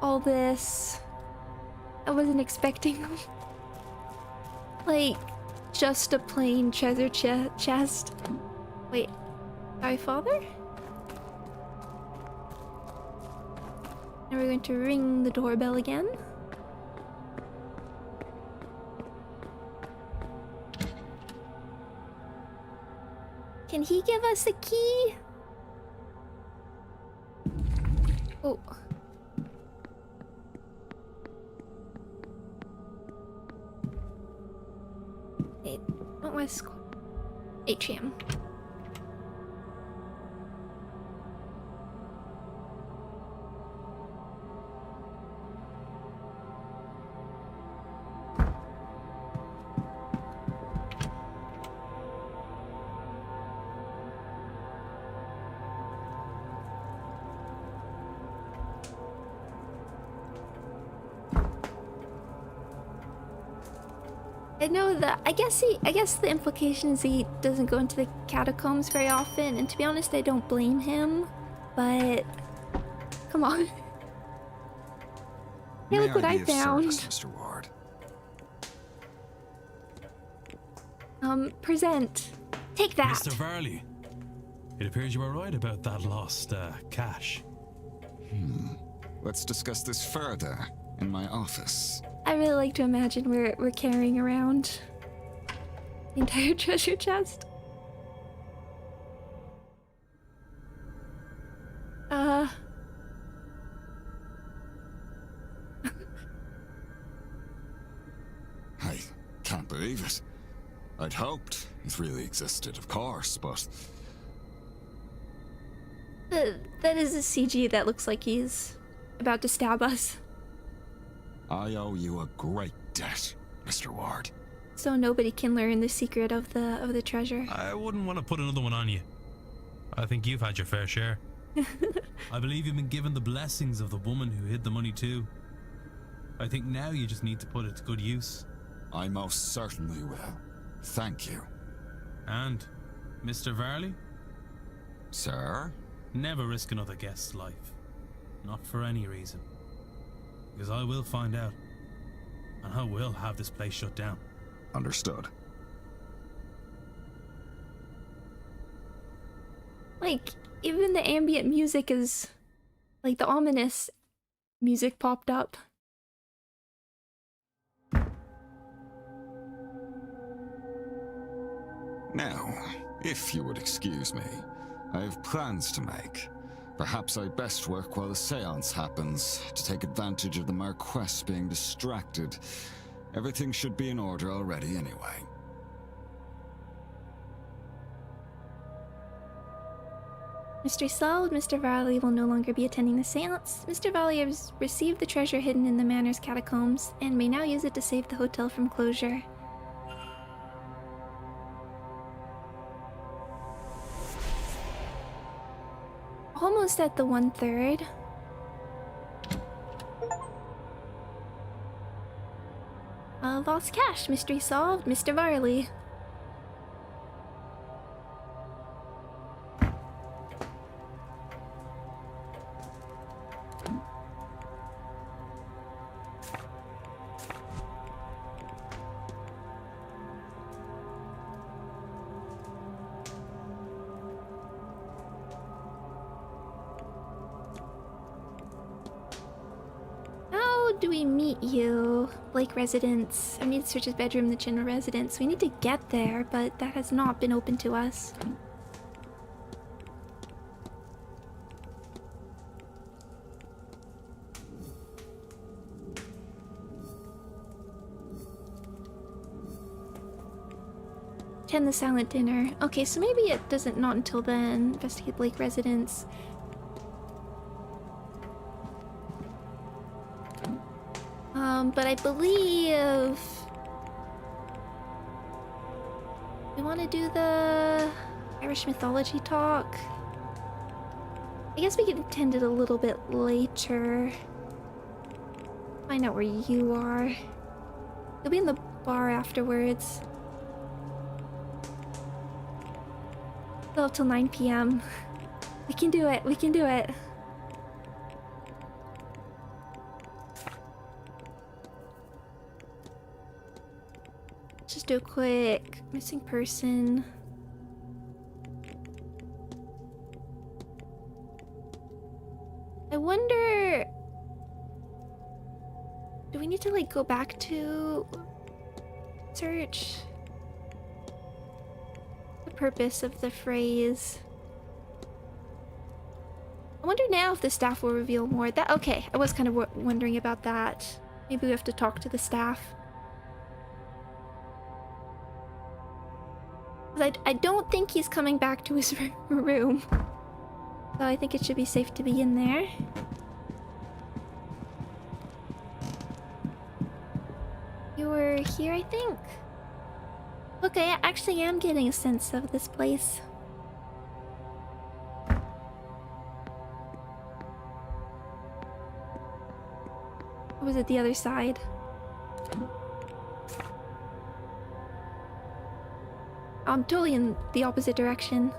all this. I wasn't expecting like just a plain treasure chest. Wait, sorry, Father? Now we're going to ring the doorbell again. Can he give us a key? Oh. Wait, what was Atrium? I know that. I guess the implication is he doesn't go into the catacombs very often, and to be honest, I don't blame him. But come on. Hey, look what I found. Mr. Ward. Present. Take that. Mr. Varley, it appears you were right about that lost cash. Let's discuss this further. in my office. I really like to imagine we're carrying around the entire treasure chest. I can't believe it. I'd hoped it really existed, of course, but... That is a CG that looks like he's about to stab us. I owe you a great debt, Mr. Ward. So nobody can learn the secret of the treasure. I wouldn't want to put another one on you. I think you've had your fair share. I believe you've been given the blessings of the woman who hid the money too. I think now you just need to put it to good use. I most certainly will. Thank you. And, Mr. Varley? Sir? Never risk another guest's life. Not for any reason. Because I will find out. And I will have this place shut down. Understood. Like, even the ambient music is... like, the ominous music popped up. Now, if you would excuse me, I have plans to make. Perhaps I best work while the séance happens, to take advantage of the Marquess being distracted. Everything should be in order already anyway. Mr. Saul, Mr. Varley will no longer be attending the séance. Mr. Varley has received the treasure hidden in the Manor's catacombs, and may now use it to save the hotel from closure. Almost at the 1/3. Lost cash. Mystery solved. Mr. Varley. Do we meet you? Blake residence. I need to search his bedroom, the general residence. We need to get there, but that has not been open to us. Attend the silent dinner. Okay, so maybe it doesn't, not until then. Investigate Blake residence. But I believe we want to do the Irish mythology talk. I guess we could attend it a little bit later. Find out where you are. You'll be in the bar afterwards. Still up till 9 p.m. We can do it. We can do it. Just do a quick missing person. I wonder... do we need to like go back to search? The purpose of the phrase. I wonder now if the staff will reveal more. That okay, I was kind of wondering about that. Maybe we have to talk to the staff. I don't think he's coming back to his room. So I think it should be safe to be in there. You were here, I think? Look, I actually am getting a sense of this place. Or was it the other side? I'm totally in the opposite direction.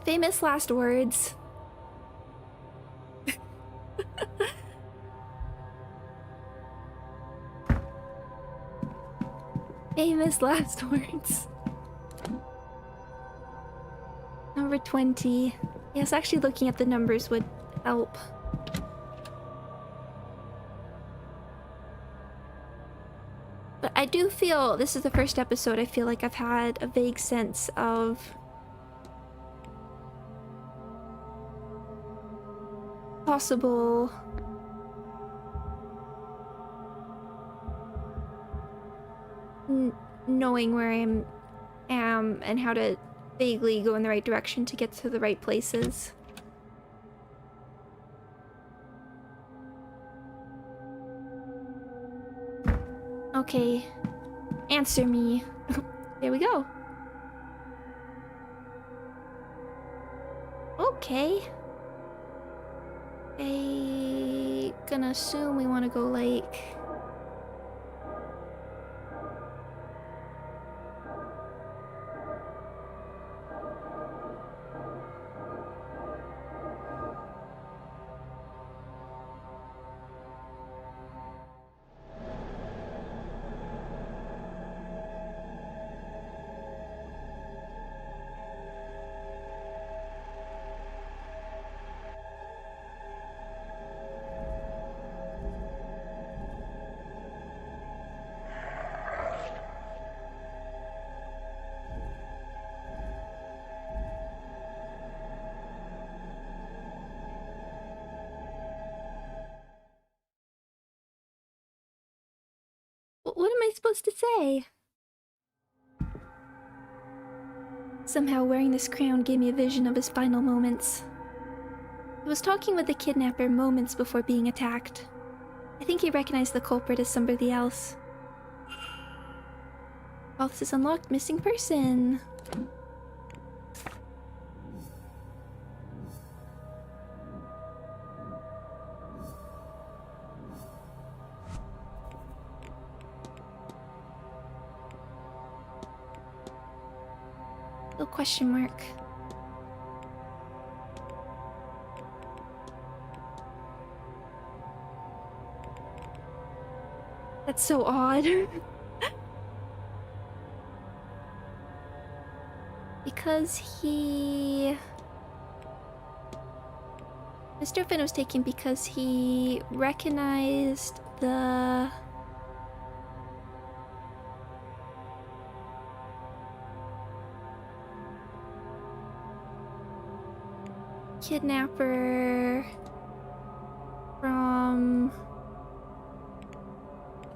Famous last words. Famous last words. Number 20. Yes, actually looking at the numbers would help. But I do feel, this is the first episode, I feel like I've had a vague sense of possible knowing where I am and how to vaguely go in the right direction to get to the right places. Okay, answer me. There we go. Okay. Gonna assume we want to go like... What am I supposed to say? Somehow wearing this crown gave me a vision of his final moments. He was talking with the kidnapper moments before being attacked. I think he recognized the culprit as somebody else. Vault is unlocked. Missing person. Little question mark. That's so odd. Because he... Mr. Finn was taken because he recognized the... kidnapper from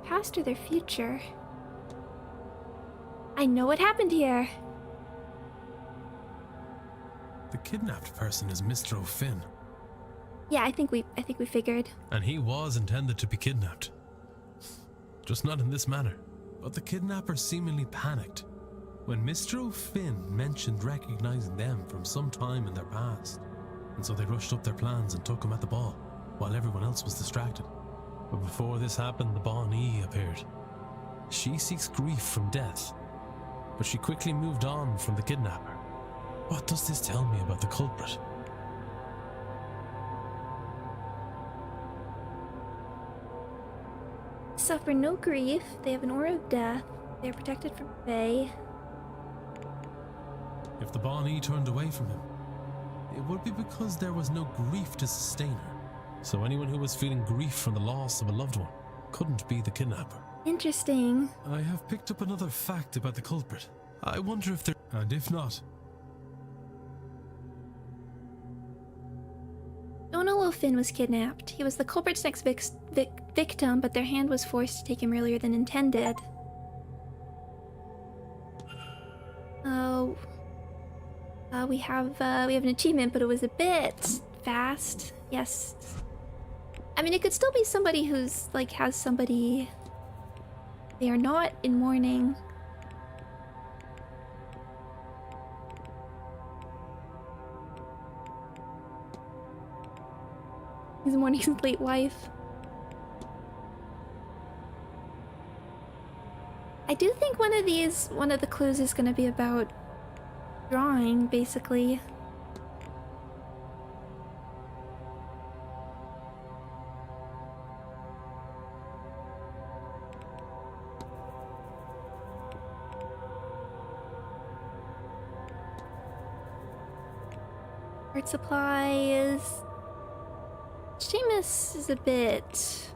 past or their future. I know what happened here. The kidnapped person is Mr. O'Finn. Yeah, I think we figured. And he was intended to be kidnapped. Just not in this manner. But the kidnapper seemingly panicked when Mr. O'Finn mentioned recognizing them from some time in their past. And so they rushed up their plans and took him at the ball, while everyone else was distracted. But before this happened, the Bonnie appeared. She seeks grief from death, but she quickly moved on from the kidnapper. What does this tell me about the culprit? Suffer no grief. They have an aura of death. They are protected from Fae. If the Bonnie turned away from him, it would be because there was no grief to sustain her. So anyone who was feeling grief from the loss of a loved one couldn't be the kidnapper. Interesting. I have picked up another fact about the culprit. I wonder if there... And if not... Don't know Finn was kidnapped. He was the culprit's next victim, but their hand was forced to take him earlier than intended. Oh... we have an achievement, but it was a bit fast. Yes. I mean, it could still be somebody who's, like, has somebody... They are not in mourning. He's mourning his late wife. I do think one of the clues is gonna be about drawing, basically. Art supplies. Seamus is a bit...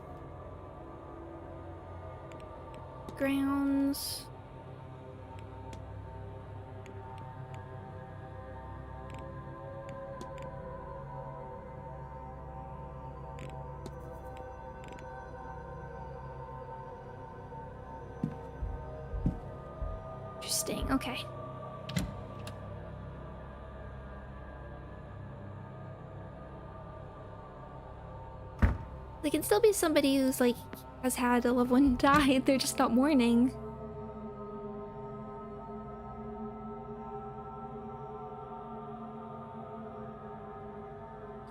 Grounds. Interesting, okay. They can still be somebody who's like has had a loved one die, they're just not mourning.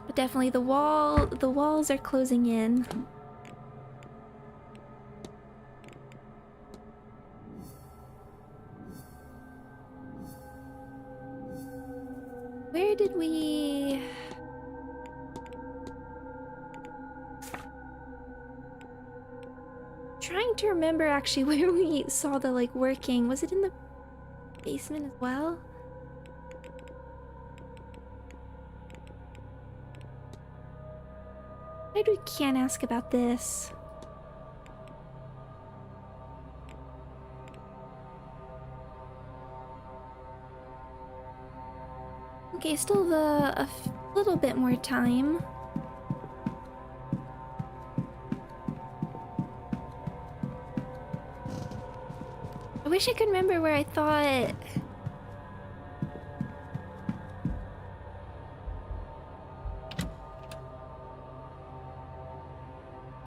But definitely the walls are closing in. Where did we... Trying to remember actually where we saw the like working. Was it in the basement as well? Maybe we can't ask about this. Okay, still a little bit more time. I wish I could remember where I thought...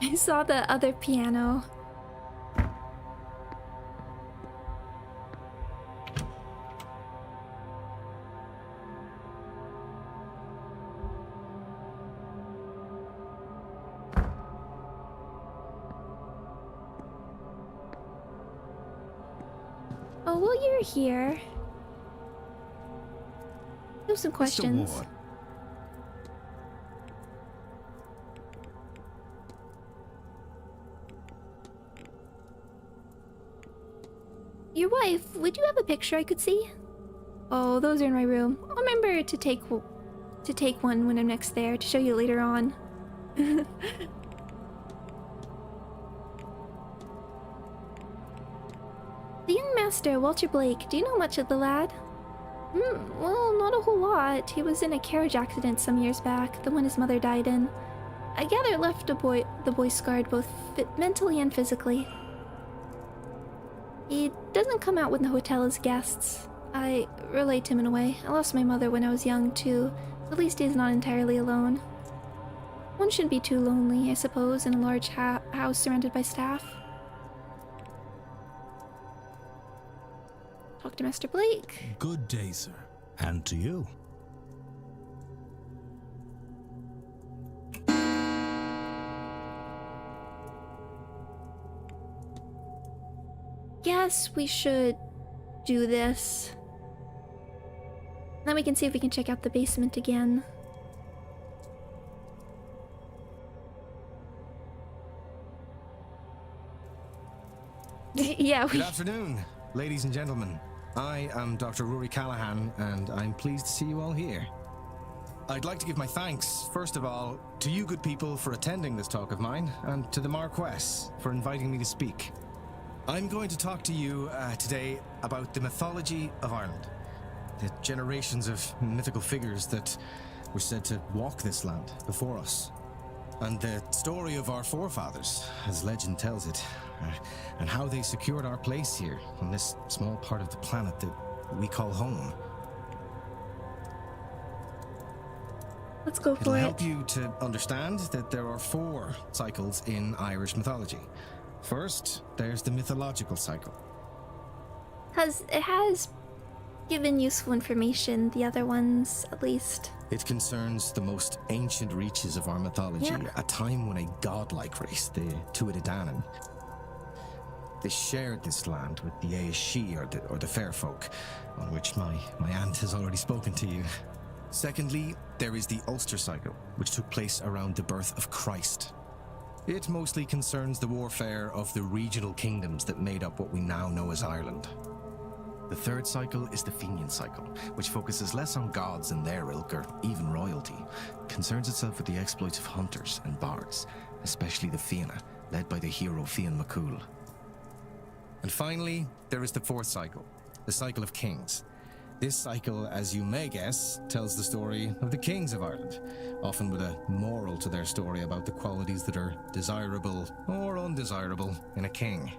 I saw the other piano. Oh, well, you're here. I have some questions. Mr. Ward. Your wife, would you have a picture I could see? Oh, those are in my room. I'll remember to take one when I'm next there to show you later on. The young master, Walter Blake, do you know much of the lad? Well, not a whole lot. He was in a carriage accident some years back, the one his mother died in. I gather it left the boy scarred both mentally and physically. He doesn't come out with the hotel as guests. I relate to him in a way. I lost my mother when I was young too, so at least he's not entirely alone. One shouldn't be too lonely, I suppose, in a large house surrounded by staff. Talk to Master Blake. Good day, sir. And to you. Guess we should do this. Then we can see if we can check out the basement again. Yeah. Good afternoon, ladies and gentlemen. I am Dr. Rory Callahan, and I'm pleased to see you all here. I'd like to give my thanks, first of all, to you good people for attending this talk of mine, and to the Marquess for inviting me to speak. I'm going to talk to you today about the mythology of Ireland, the generations of mythical figures that were said to walk this land before us, and the story of our forefathers, as legend tells it, and how they secured our place here on this small part of the planet that we call home. Let's go for It'll it. help you to understand that there are 4 cycles in Irish mythology. First, there's the mythological cycle. It has given useful information, the other ones at least. It concerns the most ancient reaches of our mythology, a time when a godlike race, the Tuatha Dé Danann, they shared this land with the Aeshe, or the fair folk, on which my aunt has already spoken to you. Secondly, there is the Ulster cycle, which took place around the birth of Christ. It mostly concerns the warfare of the regional kingdoms that made up what we now know as Ireland. The third cycle is the Fenian cycle, which focuses less on gods and their ilk or even royalty, concerns itself with the exploits of hunters and bards, especially the Fianna, led by the hero Fiann McCool. And finally, there is the fourth cycle, the cycle of kings. This cycle, as you may guess, tells the story of the kings of Ireland, often with a moral to their story about the qualities that are desirable or undesirable in a king.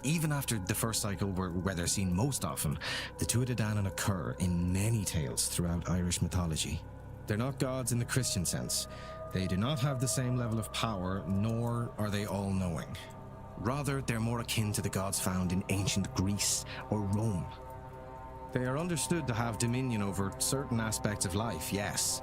Even after the first cycle, where they're seen most often, the Tuatha Dé Danann occur in many tales throughout Irish mythology. They're not gods in the Christian sense. They do not have the same level of power, nor are they all-knowing. Rather, they're more akin to the gods found in ancient Greece or Rome. They are understood to have dominion over certain aspects of life, yes.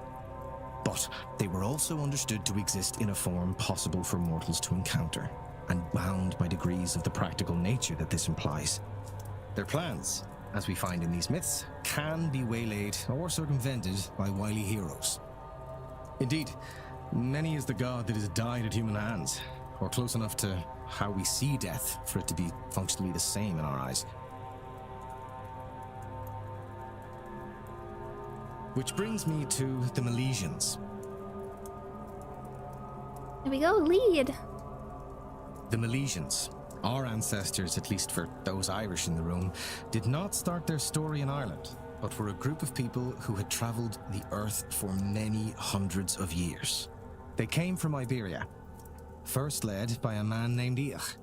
But they were also understood to exist in a form possible for mortals to encounter, and bound by degrees of the practical nature that this implies. Their plans, as we find in these myths, can be waylaid or circumvented by wily heroes. Indeed, many is the god that has died at human hands, or close enough to how we see death for it to be functionally the same in our eyes. Which brings me to the Milesians. There we go, lead. The Milesians, our ancestors, at least for those Irish in the room, did not start their story in Ireland, but were a group of people who had travelled the earth for many hundreds of years. They came from Iberia, first led by a man named Each,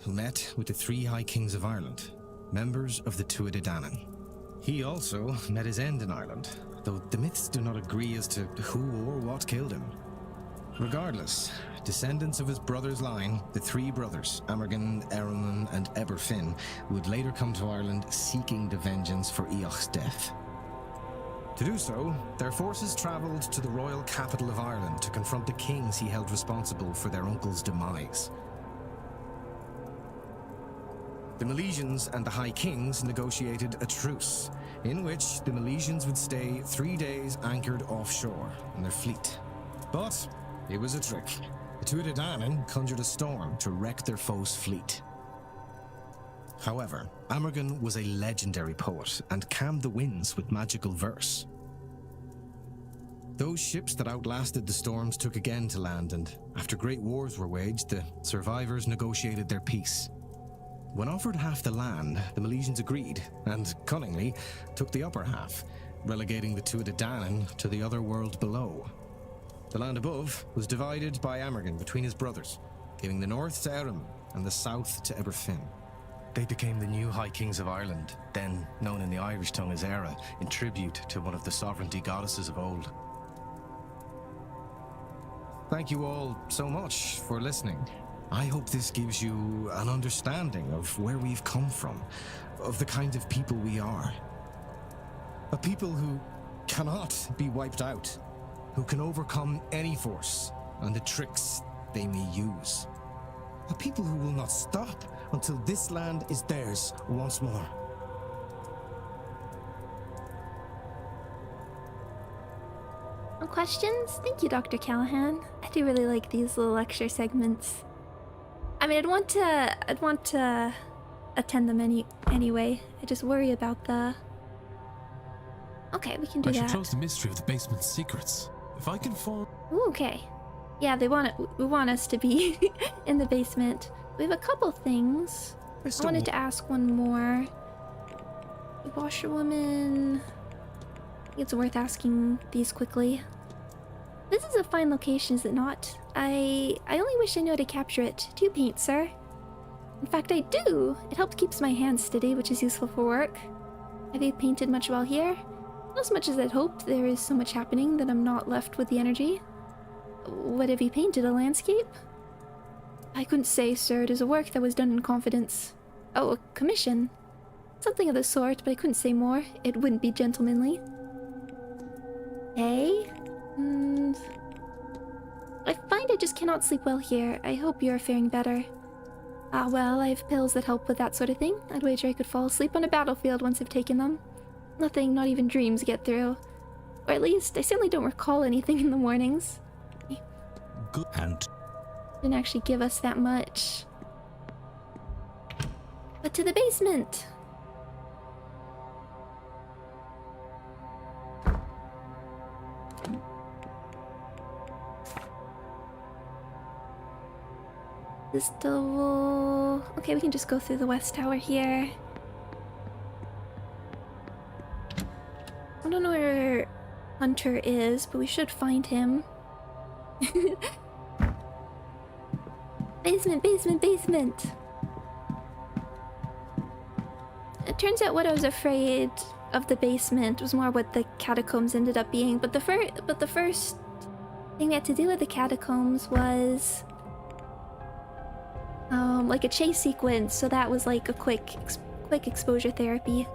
who met with the three High Kings of Ireland, members of the Tuatha Dé Danann. He also met his end in Ireland, though the myths do not agree as to who or what killed him. Regardless, descendants of his brother's line, the three brothers, Amergin, Eruman, and Eberfin, would later come to Ireland seeking the vengeance for Eoch's death. To do so, their forces travelled to the royal capital of Ireland to confront the kings he held responsible for their uncle's demise. The Milesians and the High Kings negotiated a truce, in which the Milesians would stay 3 days anchored offshore in their fleet. But it was a trick. The Tuatha Dé Danann conjured a storm to wreck their foe's fleet. However, Amergin was a legendary poet and calmed the winds with magical verse. Those ships that outlasted the storms took again to land, and after great wars were waged, the survivors negotiated their peace. When offered half the land, the Milesians agreed, and cunningly took the upper half, relegating the Tuatha Dé Danann to the other world below. The land above was divided by Amergin between his brothers, giving the north to Erum and the south to Eberfin. They became the new High Kings of Ireland, then known in the Irish tongue as Era, in tribute to one of the sovereignty goddesses of old. Thank you all so much for listening. I hope this gives you an understanding of where we've come from, of the kind of people we are. A people who cannot be wiped out, who can overcome any force and the tricks they may use. A people who will not stop until this land is theirs once more. No questions? Thank you, Dr. Callahan. I do really like these little lecture segments. I mean, I'd want to attend them anyway. I just worry about the... Okay, we can do I that. should close the mystery of the basement's secrets. If I can form... Ooh, okay. Yeah, we want us to be in the basement. We have a couple things. I wanted to ask one more. The washerwoman... I think it's worth asking these quickly. This is a fine location, is it not? I only wish I knew how to capture it. Do you paint, sir? In fact, I do. It helps keeps my hands steady, which is useful for work. Have you painted much while here? Not as much as I'd hoped. There is so much happening that I'm not left with the energy. What have you painted, a landscape? I couldn't say, sir. It is a work that was done in confidence. Oh, a commission. Something of the sort, but I couldn't say more. It wouldn't be gentlemanly. Hey? I find I just cannot sleep well here. I hope you are faring better. Ah, well, I have pills that help with that sort of thing. I'd wager I could fall asleep on a battlefield once I've taken them. Nothing, not even dreams, get through. Or at least, I certainly don't recall anything in the mornings. Good. And Didn't actually give us that much. But to the basement! This double... Okay, we can just go through the west tower here. I don't know where Hunter is, but we should find him. Basement, basement, basement! It turns out what I was afraid of the basement was more what the catacombs ended up being, but the first thing we had to do with the catacombs was like a chase sequence, so that was like a quick exposure therapy.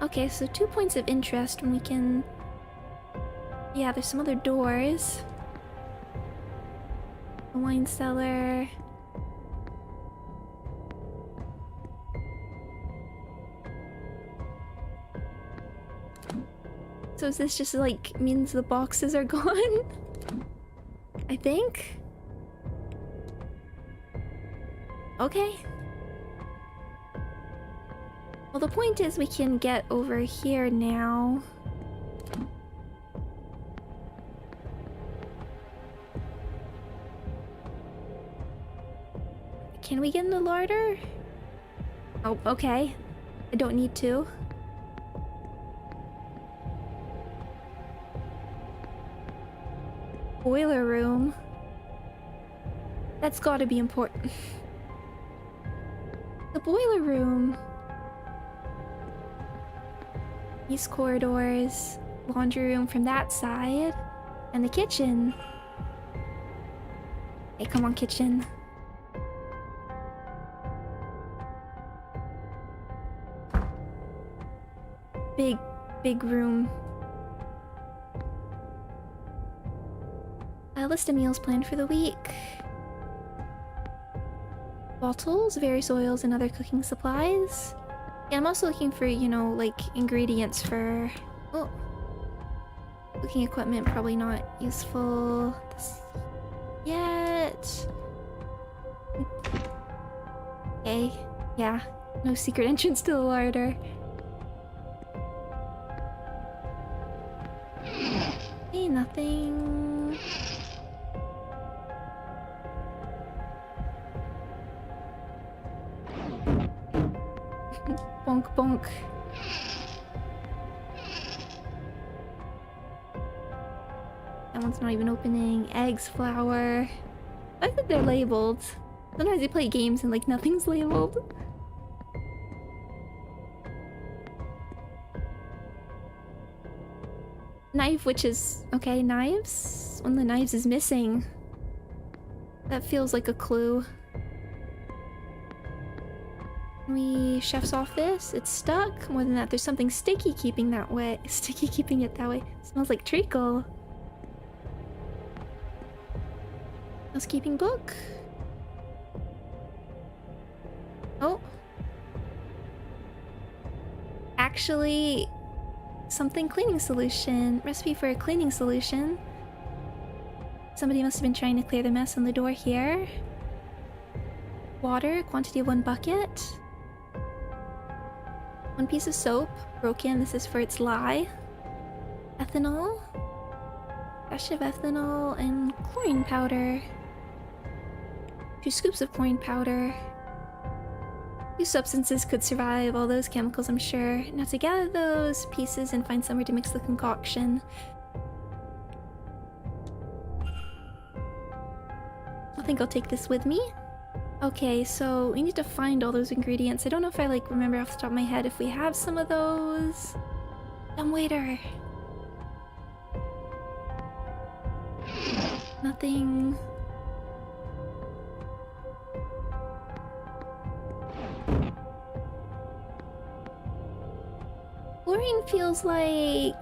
Okay, so 2 points of interest when we can... Yeah, there's some other doors. A wine cellar. So is this just like means the boxes are gone? I think? Okay. Well, the point is we can get over here now. Can we get in the larder? Oh, okay. I don't need to. Boiler room. That's gotta be important. The boiler room. These corridors. Laundry room from that side. And the kitchen. Hey, come on, kitchen. Big room. A list of meals planned for the week. Bottles, various oils, and other cooking supplies. Yeah, I'm also looking for, you know, like, ingredients for... Oh. Cooking equipment, probably not useful yet. Okay, yeah. No secret entrance to the larder. Hey, nothing. Bonk bonk. That one's not even opening. Eggs, flour. I think they're labeled. Sometimes you play games and like nothing's labeled. Knife, which is... Okay, knives? One of the knives is missing. That feels like a clue. Can we chef's off this? It's stuck. More than that, there's something sticky keeping that way. Sticky keeping it that way. Smells like treacle. Housekeeping book. Oh. Actually, something cleaning solution. Recipe for a cleaning solution. Somebody must have been trying to clear the mess on the door here. Water, quantity of 1 bucket. 1 piece of soap, broken. This is for its lye. Ethanol. Dash of ethanol and chlorine powder. 2 scoops of chlorine powder. 2 substances could survive all those chemicals, I'm sure. Now to gather those pieces and find somewhere to mix the concoction. I think I'll take this with me. Okay, so we need to find all those ingredients. I don't know if I like remember off the top of my head if we have some of those. Dumbwaiter. Nothing. Chlorine feels like...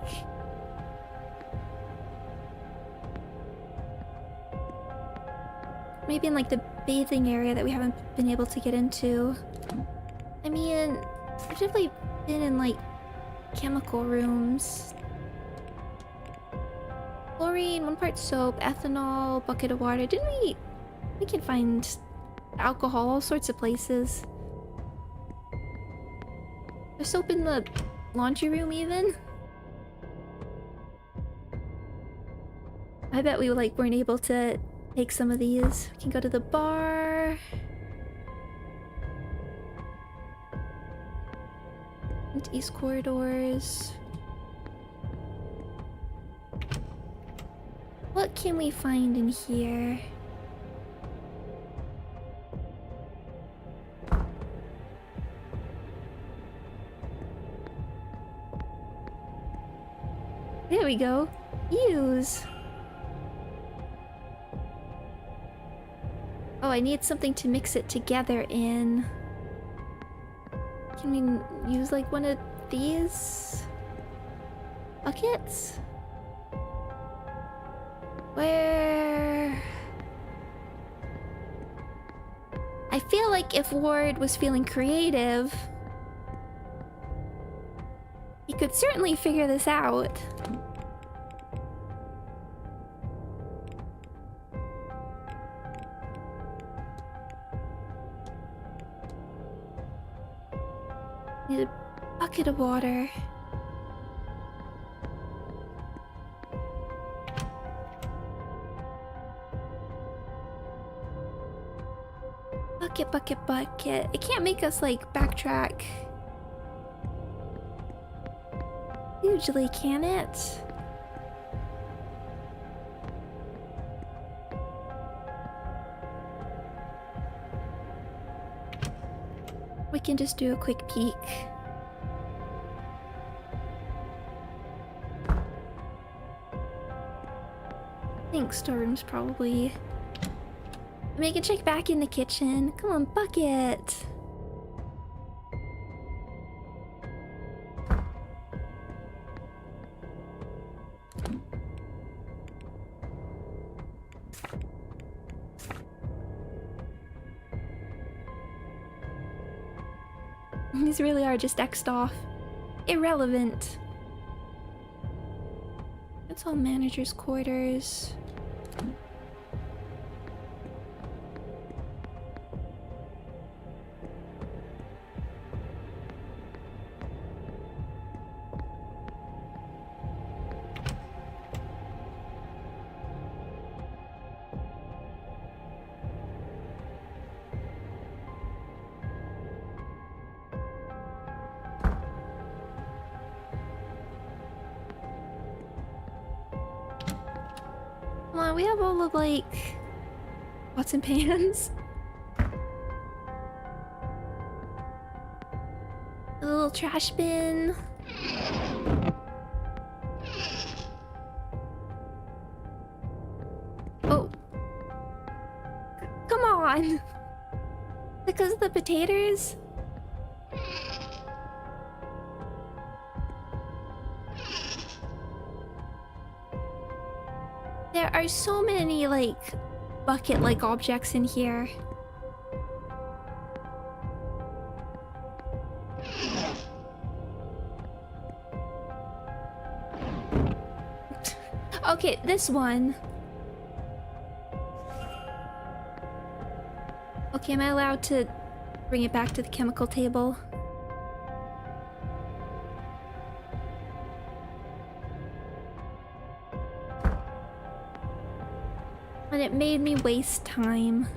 maybe in like the bathing area that we haven't been able to get into. I mean, I've definitely been in like chemical rooms. Chlorine, 1 part soap, ethanol, bucket of water. Didn't we? We can find alcohol all sorts of places. There's soap in the laundry room even. I bet we like weren't able to take some of these. We can go to the bar. Into east corridors. What can we find in here? There we go. Use. Oh, I need something to mix it together in. Can we use like one of these buckets? Where? I feel like if Ward was feeling creative, he could certainly figure this out. Need a bucket of water. Bucket, bucket, bucket. It can't make us like backtrack hugely, can it? We can just do a quick peek. I think storeroom's probably... I mean, I can check back in the kitchen. Come on, bucket! These really are just X'd off. Irrelevant. That's all manager's quarters. Come on, we have all of like pots and pans. A little trash bin. Oh. Come on. Because of the potatoes? There are so many, like, bucket-like objects in here. Okay, this one. Okay, am I allowed to bring it back to the chemical table? And it made me waste time.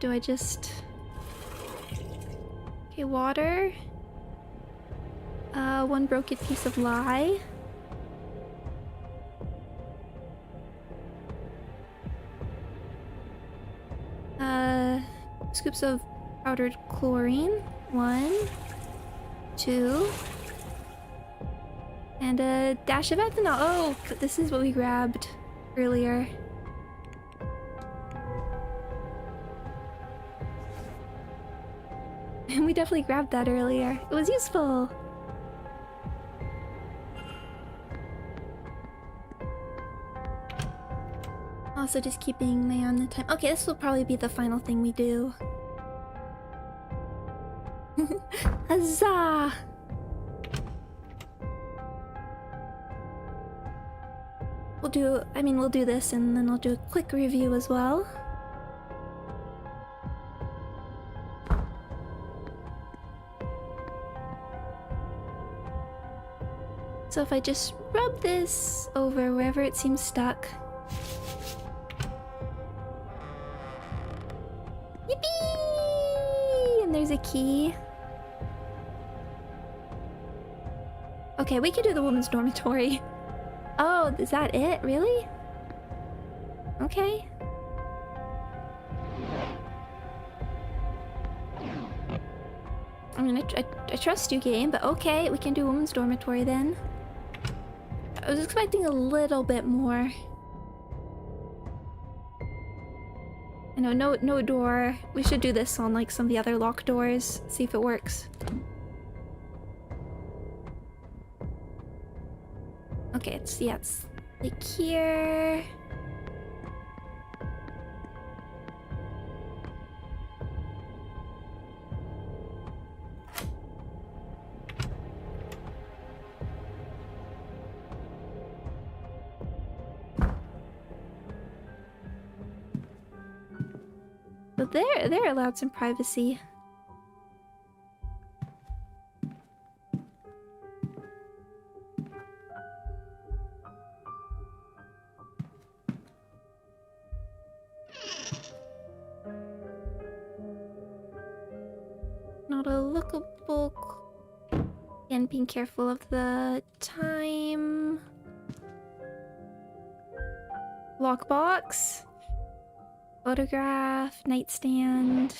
Do I just... Okay, water. One broken piece of lye. Scoops of powdered chlorine. 1, 2. And a dash of ethanol. Oh, this is what we grabbed earlier. We definitely grabbed that earlier. It was useful. Also just keeping my eye on the time. Okay, this will probably be the final thing we do. Huzzah! We'll do this and then I'll do a quick review as well. So if I just rub this over wherever it seems stuck. Yippee! And there's a key. Okay, we can do the women's dormitory. Oh, is that it? Really? Okay. I mean, I trust you, game, but okay, we can do women's dormitory then. I was expecting a little bit more. I know, no door. We should do this on like some of the other locked doors, see if it works. Okay, it's like here. But they're allowed some privacy. Not a lookable. Again, being careful of the time. Lockbox. Photograph, nightstand,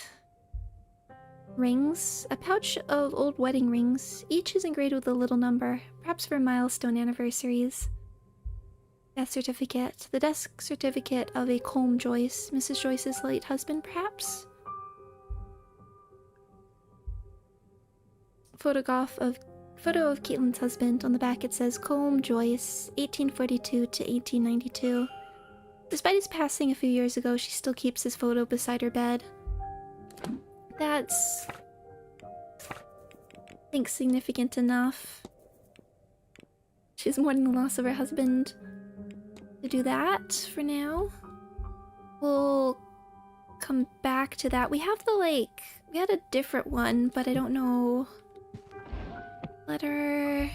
rings, a pouch of old wedding rings. Each is engraved with a little number, perhaps for milestone anniversaries. Death certificate, the death certificate of a Colm Joyce, Mrs. Joyce's late husband, perhaps. Photo of Caitlin's husband. On the back it says Colm Joyce, 1842 to 1892. Despite his passing a few years ago, she still keeps his photo beside her bed. That's, I think, significant enough. She's mourning the loss of her husband. To do that for now. We'll come back to that. We have we had a different one, but I don't know. Letter.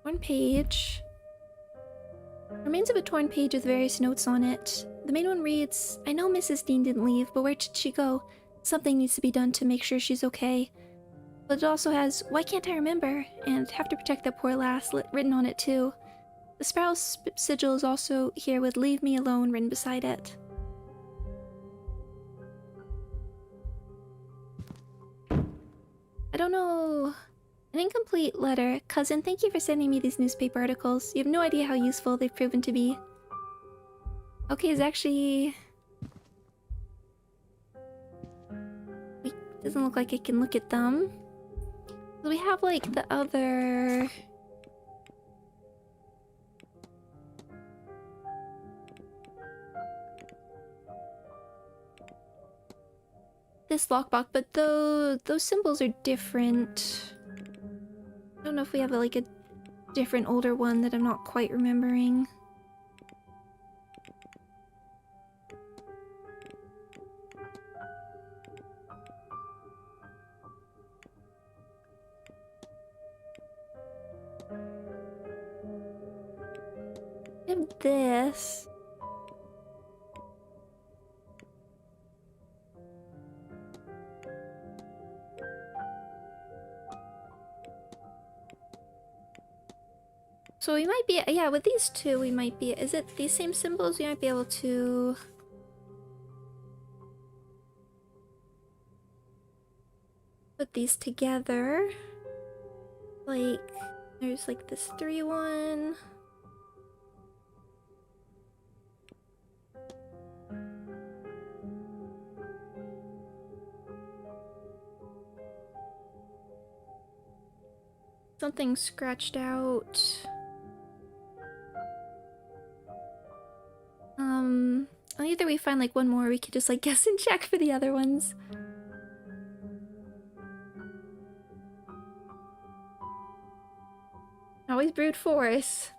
One page. Remains of a torn page with various notes on it. The main one reads, I know Mrs. Dean didn't leave, but where did she go? Something needs to be done to make sure she's okay. But it also has, why can't I remember? And have to protect that poor lass written on it too. The spiral sigil is also here with leave me alone written beside it. I don't know. An incomplete letter. Cousin, thank you for sending me these newspaper articles. You have no idea how useful they've proven to be. Okay, it's actually... Doesn't look like I can look at them. So we have like the other... This lockbox, but those symbols are different. I don't know if we have a different older one that I'm not quite remembering. We have this. So we might be, yeah, with these two we might be, is it these same symbols? We might be able to... put these together. Like, there's like this 3-1. Something scratched out. Either we find like one more, or we could just like guess and check for the other ones. Always brute force.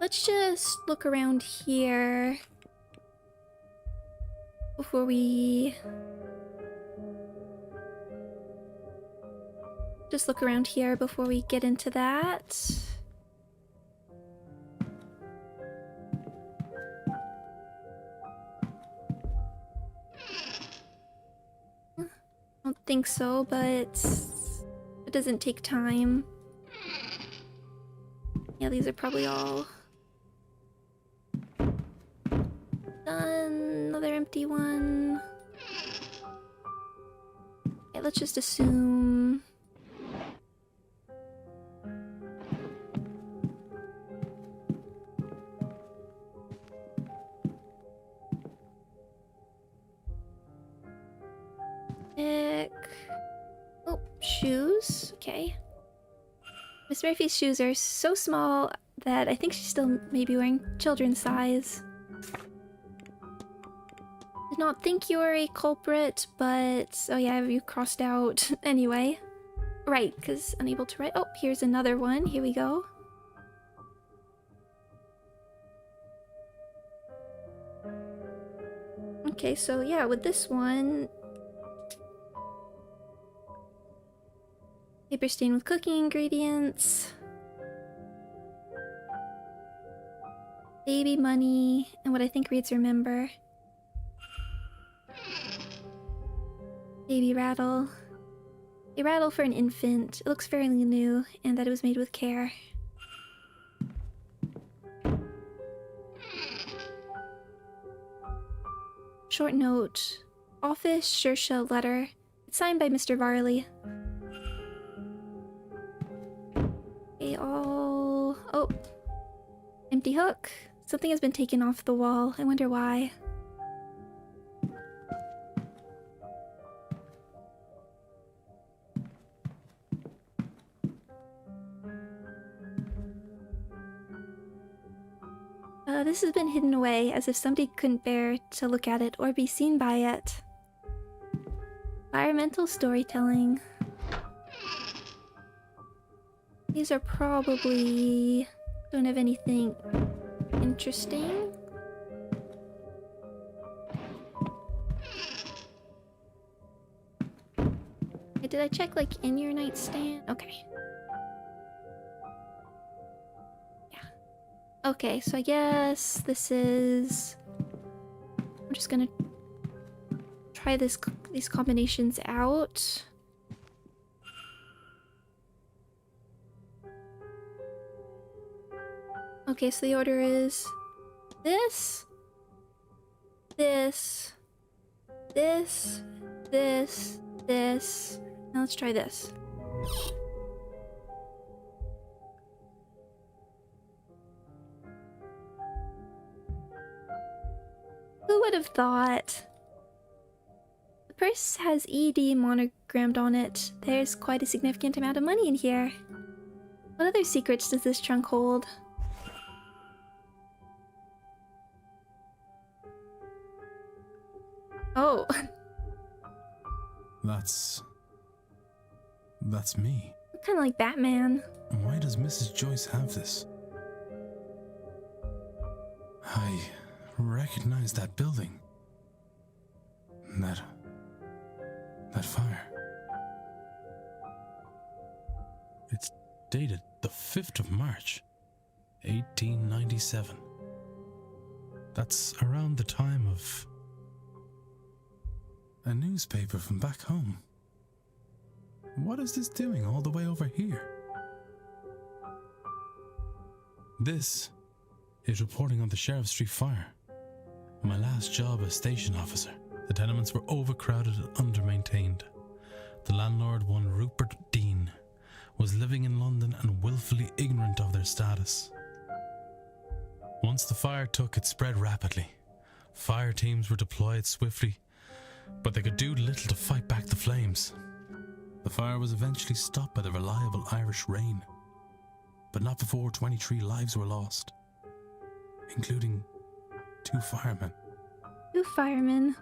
Let's just look around here before we... Just look around here before we get into that. I don't think so, but it doesn't take time. Yeah, these are probably all done. Another empty one. Okay, let's just assume. Oh, shoes. Okay. Miss Murphy's shoes are so small that I think she's still maybe wearing children's size. Did not think you were a culprit, but... Oh yeah, you crossed out anyway. Right, because unable to write. Oh, here's another one. Here we go. Okay, so yeah, with this one... Paper stain with cooking ingredients. Baby money, and what I think reads remember. Baby rattle. A rattle for an infant. It looks fairly new, and that it was made with care. Short note. Office Shersha letter. It's signed by Mr. Varley. All... Oh. Empty hook. Something has been taken off the wall. I wonder why. This has been hidden away as if somebody couldn't bear to look at it or be seen by it. Environmental storytelling. These are probably... don't have anything interesting. Okay, did I check like in your nightstand? Okay. Yeah. Okay, so I guess this is... I'm just gonna try these combinations out. Okay, so the order is this, this, this, this, this. Now let's try this. Who would have thought? The purse has ED monogrammed on it. There's quite a significant amount of money in here. What other secrets does this trunk hold? Oh. That's me. Kind of like Batman. Why does Mrs. Joyce have this? I recognize that building. That fire. It's dated the 5th of March, 1897. That's around the time of a newspaper from back home. What is this doing all the way over here? This is reporting on the Sheriff Street fire. My last job as station officer. The tenements were overcrowded and under-maintained. The landlord, one Rupert Dean, was living in London and willfully ignorant of their status. Once the fire took, it spread rapidly. Fire teams were deployed swiftly, but they could do little to fight back the flames. The fire was eventually stopped by the reliable Irish rain, but not before 23 lives were lost, including 2 firemen. 2 firemen.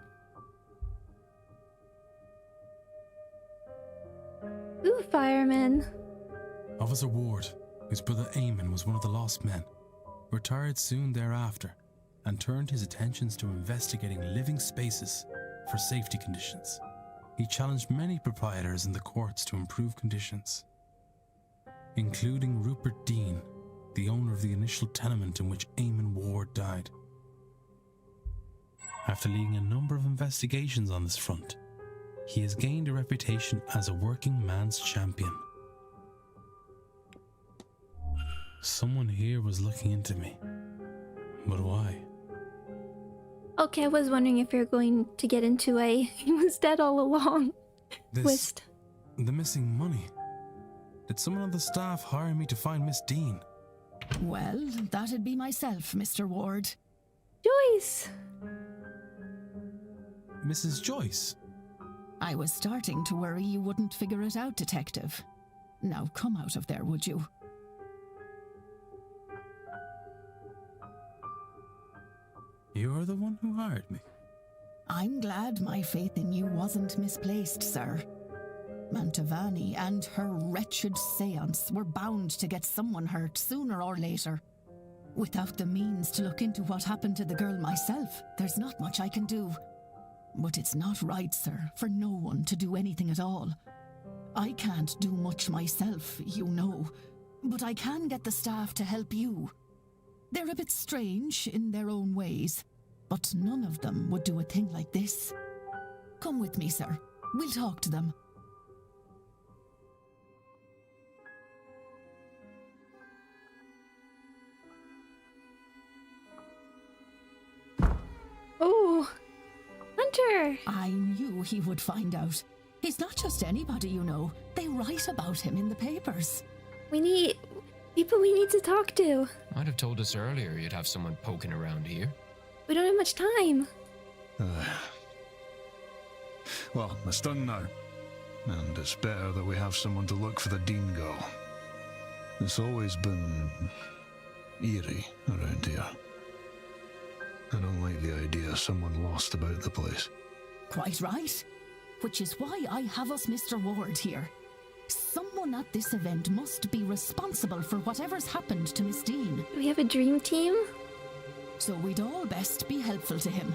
2 firemen. Officer Ward, whose brother Eamon was one of the lost men, retired soon thereafter and turned his attentions to investigating living spaces for safety conditions. He challenged many proprietors in the courts to improve conditions, including Rupert Dean, the owner of the initial tenement in which Eamon Ward died. After leading a number of investigations on this front, he has gained a reputation as a working man's champion. Someone here was looking into me, but why? Okay, I was wondering if you're going to get into a he was dead all along twist. The missing money. Did someone on the staff hire me to find Miss Dean? Well, that'd be myself, Mr. Ward. Joyce! Mrs. Joyce? I was starting to worry you wouldn't figure it out, Detective. Now come out of there, would you? You're the one who hired me. I'm glad my faith in you wasn't misplaced, sir. Mantovani and her wretched Séance were bound to get someone hurt sooner or later. Without the means to look into what happened to the girl myself, there's not much I can do. But it's not right, sir, for no one to do anything at all. I can't do much myself, you know, but I can get the staff to help you. They're a bit strange in their own ways, but none of them would do a thing like this. Come with me, sir. We'll talk to them. Oh, Hunter! I knew he would find out. He's not just anybody, you know. They write about him in the papers. We need people we need to talk to. Might have told us earlier you'd have someone poking around here. We don't have much time. Well, it's done now. And it's better that we have someone to look for the Dean girl. It's always been eerie around here. I don't like the idea of someone lost about the place. Quite right. Which is why I have us Mr. Ward here. Someone at this event must be responsible for whatever's happened to Miss Dean. Do we have a dream team? So we'd all best be helpful to him.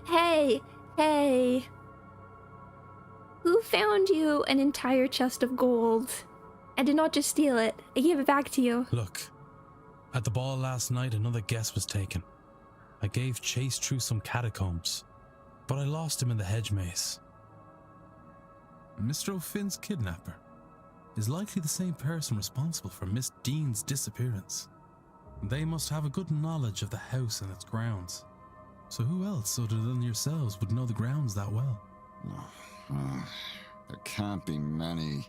Hey. Who found you an entire chest of gold? I did not just steal it. I gave it back to you. Look, at the ball last night, another guess was taken. I gave chase through some catacombs, but I lost him in the hedge maze. Mr. O'Finn's kidnapper is likely the same person responsible for Miss Dean's disappearance. They must have a good knowledge of the house and its grounds. So who else other than yourselves would know the grounds that well? There can't be many.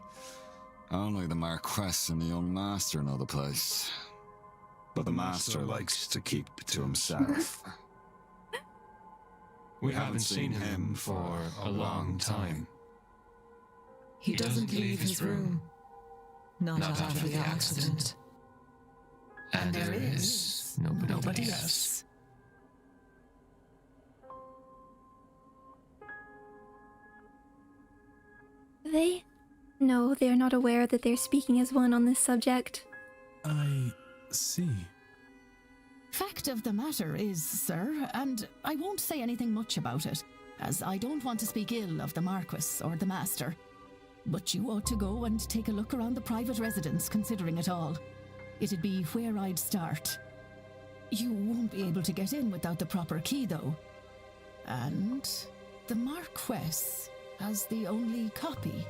Only the Marquess and the young master know the place. But the master likes to keep it to himself. We haven't seen him for a long time. He doesn't leave his room. Not after the accident. And there is nobody else. They? No, they are not aware that they're speaking as one on this subject. I see. Fact of the matter is, sir, and I won't say anything much about it, as I don't want to speak ill of the Marquis or the Master, but you ought to go and take a look around the private residence, considering it all. It'd be where I'd start. You won't be able to get in without the proper key, though. And the Marquess has the only copy.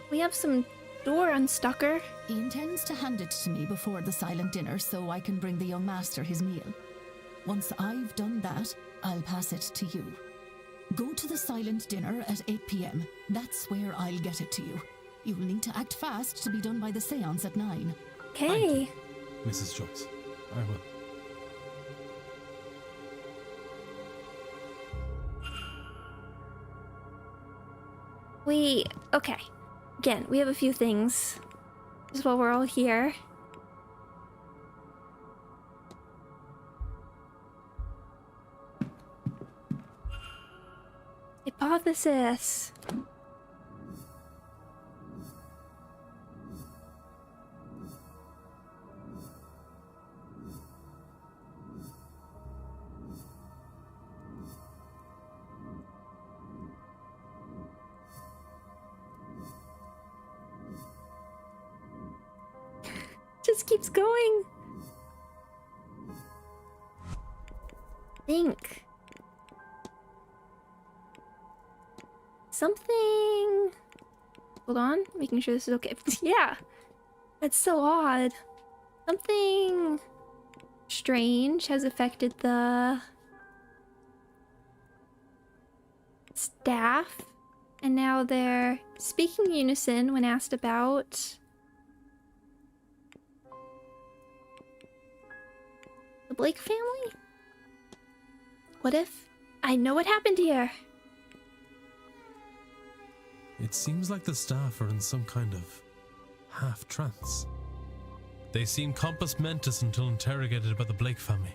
We have some door unstucker. He intends to hand it to me before the silent dinner so I can bring the young master his meal. Once I've done that, I'll pass it to you. Go to the silent dinner at 8 p.m. That's where I'll get it to you. You'll need to act fast to be done by the séance at 9. Okay. Mrs. Joyce, I will. Okay. Again, we have a few things. Just while we're all here. Hypothesis. Just keeps going. Think. Something. Hold on, making sure this is okay. Yeah, that's so odd. Something strange has affected the staff, and now they're speaking in unison when asked about the Blake family? What if I know what happened here? It seems like the staff are in some kind of half-trance. They seem compos mentis until interrogated by the Blake family,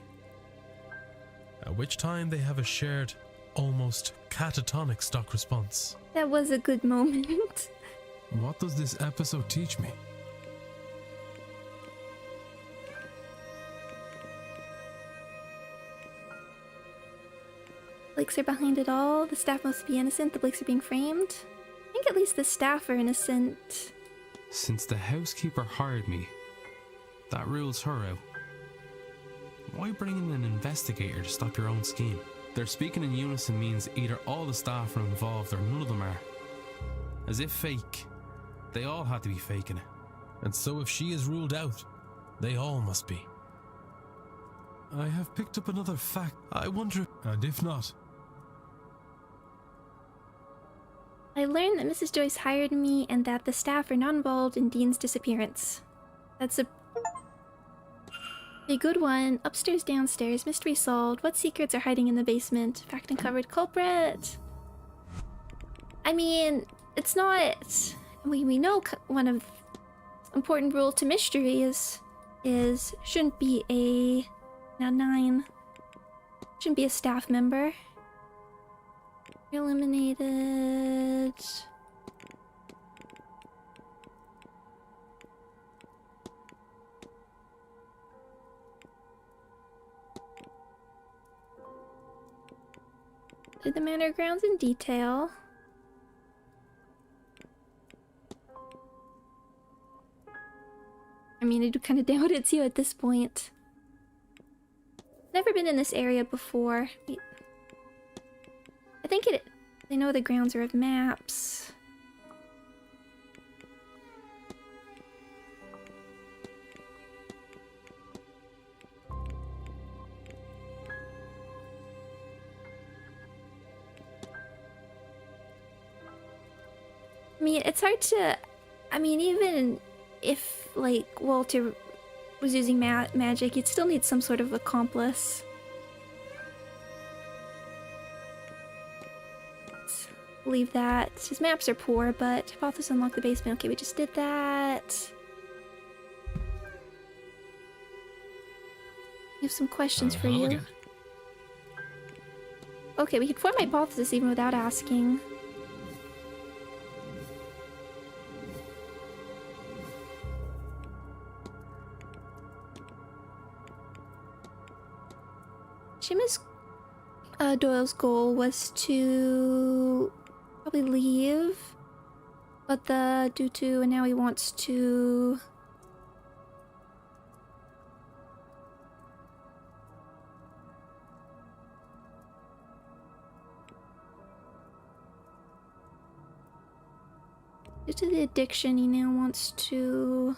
at which time they have a shared, almost catatonic stock response. That was a good moment. What does this episode teach me? Blakes are behind it all. The staff must be innocent. The Blakes are being framed. I think at least the staff are innocent. Since the housekeeper hired me, that rules her out. Why bring in an investigator to stop your own scheme? Their speaking in unison means either all the staff are involved or none of them are. As if fake. They all had to be faking it. And so if she is ruled out, they all must be. I have picked up another fact. I wonder, and if not... I learned that Mrs. Joyce hired me and that the staff are not involved in Dean's disappearance. That's a good one. Upstairs, downstairs, mystery solved. What secrets are hiding in the basement? Fact uncovered. Culprit. I mean, it's not... We know one of important rule to mystery is shouldn't be a... Now 9. Shouldn't be a staff member. Eliminated. Did the manor grounds in detail. I mean, I do kind of doubt it's you at this point. Never been in this area before. I think they know the grounds are of maps. I mean, it's hard to... I mean, even if, like, Walter was using magic, you'd still need some sort of accomplice. Leave that. His maps are poor, but hypothesis unlock the basement. Okay, we just did that. We have some questions for you. Again. Okay, we can form hypothesis even without asking. Seamus Doyle's goal was to probably leave, but and now he wants to... Due to the addiction, he now wants to...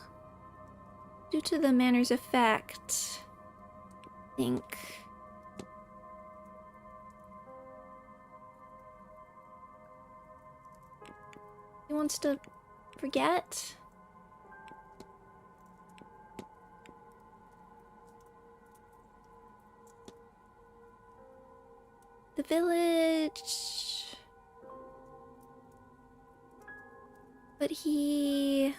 Due to the manor's effect, I think... He wants to forget? The village... But he...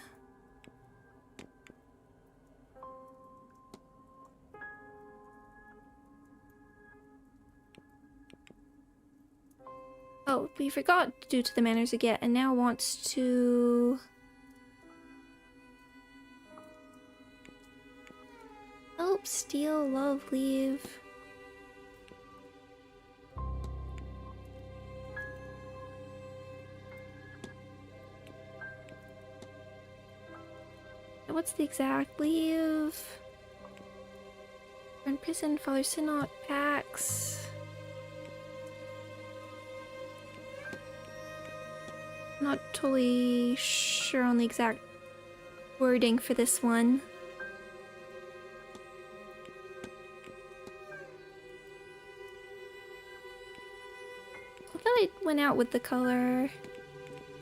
Oh, we forgot due to the manners again, and now wants to... Help, steal, love, leave. What's the exact leave? In prison, Father Synod, Pax. Not totally sure on the exact wording for this one. I thought I went out with the color.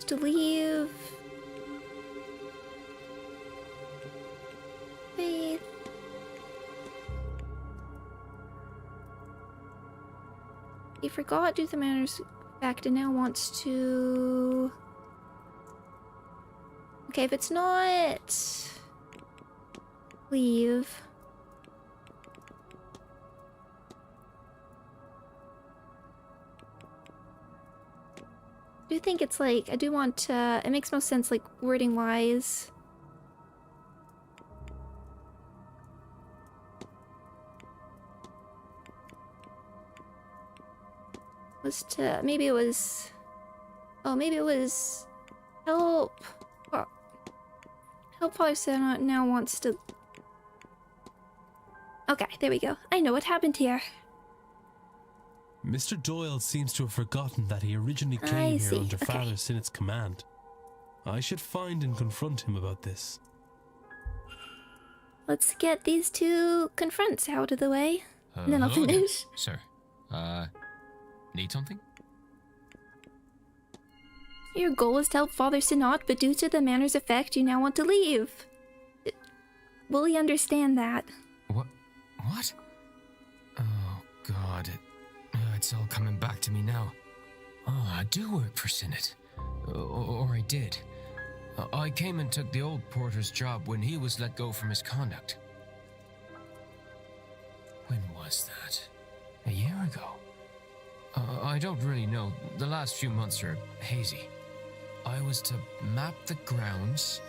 To leave. Faith. He forgot due to the manners effect and now wants to... Okay, if it's not... leave... I do think it's like... I do want to... It makes most sense, like, wording-wise. Was to... Maybe it was... Oh, maybe it was... Help... Help Father Synod now wants to... Okay, there we go. I know what happened here. Mr. Doyle seems to have forgotten that he originally came here under Father Synod's command. I should find and confront him about this. Let's get these two confronts out of the way, and then I'll finish. Sir, need something? Your goal is to help Father Synod, but due to the manor's effect, you now want to leave. Will he understand that? What? Oh, God. It's all coming back to me now. Oh, I do work for Synod. Or I did. I came and took the old porter's job when he was let go for misconduct. When was that? A year ago? I don't really know. The last few months are hazy. I was to map the grounds,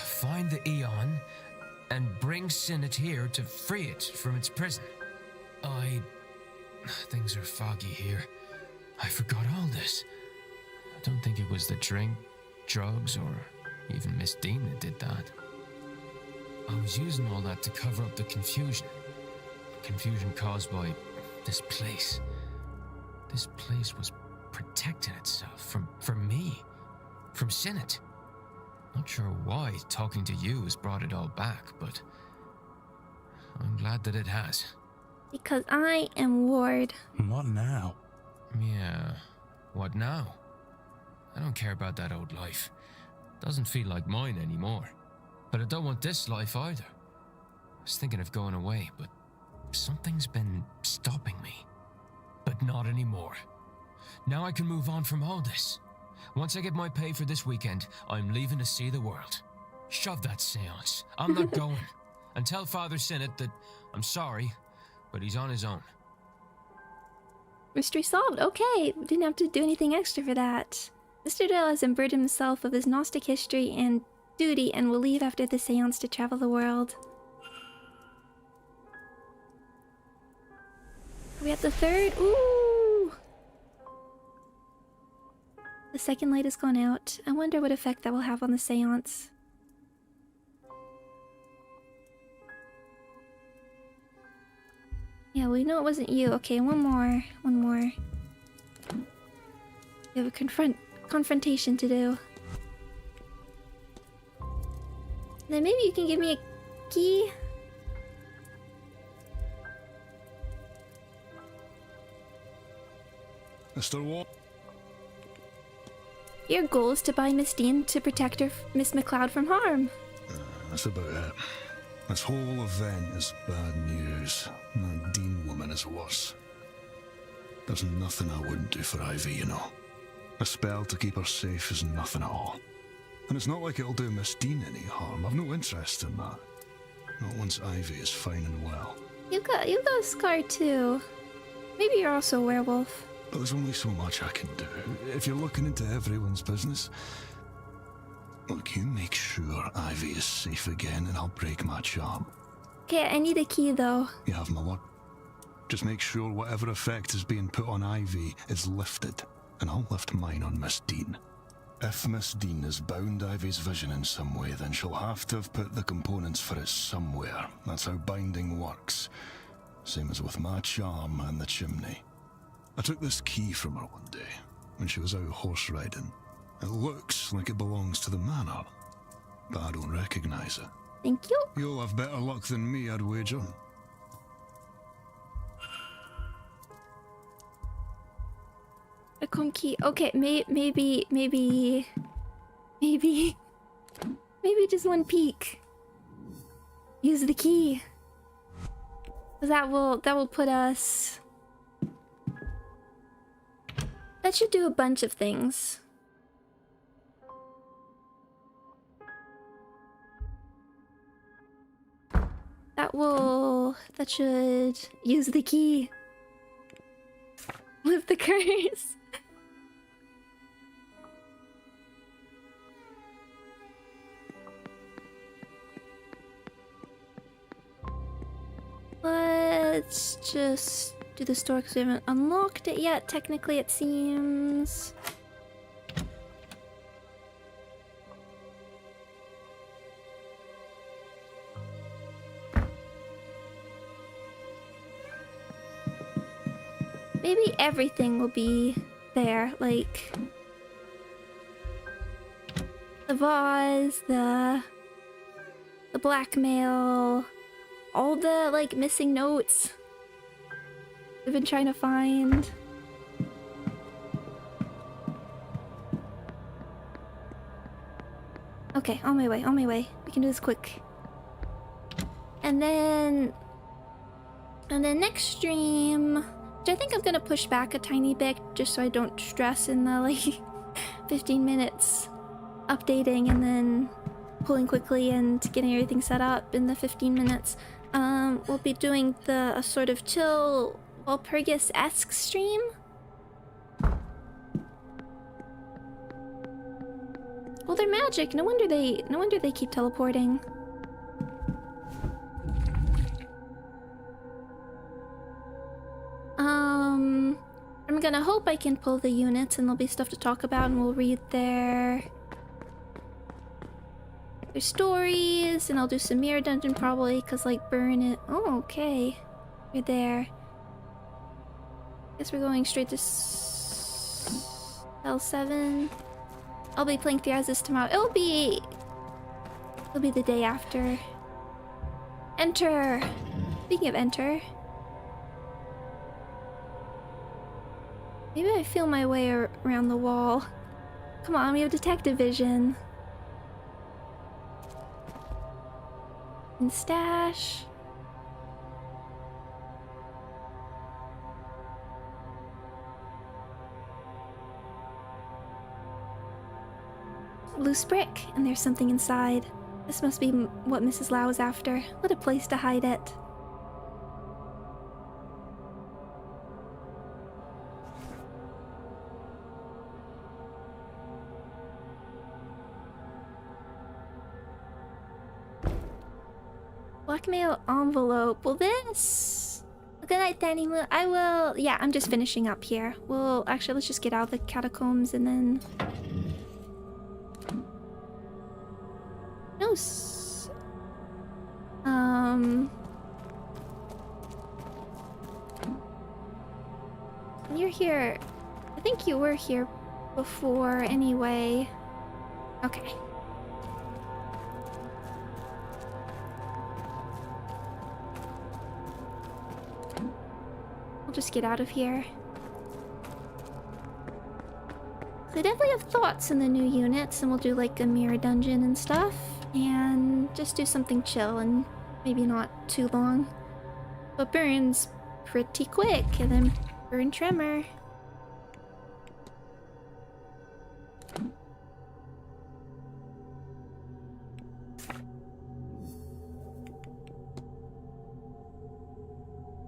find the Eon, and bring Synod here to free it from its prison. Things are foggy here. I forgot all this. I don't think it was the drink, drugs, or even Miss Dean that did that. I was using all that to cover up the confusion. Confusion caused by this place. This place was protecting itself from me, from Synod. Not sure why talking to you has brought it all back, but I'm glad that it has. Because I am Ward. What now? Yeah, what now? I don't care about that old life. Doesn't feel like mine anymore. But I don't want this life either. I was thinking of going away, but something's been stopping me. But not anymore. Now I can move on from all this. Once I get my pay for this weekend, I'm leaving to see the world. Shove that seance. I'm not going. And tell Father Synod that I'm sorry, but he's on his own. Mystery solved. Okay, didn't have to do anything extra for that. Mr. Doyle has unburdened himself of his Gnostic history and duty and will leave after the seance to travel the world. Are we at the third? Ooh! The second light has gone out. I wonder what effect that will have on the seance. Yeah, we know it wasn't you. Okay, one more. We have a confrontation to do. Then maybe you can give me a key? Mr. Ward? Your goal is to buy Miss Dean to protect her, Miss McLeod, from harm. That's about it. This whole event is bad news. That Dean woman is worse. There's nothing I wouldn't do for Ivy, you know. A spell to keep her safe is nothing at all. And it's not like it'll do Miss Dean any harm. I've no interest in that. Not once Ivy is fine and well. You got a scar too. Maybe you're also a werewolf. But there's only so much I can do. If you're looking into everyone's business, look, you make sure Ivy is safe again and I'll break my charm. Okay, I need a key though. You have my word. Just make sure whatever effect is being put on Ivy is lifted, and I'll lift mine on Miss Dean. If Miss Dean has bound Ivy's vision in some way, then she'll have to have put the components for it somewhere. That's how binding works. Same as with my charm and the chimney. I took this key from her one day, when she was out horse riding. It looks like it belongs to the manor, but I don't recognize it. Thank you. You'll have better luck than me, I'd wager. A con key. Okay, maybe just one peek. Use the key. That will put us. That should do a bunch of things. That should use the key. Lift the curse. Let's just do the store because we haven't unlocked it yet. Technically, it seems. Maybe everything will be there, like the vase, the blackmail, all the like missing notes we've been trying to find. Okay, on my way. We can do this quick. And then next stream, which I think I'm gonna push back a tiny bit just so I don't stress in the like 15 minutes updating and then pulling quickly and getting everything set up in the 15 minutes. We'll be doing a sort of chill Walpurgis-esque stream. Well, they're magic. No wonder they keep teleporting. I'm gonna hope I can pull the units and there'll be stuff to talk about and we'll read their stories and I'll do some mirror dungeon probably because like burn it. Oh, okay. You're there. Guess we're going straight to L7. I'll be playing Theasis tomorrow. It'll be the day after. Enter. Speaking of enter. Maybe I feel my way around the wall. Come on, we have detective vision. And stash. Loose brick, and there's something inside. This must be what Mrs. Lau is after. What a place to hide it. Blackmail envelope. Well, this. Good night, Danny Moon. I will. Yeah, I'm just finishing up here. Well, actually, let's just get out of the catacombs and then. No. You're here. I think you were here before anyway. Okay. We'll just get out of here. So I definitely have thoughts in the new units, and we'll do like a mirror dungeon and stuff, and just do something chill and maybe not too long. But burns pretty quick, and then burn tremor.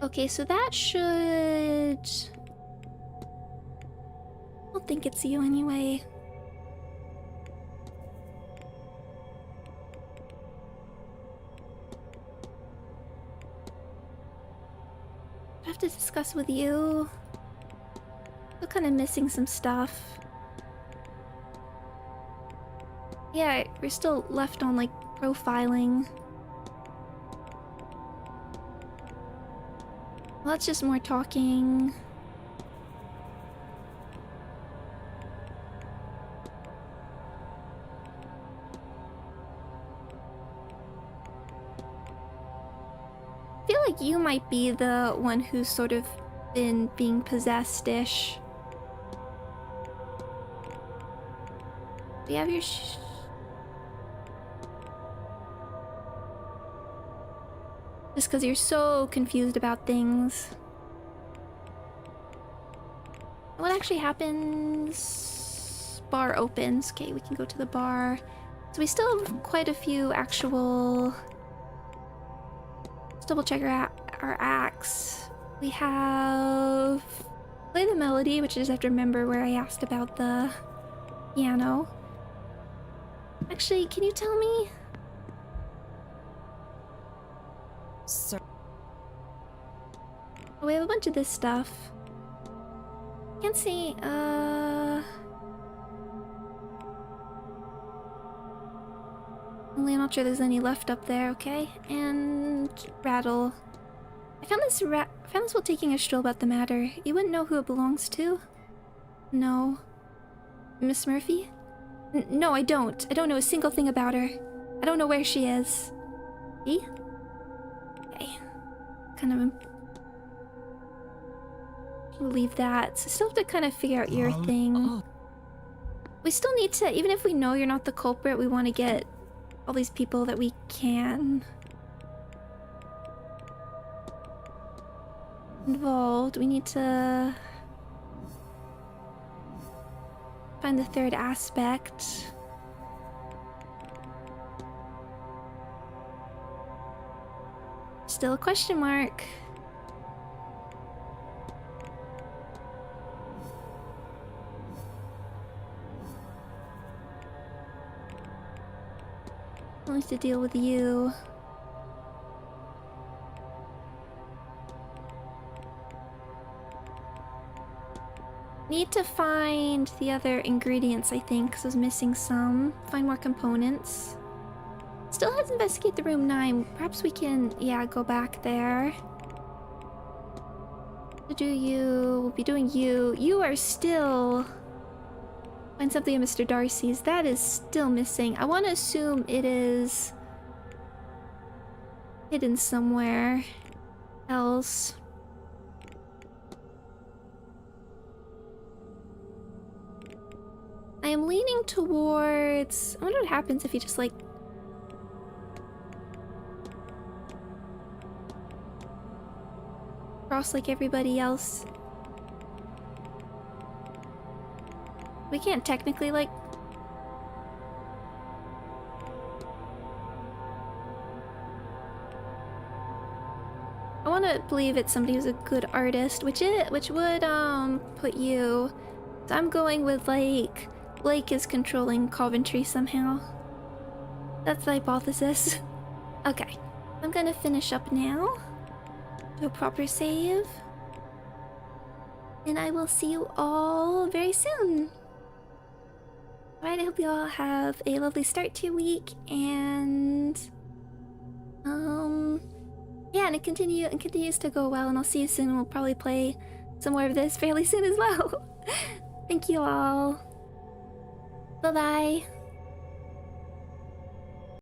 Okay, so that should... I don't think it's you anyway. I have to discuss with you. Still kind of missing some stuff. Yeah, we're still left on like profiling. Well, that's just more talking. I feel like you might be the one who's sort of been being possessed-ish. Do you have your just because you're so confused about things. What actually happens? Bar opens. Okay, we can go to the bar. So we still have quite a few actual... Let's double check our acts. We have... Play the melody, which I just have to remember where I asked about the piano. Actually, can you tell me? Sir. Oh, we have a bunch of this stuff. Can't see, only I'm not sure there's any left up there, okay? And rattle. I found this while taking a stroll about the matter. You wouldn't know who it belongs to? No. Miss Murphy? No, I don't. I don't know a single thing about her. I don't know where she is. See? Okay. Kind of... We'll leave that. So still have to kind of figure out your thing. We still need to, even if we know you're not the culprit, we want to get all these people that we can involved. We need to find the third aspect. Still a question mark. I'll have to deal with you. Need to find the other ingredients, I think, because I was missing some. Find more components. Still has to investigate the room 9. Perhaps we can, yeah, go back there. To do you, we'll be doing you. You are still... Find something in Mr. Darcy's. That is still missing. I want to assume it is hidden somewhere else. I am leaning towards... I wonder what happens if you just like... cross like everybody else. We can't technically, like... I want to believe it's somebody who's a good artist, which would, put you... So I'm going with, like... Blake is controlling Coventry somehow. That's the hypothesis. Okay. I'm gonna finish up now. Do a proper save. And I will see you all very soon. Alright, I hope you all have a lovely start to your week, and yeah, and it continues to go well, and I'll see you soon. We'll probably play some more of this fairly soon as well. Thank you all. Bye bye.